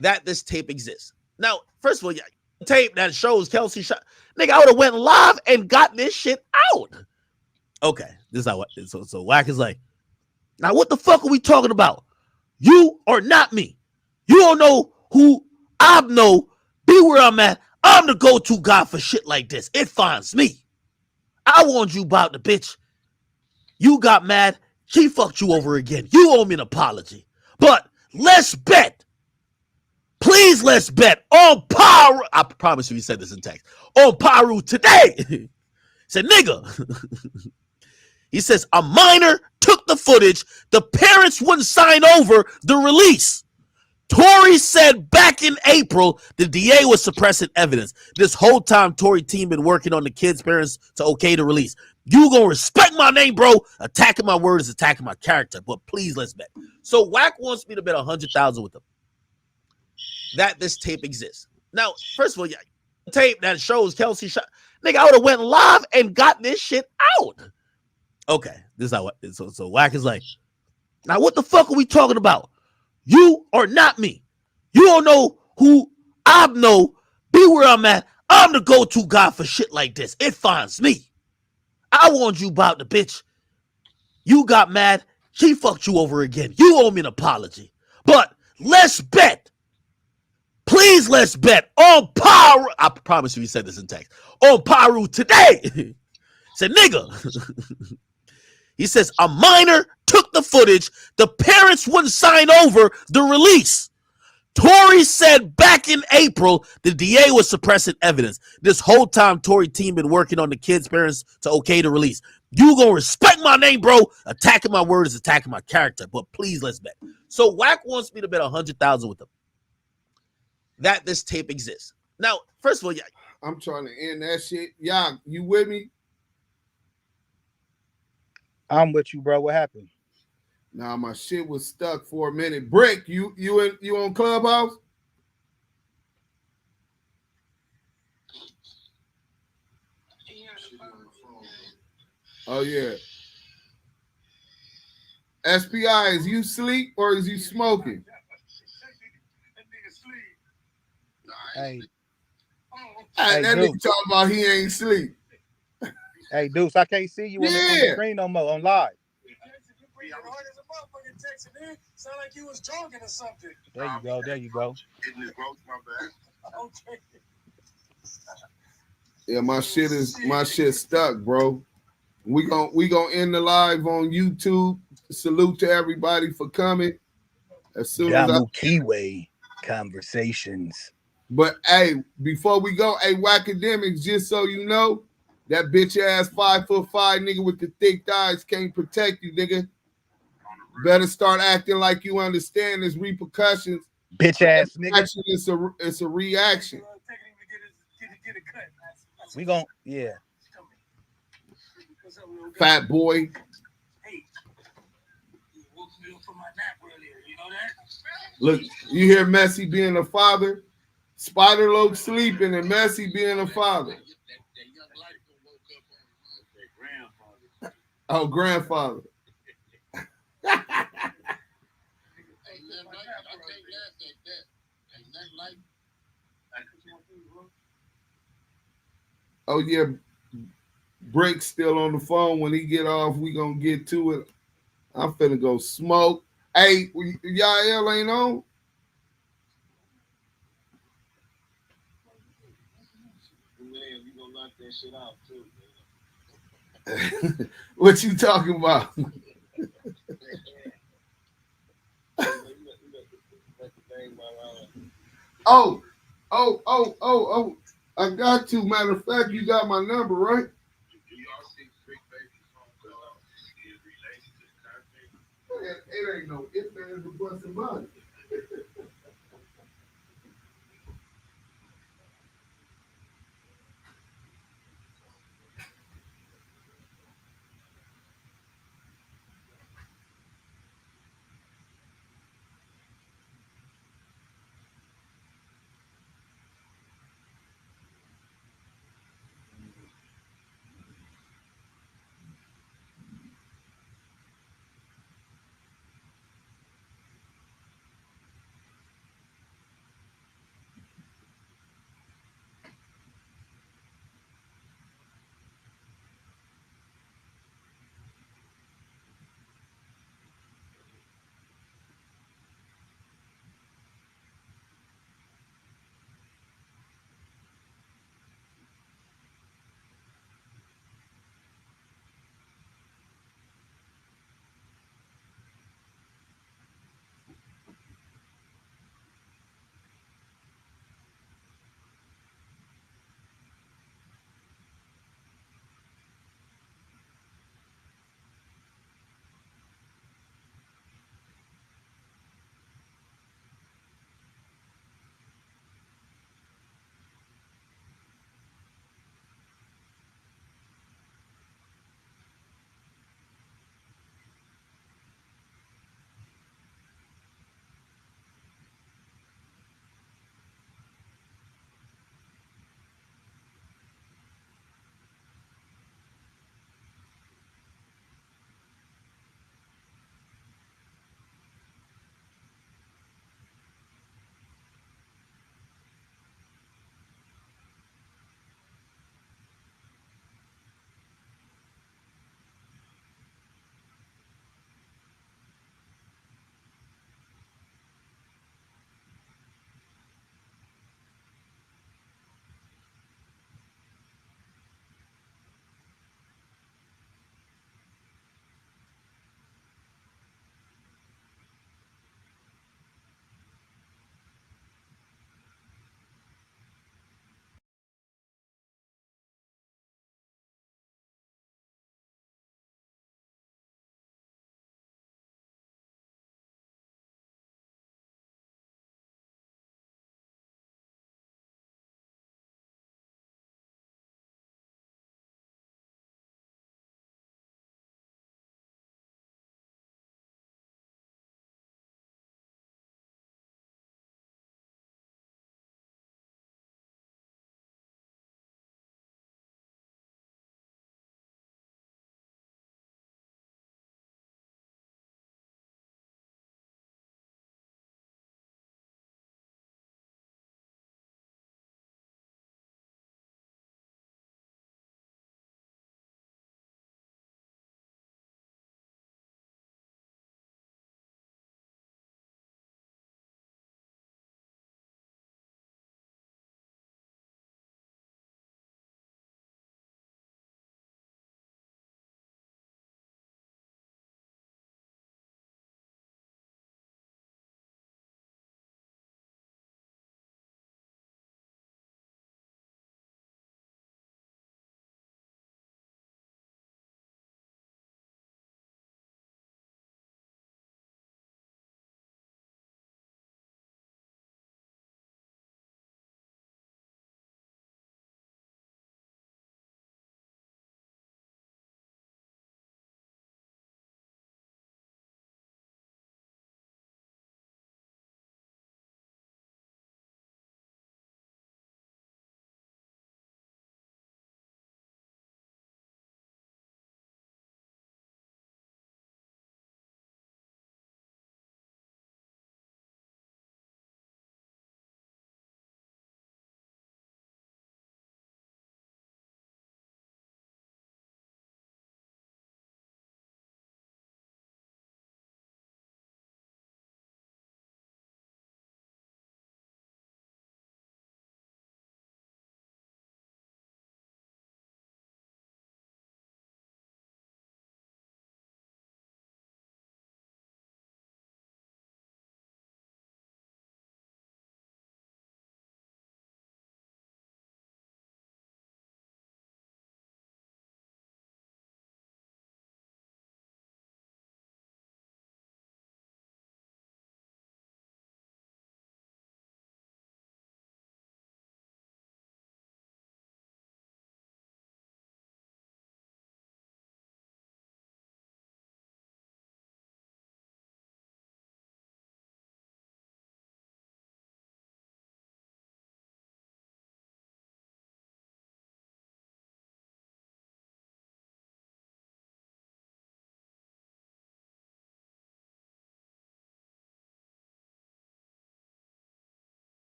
that this tape exists. Now, first of all, yeah, tape that shows Kelsey shot. Nigga, I would have went live and got this shit out. Okay, this is how. So Wack is like, now what the fuck are we talking about? You are not me. You don't know who I know. Be where I'm at. I'm the go-to guy for shit like this. It finds me. I warned you about the bitch. You got mad. She fucked you over again. You owe me an apology. But let's bet. Please, let's bet on Paru. I promise you, he said this in text. On Paru today. Said, nigga. He says, a minor took the footage. The parents wouldn't sign over the release. Tory said back in April, the DA was suppressing evidence. This whole time, Tory team been working on the kids' parents to okay the release. You gonna respect my name, bro? Attacking my word is attacking my character. But please, let's bet. So Wack wants me to bet 100,000 with him that this tape exists. Now, first of all, yeah, tape that shows Kelsey shot. Nigga, I would have went live and got this shit out. Okay, this is how. So Wack is like, now what the fuck are we talking about? You are not me. You don't know who I know. Be where I'm at. I'm the go-to guy for shit like this. It finds me. I warned you about the bitch. You got mad. She fucked you over again. You owe me an apology. But let's bet. Please, let's bet on Paru. I promise you, he said this in text. On Paru today. Said, nigga. He says, a minor took the footage. The parents wouldn't sign over the release. Tory said back in April, the DA was suppressing evidence. This whole time, Tory team been working on the kids' parents to okay the release. You gonna respect my name, bro? Attacking my word is attacking my character. But please, let's bet. So Wack wants me to bet 100,000 with him that this tape exists. Now, first of all, yeah, I'm trying to end that shit. Y'all, you with me? I'm with you, bro. What happened? Nah, my shit was stuck for a minute. Bricc, you on Clubhouse? Oh yeah. SPI, is you sleep or is you smoking? Hey, that nigga talking about he ain't sleep. Hey, Deuce, I can't see you on the screen no more on live. Sound like you was jogging or something. There you go. There you go. Okay. Yeah, my shit stuck, bro. We gonna end the live on YouTube. Salute to everybody for coming. As soon as Kiwi conversations. But hey, before we go, hey, Wackademics, just so you know, that bitch ass 5'5" nigga with the thick thighs can't protect you, nigga. Better start acting like you understand his repercussions. Bitch ass nigga. Action, it's a reaction. We gon' yeah. Fat boy. Look, you hear Messi being a father? Spider Loke sleeping and Messi being a father. Oh, grandfather. Oh yeah, Brick's still on the phone. When he get off, we gonna get to it. I'm finna go smoke. Hey, y'all ain't on? Man, you gonna knock that shit out too, man. What you talking about? Oh. I got to. Matter of fact, you got my number, right? It ain't no if, man, it's a busting body.